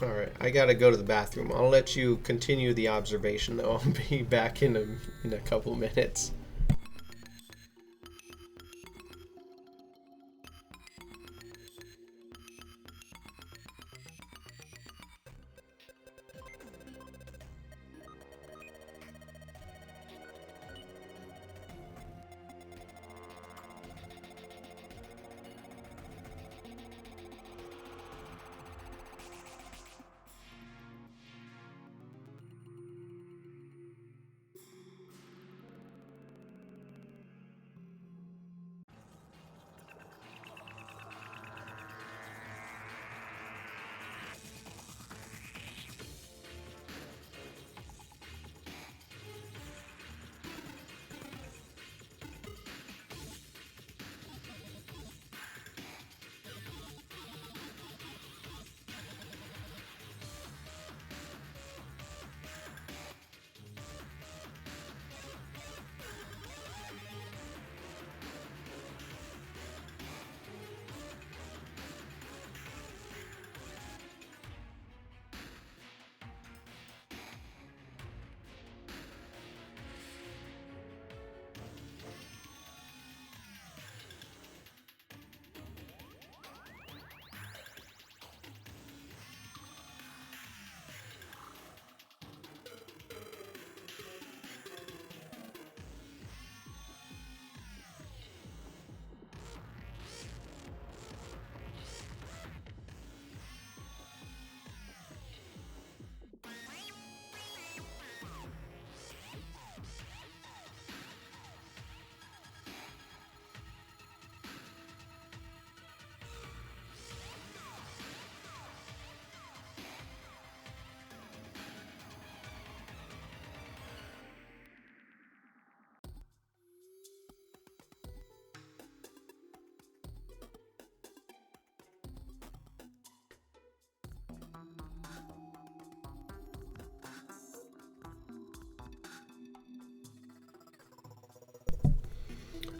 S1: Alright, I gotta go to the bathroom. I'll let you continue the observation, though. I'll be back in a couple minutes.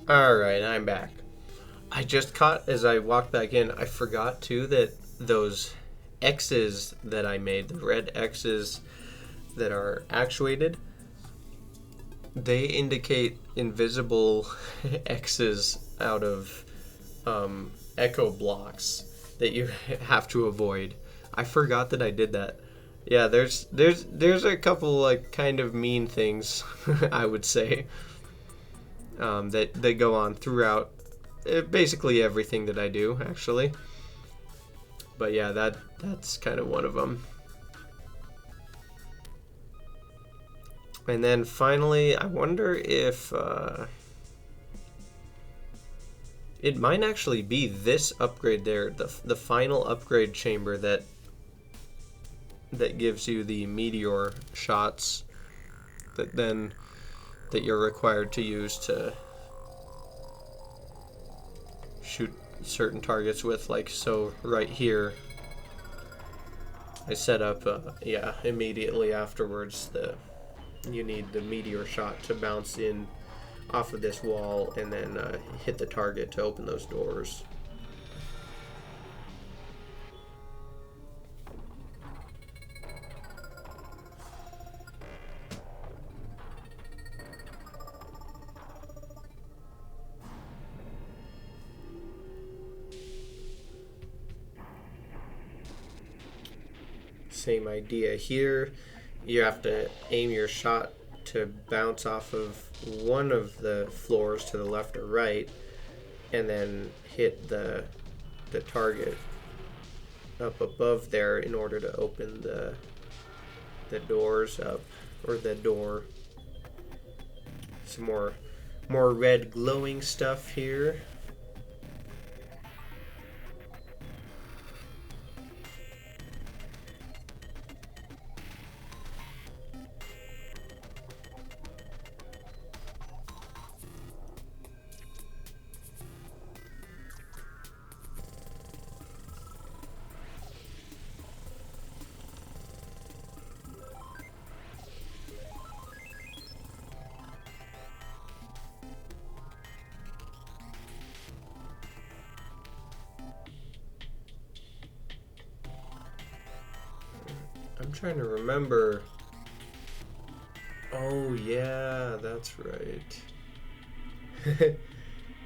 S1: Alright, I'm back. I just caught, as I walked back in, I forgot too that those X's that I made, the red X's that are actuated, they indicate invisible X's out of echo blocks that you have to avoid. I forgot that I did that. Yeah, there's a couple like kind of mean things I would say that go on throughout basically everything that I do actually. But yeah, that's kind of one of them. And then finally, I wonder if it might actually be this upgrade there, the final upgrade chamber that gives you the meteor shots that you're required to use to shoot certain targets with. Like, so right here I set up yeah, immediately afterwards you need the meteor shot to bounce in off of this wall and then hit the target to open those doors. Same idea here. You have to aim your shot to bounce off of one of the floors to the left or right, and then hit the target up above there in order to open the doors up, or the door. Some more red glowing stuff here. I'm trying to remember. Oh yeah, that's right.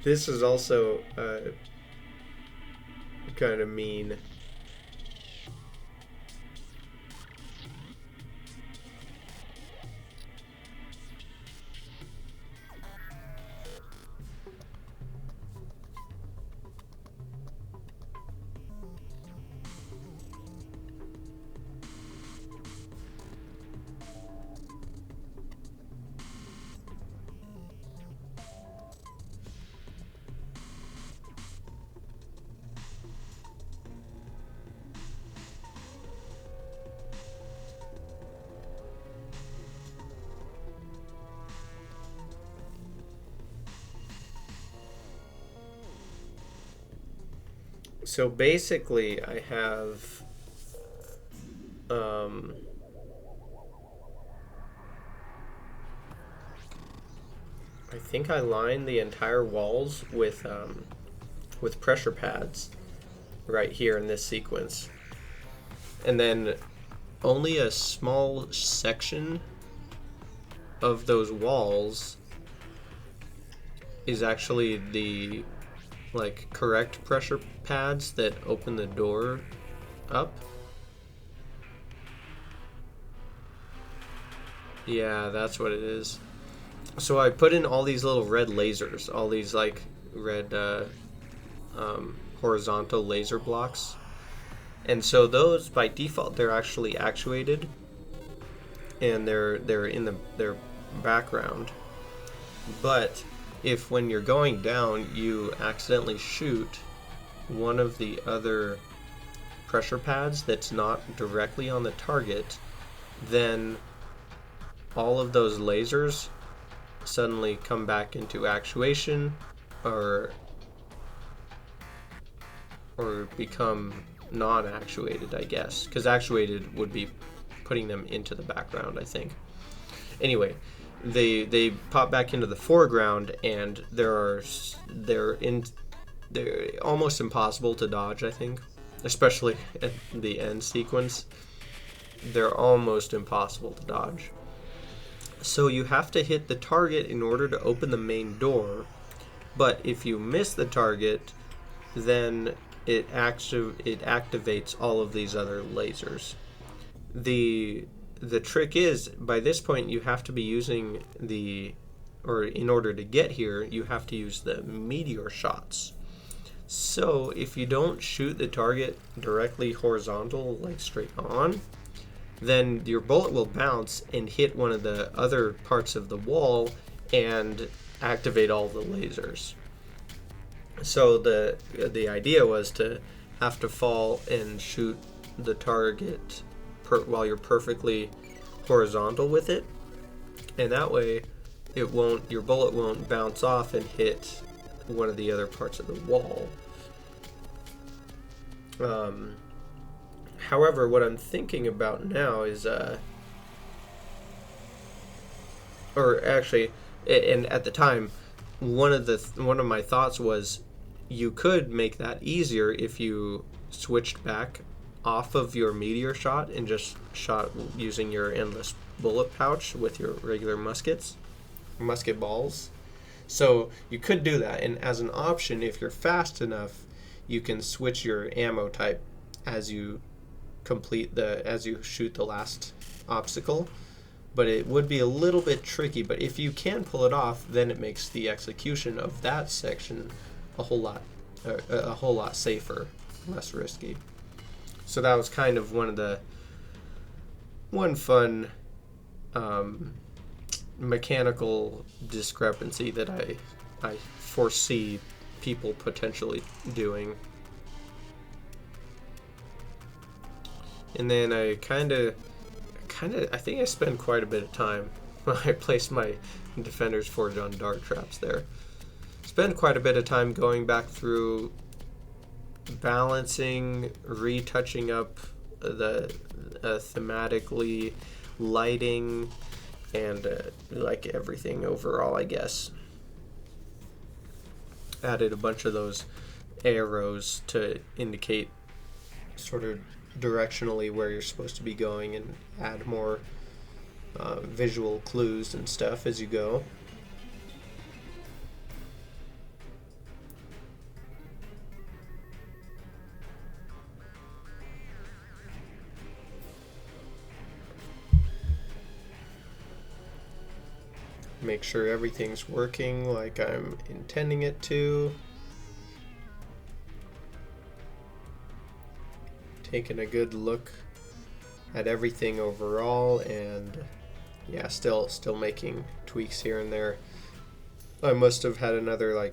S1: This is also kind of mean. So basically, I have I think I lined the entire walls with pressure pads right here in this sequence, and then only a small section of those walls is actually the like correct pressure pads that open the door up. Yeah, that's what it is. So I put in all these little red lasers, all these like red horizontal laser blocks, and so those by default they're actually actuated, and they're in their background. But if when you're going down you accidentally shoot one of the other pressure pads that's not directly on the target, then all of those lasers suddenly come back into actuation or become non-actuated, I guess, because actuated would be putting them into the background, I think. Anyway, they pop back into the foreground, and they're almost impossible to dodge, I think, especially at the end sequence. They're almost impossible to dodge. So you have to hit the target in order to open the main door, but if you miss the target, then it activates all of these other lasers. The trick is, by this point you have to be using in order to get here, you have to use the meteor shots. So if you don't shoot the target directly horizontal, like straight on, then your bullet will bounce and hit one of the other parts of the wall and activate all the lasers. So the idea was to have to fall and shoot the target while you're perfectly horizontal with it, and that way your bullet won't bounce off and hit one of the other parts of the wall. However, what I'm thinking about now is, or actually, and at the time, one of my thoughts was, you could make that easier if you switched back off of your meteor shot and just shot using your endless bullet pouch with your regular musket balls. So you could do that, and as an option, if you're fast enough, you can switch your ammo type as you shoot the last obstacle. But it would be a little bit tricky, but if you can pull it off, then it makes the execution of that section a whole lot safer, less risky. So that was kind of one fun mechanical discrepancy that I foresee people potentially doing. And then I think I spend quite a bit of time when I place my Defender's Forge on dart traps there. Spend quite a bit of time going back through balancing, retouching up the thematically, lighting, and like everything overall, I guess. Added a bunch of those arrows to indicate sort of directionally where you're supposed to be going, and add more visual clues and stuff as you go. Make sure everything's working like I'm intending it to. Taking a good look at everything overall, and yeah, still making tweaks here and there. I must have had another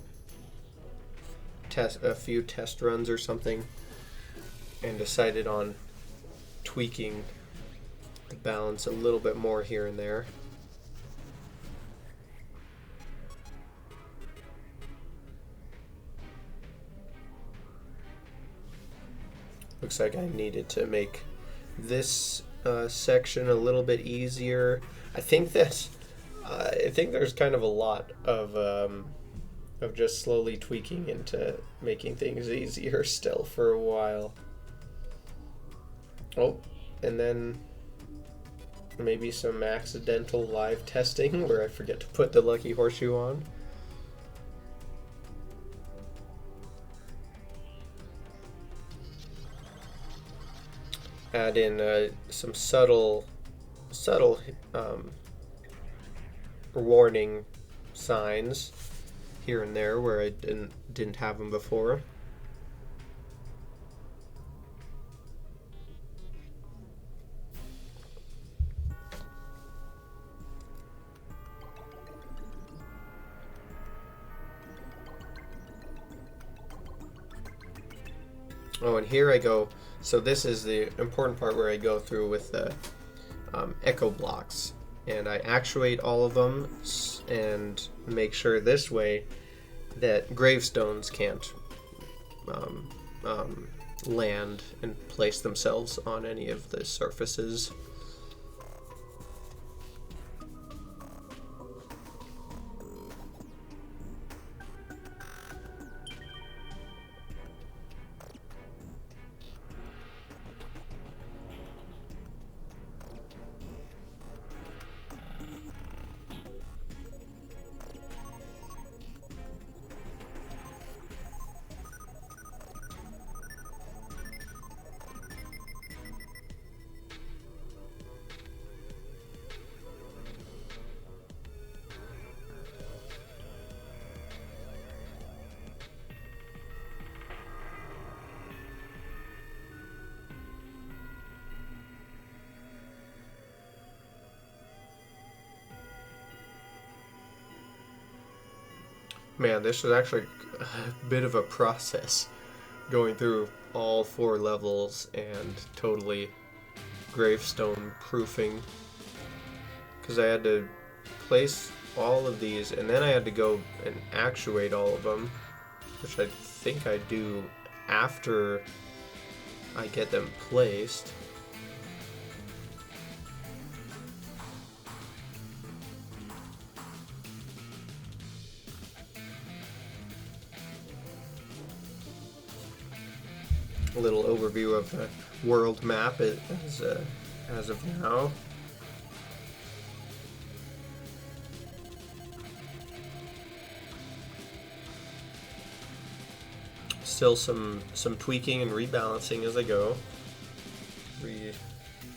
S1: a few test runs or something, and decided on tweaking the balance a little bit more here and there. Looks like I needed to make this section a little bit easier. I think there's kind of a lot of just slowly tweaking into making things easier still for a while. Oh, and then maybe some accidental live testing where I forget to put the lucky horseshoe on. Add in some subtle warning signs here and there where I didn't have them before. Oh, and here I go. So this is the important part where I go through with the echo blocks, and I actuate all of them and make sure this way that gravestones can't land and place themselves on any of the surfaces. Man, this was actually a bit of a process going through all 4 levels and totally gravestone proofing, because I had to place all of these and then I had to go and actuate all of them, which I think I do after I get them placed. A little overview of the world map as of now. Still some tweaking and rebalancing as I go.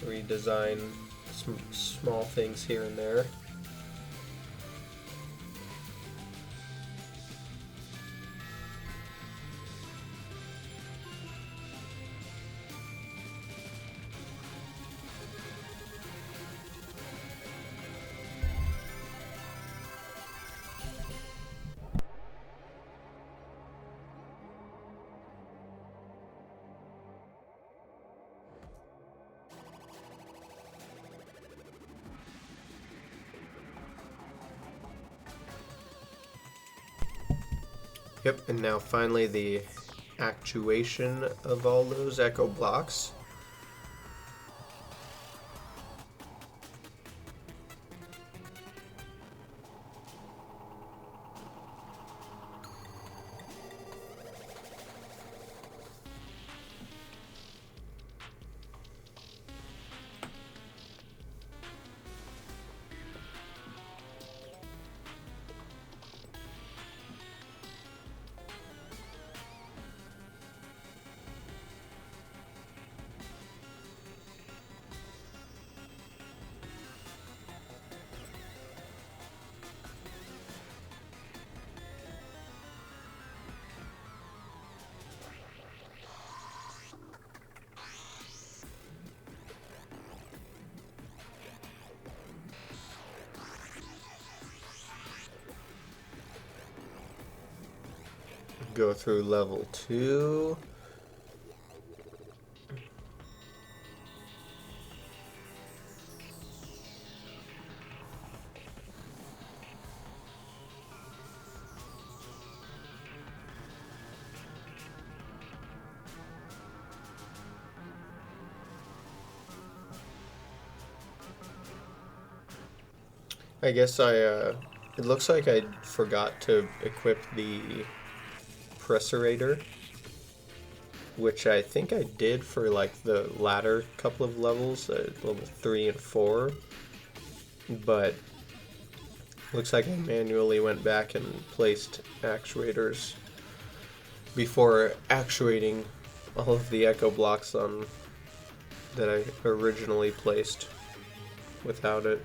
S1: Redesign some small things here and there. Yep, and now finally the actuation of all those echo blocks. Go through level 2. I guess it looks like I forgot to equip the Pressurator, which I think I did for like the latter couple of levels, level 3 and 4, but looks like I manually went back and placed actuators before actuating all of the echo blocks on that I originally placed without it.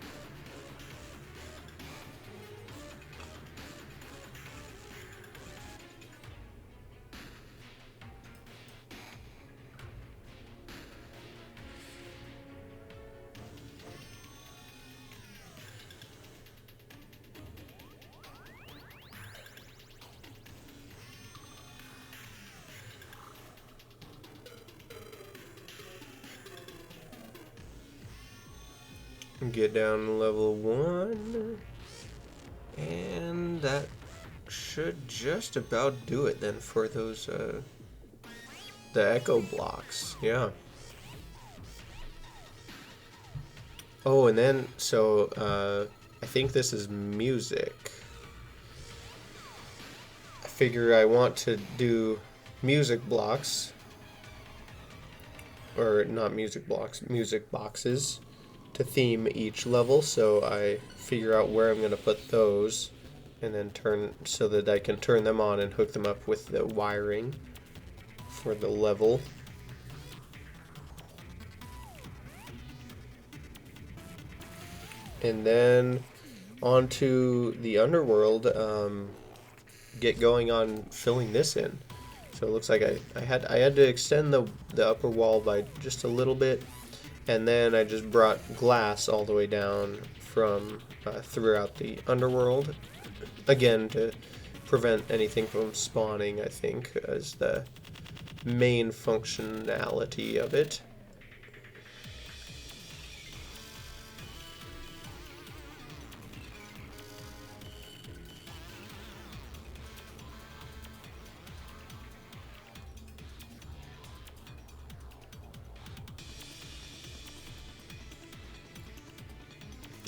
S1: Get down to level 1, and that should just about do it then for those the echo blocks. Yeah. Oh, and then so I think this is music. I figure I want to do music blocks, or not music blocks, music boxes, to theme each level, so I figure out where I'm going to put those and then turn so that I can turn them on and hook them up with the wiring for the level. And then onto the underworld, get going on filling this in. So it looks like I had to extend the upper wall by just a little bit, and then I just brought glass all the way down from throughout the underworld, again to prevent anything from spawning, I think, as the main functionality of it.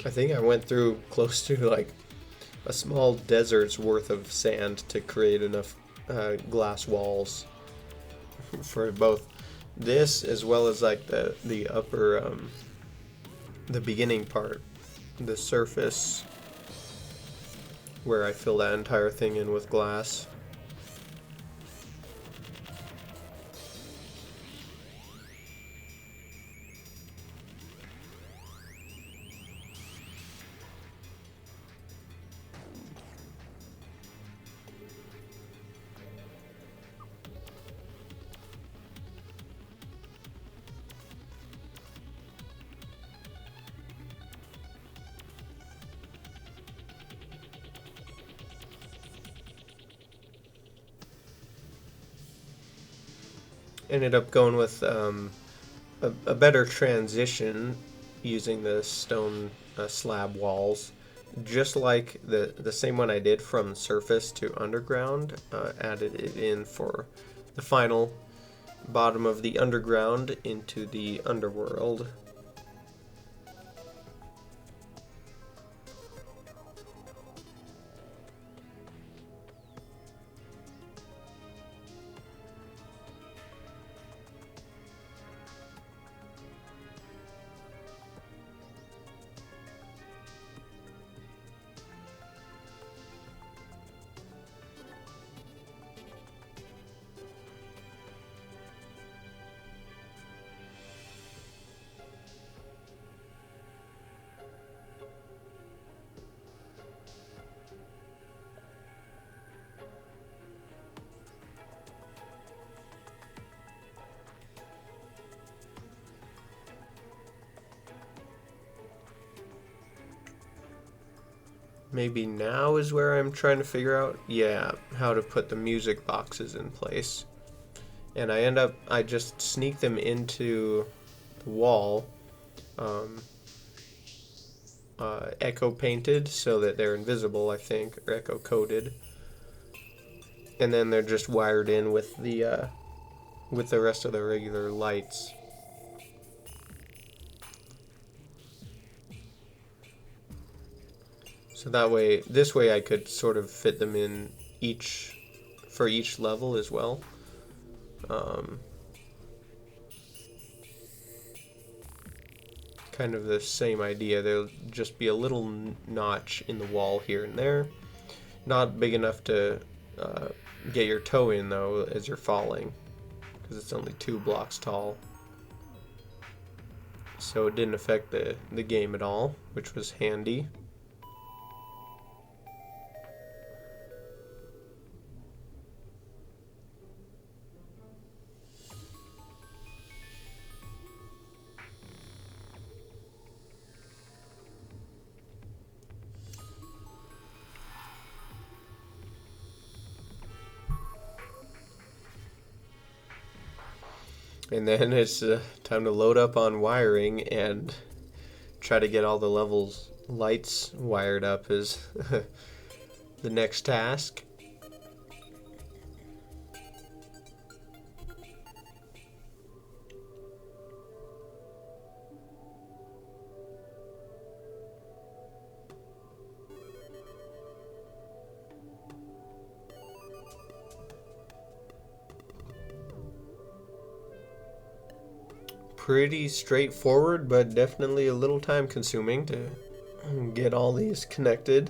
S1: I think I went through close to like a small desert's worth of sand to create enough glass walls for both this as well as like the upper the beginning part, the surface where I fill that entire thing in with glass. Ended up going with a better transition using the stone slab walls, just like the same one I did from surface to underground. Added it in for the final bottom of the underground into the underworld. Maybe now is where I'm trying to figure out, yeah, how to put the music boxes in place. And I just sneak them into the wall, echo painted so that they're invisible, I think, or echo coded. And then they're just wired in with the rest of the regular lights. So that way, this way I could sort of fit them in for each level as well. Kind of the same idea. There'll just be a little notch in the wall here and there. Not big enough to get your toe in though as you're falling, because it's only 2 blocks tall. So it didn't affect the game at all, which was handy. And then it's time to load up on wiring and try to get all the levels lights wired up is the next task. Pretty straightforward, but definitely a little time consuming to get all these connected.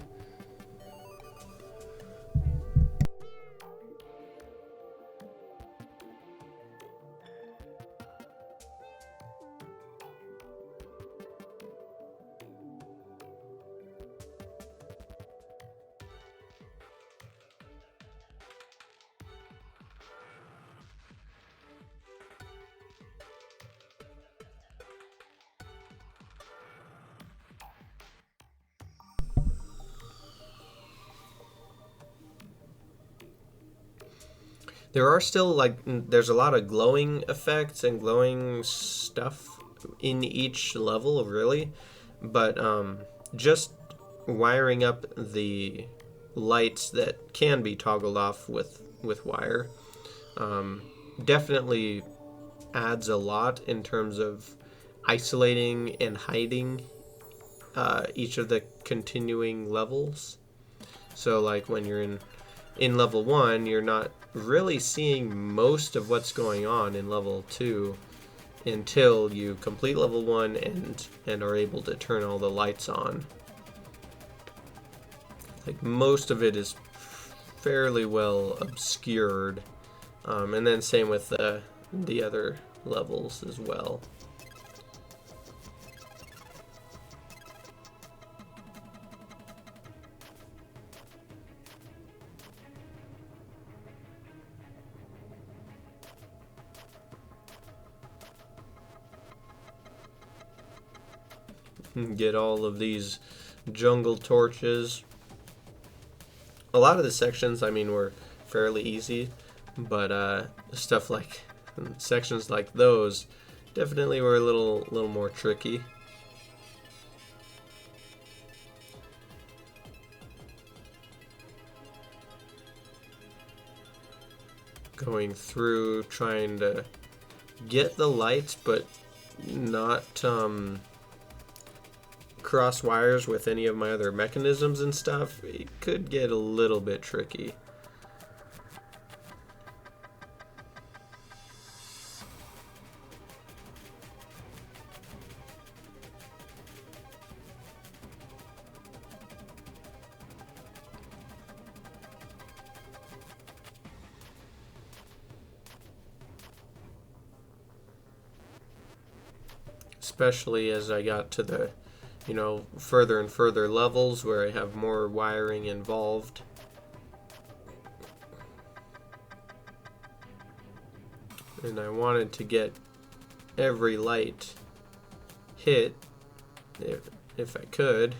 S1: There are still like there's a lot of glowing effects and glowing stuff in each level, really, but just wiring up the lights that can be toggled off with wire um, definitely adds a lot in terms of isolating and hiding each of the continuing levels. So like when you're in level 1, you're not really seeing most of what's going on in level 2 until you complete level 1 and are able to turn all the lights on. Like most of it is fairly well obscured, and then same with the other levels as well. Get all of these jungle torches. A lot of the sections, I mean, were fairly easy, but stuff like sections like those definitely were a little more tricky. Going through trying to get the lights, but not cross wires with any of my other mechanisms and stuff, it could get a little bit tricky. Especially as I got to the further and further levels where I have more wiring involved. And I wanted to get every light hit if I could.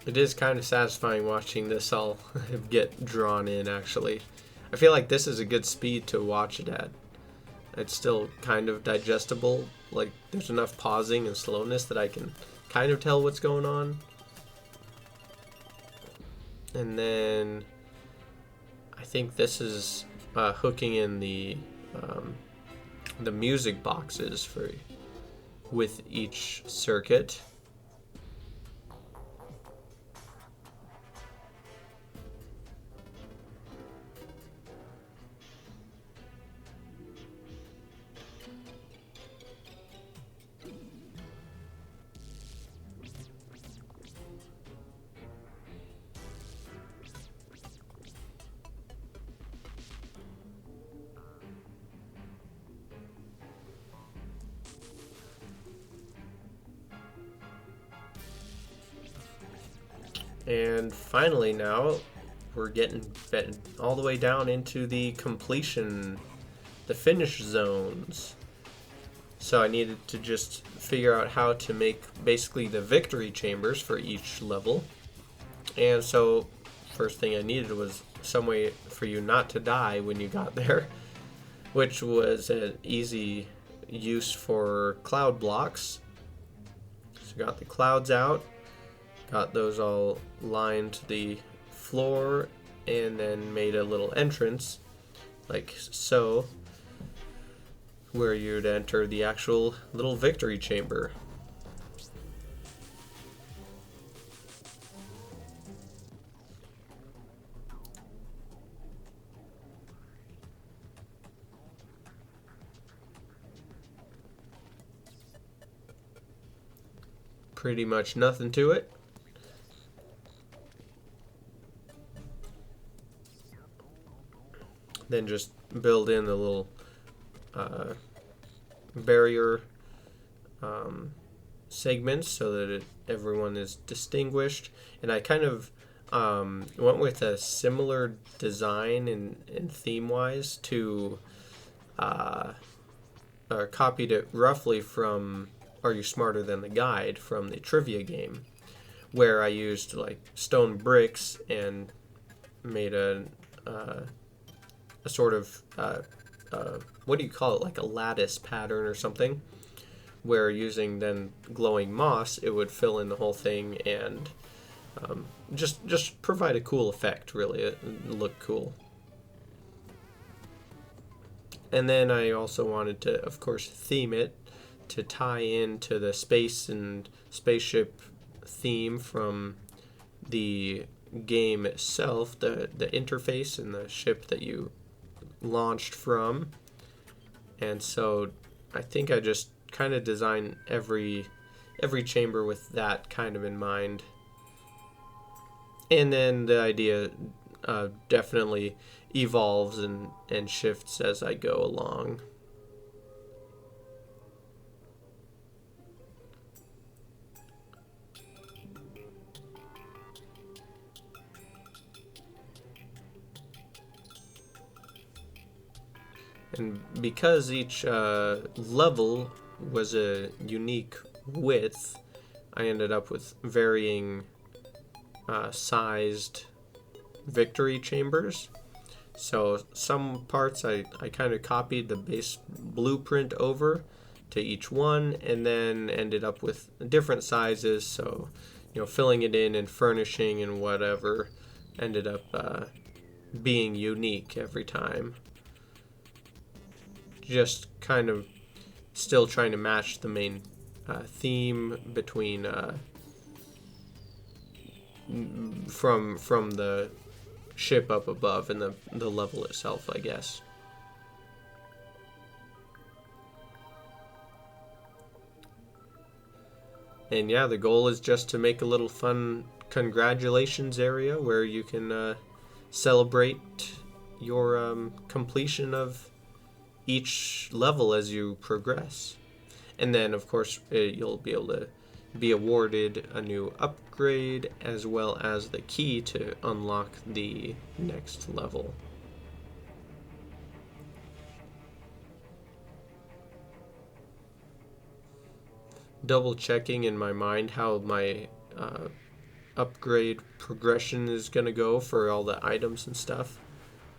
S1: It is kind of satisfying watching this all get drawn in, actually. I feel like this is a good speed to watch it at. It's still kind of digestible. Like, there's enough pausing and slowness that I can kind of tell what's going on. And then I think this is hooking in the music boxes with each circuit. And finally now, we're getting all the way down into the completion, the finish zones. So I needed to just figure out how to make basically the victory chambers for each level. And so first thing I needed was some way for you not to die when you got there, which was an easy use for cloud blocks. So got the clouds out. Got those all lined to the floor and then made a little entrance like so where you'd enter the actual little victory chamber. Pretty much nothing to it. then just build in the little barrier segments so that everyone is distinguished. And I kind of went with a similar design and theme-wise to copied it roughly from Are You Smarter Than the Guide from the trivia game, where I used like stone bricks and made a sort of what do you call it, like a lattice pattern or something, where using then glowing moss it would fill in the whole thing and just provide a cool effect. Really, it looked cool. And then I also wanted to, of course, theme it to tie into the space and spaceship theme from the game itself, the interface and the ship that you launched from. And so I think I just kind of designed every chamber with that kind of in mind. And then the idea definitely evolves and shifts as I go along. And because each level was a unique width, I ended up with varying sized victory chambers. So some parts I kind of copied the base blueprint over to each one, and then ended up with different sizes. So, filling it in and furnishing and whatever ended up being unique every time. Just kind of still trying to match the main theme between from the ship up above and the level itself, I guess. And yeah, the goal is just to make a little fun congratulations area where you can celebrate your completion of each level as you progress. And then, of course, you'll be able to be awarded a new upgrade as well as the key to unlock the next level. Double checking in my mind how my upgrade progression is going to go for all the items and stuff.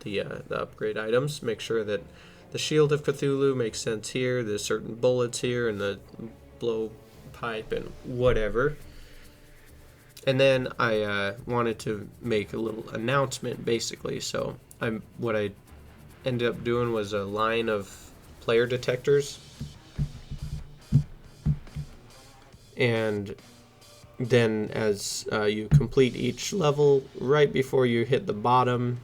S1: The upgrade items. Make sure that the Shield of Cthulhu makes sense here, there's certain bullets here, and the blow pipe and whatever. And then I wanted to make a little announcement, basically. So what I ended up doing was a line of player detectors. And then as you complete each level, right before you hit the bottom,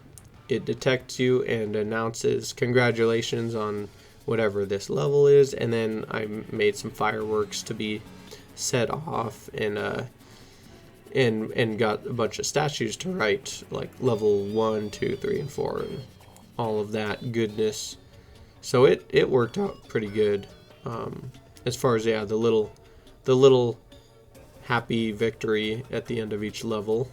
S1: it detects you and announces congratulations on whatever this level is. And then I made some fireworks to be set off and got a bunch of statues to write, like level 1, 2, 3, and 4 and all of that goodness. So it worked out pretty good. As far as the little happy victory at the end of each level.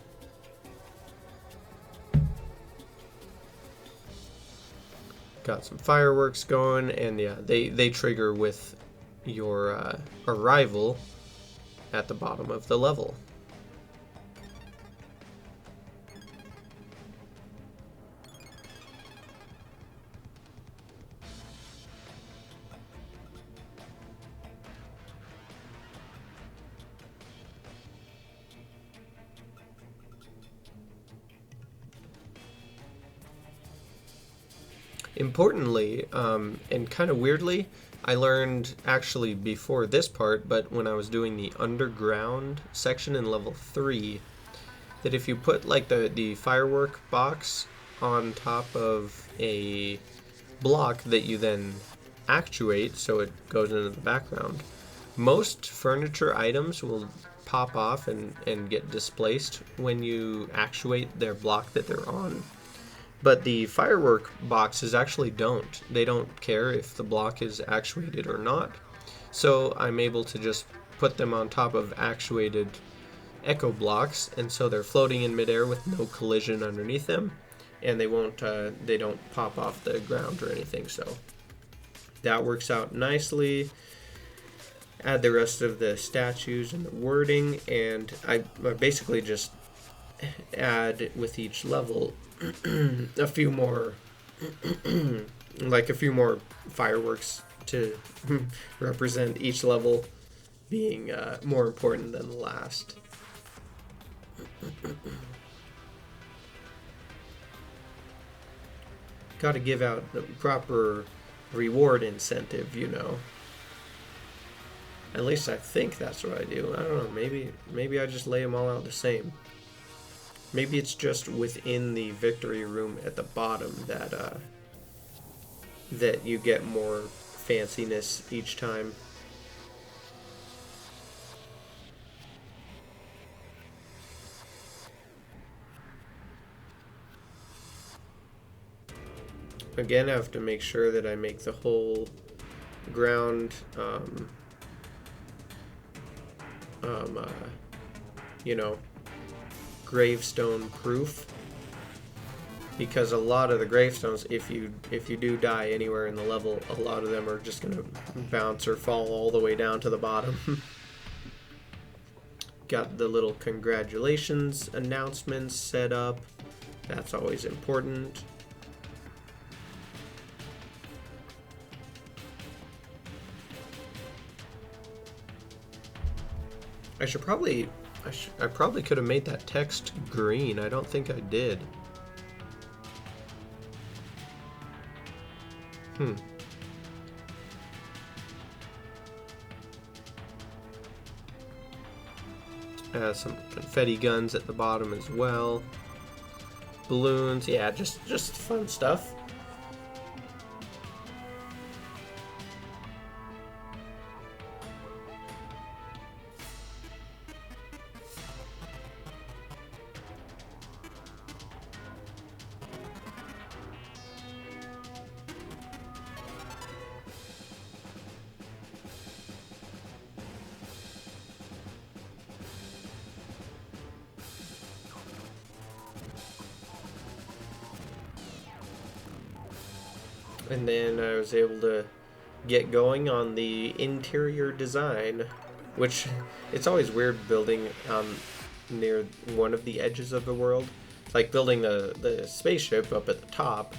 S1: Got some fireworks going, and they trigger with your arrival at the bottom of the level. Importantly, and kind of weirdly, I learned actually before this part, but when I was doing the underground section in level 3, that if you put like the firework box on top of a block that you then actuate so it goes into the background, most furniture items will pop off and get displaced when you actuate their block that they're on. But the firework boxes actually don't. They don't care if the block is actuated or not. So I'm able to just put them on top of actuated echo blocks, and so they're floating in midair with no collision underneath them, and they don't pop off the ground or anything. So that works out nicely. Add the rest of the statues and the wording, and I basically just add with each level a few more like a few more fireworks to represent each level being more important than the last. Got to give out the proper reward incentive, you know. At least I think that's what I do. I don't know. Maybe I just lay them all out the same. Maybe it's just within the victory room at the bottom that you get more fanciness each time. Again, I have to make sure that I make the whole ground you know, gravestone proof, because a lot of the gravestones, if you do die anywhere in the level, a lot of them are just gonna bounce or fall all the way down to the bottom. Got the little congratulations announcements set up. That's always important. I probably could have made that text green. I don't think I did. Some confetti guns at the bottom as well. Balloons, yeah, just fun stuff. And then I was able to get going on the interior design, which it's always weird building near one of the edges of the world. Like building the spaceship up at the top,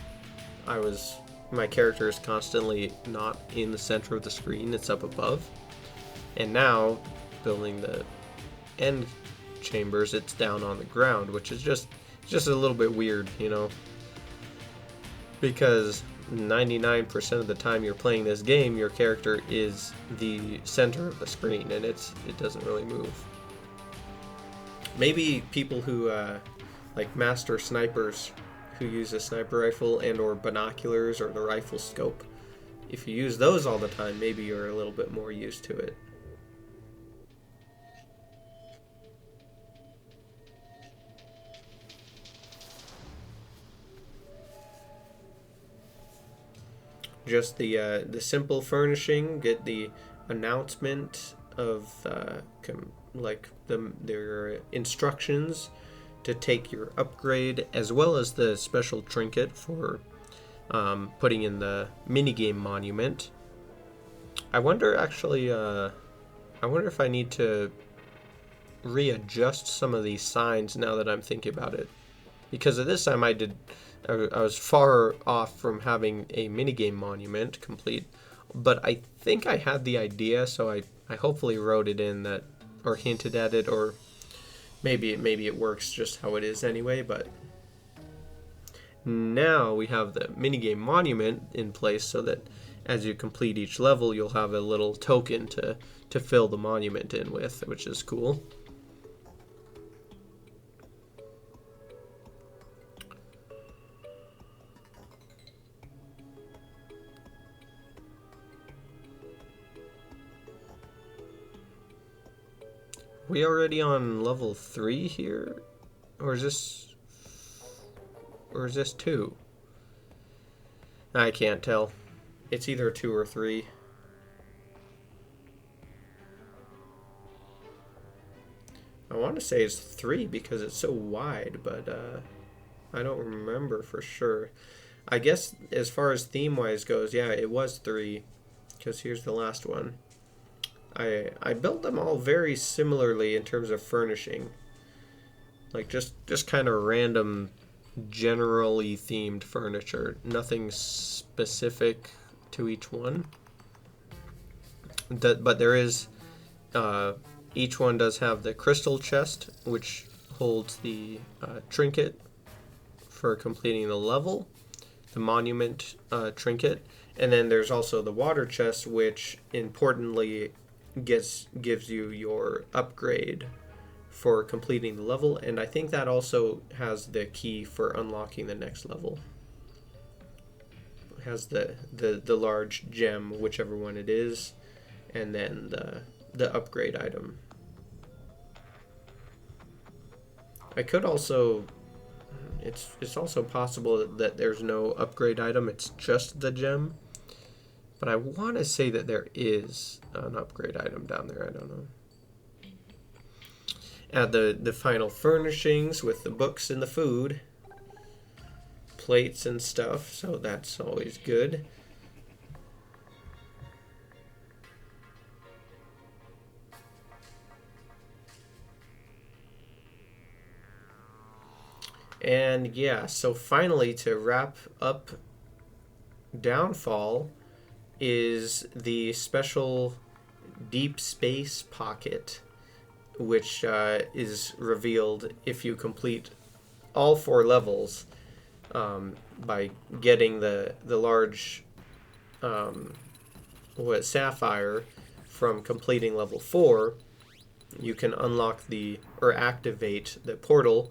S1: my character is constantly not in the center of the screen, it's up above. And now building the end chambers, it's down on the ground, which is just a little bit weird, you know, because 99% of the time you're playing this game, your character is the center of the screen, and it doesn't really move. Maybe people who like master snipers who use a sniper rifle and or binoculars or the rifle scope, if you use those all the time, maybe you're a little bit more used to it. Just the simple furnishing, get the announcement of their instructions to take your upgrade, as well as the special trinket for putting in the minigame monument. I wonder if I need to readjust some of these signs now that I'm thinking about it, because at this time I was far off from having a minigame monument complete, but I think I had the idea, so I hopefully wrote it in that, or hinted at it, or maybe it works just how it is anyway. But now we have the minigame monument in place, so that as you complete each level, you'll have a little token to fill the monument in with, which is cool. We already on level 3 here? Or is Or is this 2? I can't tell. It's either 2 or 3. I want to say it's 3 because it's so wide, but I don't remember for sure. I guess as far as theme-wise goes, yeah, it was 3, because here's the last one. I built them all very similarly in terms of furnishing. Like just kind of random, generally themed furniture. Nothing specific to each one. But there is, each one does have the crystal chest, which holds the trinket for completing the level, the monument trinket, and then there's also the water chest, which importantly gives you your upgrade for completing the level, and I think that also has the key for unlocking the next level. It has the large gem, whichever one it is, and then the upgrade item. I could also, it's also possible that there's no upgrade item, it's just the gem. But I want to say that there is an upgrade item down there, I don't know. Add the final furnishings with the books and the food. Plates and stuff, so that's always good. And yeah, so finally to wrap up Downfall is the special deep space pocket, which is revealed if you complete all 4 levels by getting the large sapphire from completing level 4. You can unlock or activate the portal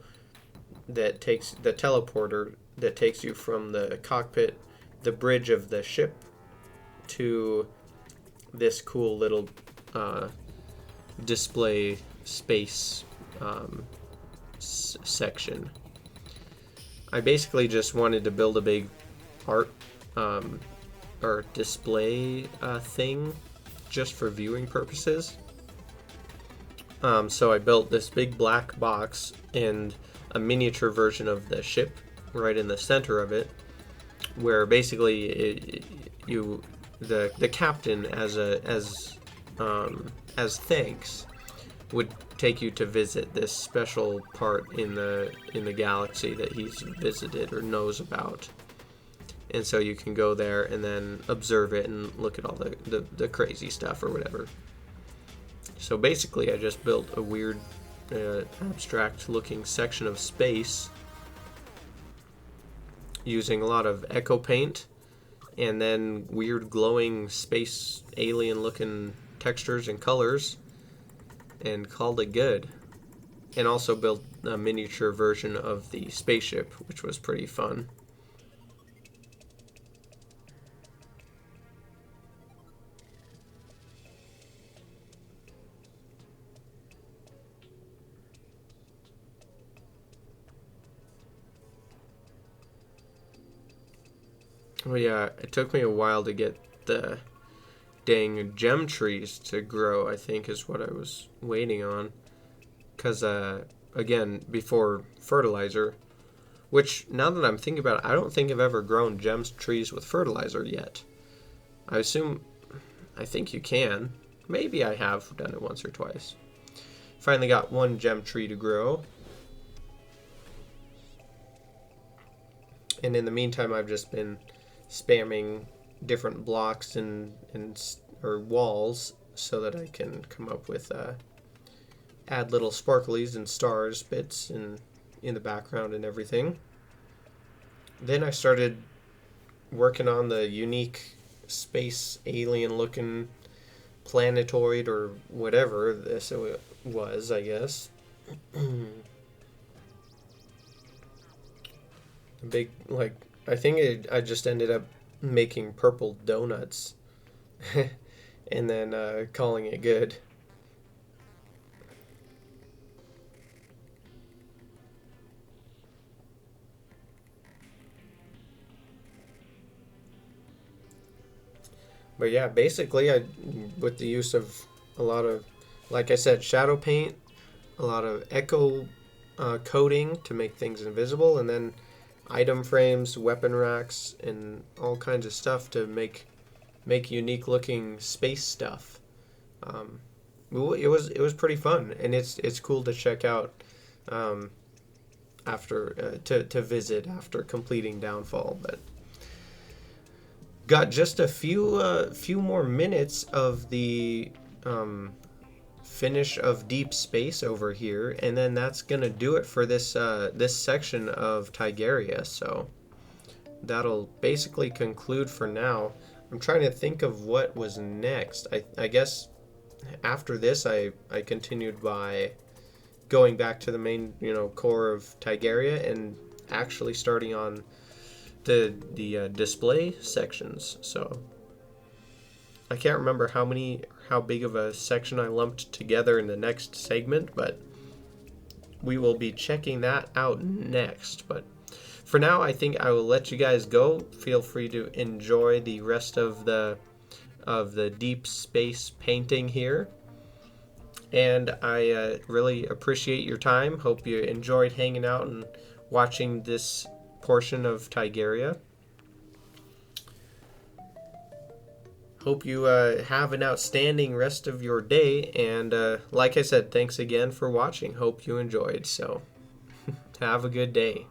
S1: that takes the teleporter that takes you from the cockpit, the bridge of the ship, to this cool little display space section. I basically just wanted to build a big art or display thing just for viewing purposes. So I built this big black box and a miniature version of the ship right in the center of it, where basically the captain as thanks would take you to visit this special part in the galaxy that he's visited or knows about, and so you can go there and then observe it and look at all the crazy stuff or whatever. So basically I just built a weird abstract looking section of space using a lot of echo paint and then weird glowing space alien looking textures and colors, and called it good. And also built a miniature version of the spaceship, which was pretty fun. Oh yeah, it took me a while to get the dang gem trees to grow, I think is what I was waiting on. Because, again, before fertilizer, which now that I'm thinking about it, I don't think I've ever grown gem trees with fertilizer yet. I think you can. Maybe I have done it once or twice. Finally got one gem tree to grow. And in the meantime, I've just been spamming different blocks or walls so that I can come up with add little sparklies and stars bits in the background and everything. Then I started working on the unique space alien looking planetoid or whatever this was, I guess. Big, like, I think I just ended up making purple donuts and then calling it good. But yeah, basically, with the use of a lot of, like I said, shadow paint, a lot of echo coding to make things invisible, and then item frames, weapon racks, and all kinds of stuff to make unique looking space stuff. Um, it was pretty fun, and it's cool to check out um, after to visit after completing Downfall. But got just a few more minutes of the finish of Deep Space over here, and then that's gonna do it for this section of Tigaria. So that'll basically conclude for now. I'm trying to think of what was next. I guess after this, I continued by going back to the main core of Tigaria and actually starting on the display sections. So I can't remember how big of a section I lumped together in the next segment, but we will be checking that out next. But for now, I think I will let you guys go. Feel free to enjoy the rest of the deep space painting here. And I really appreciate your time. Hope you enjoyed hanging out and watching this portion of Tigaria. Hope you have an outstanding rest of your day. And like I said, thanks again for watching. Hope you enjoyed. So have a good day.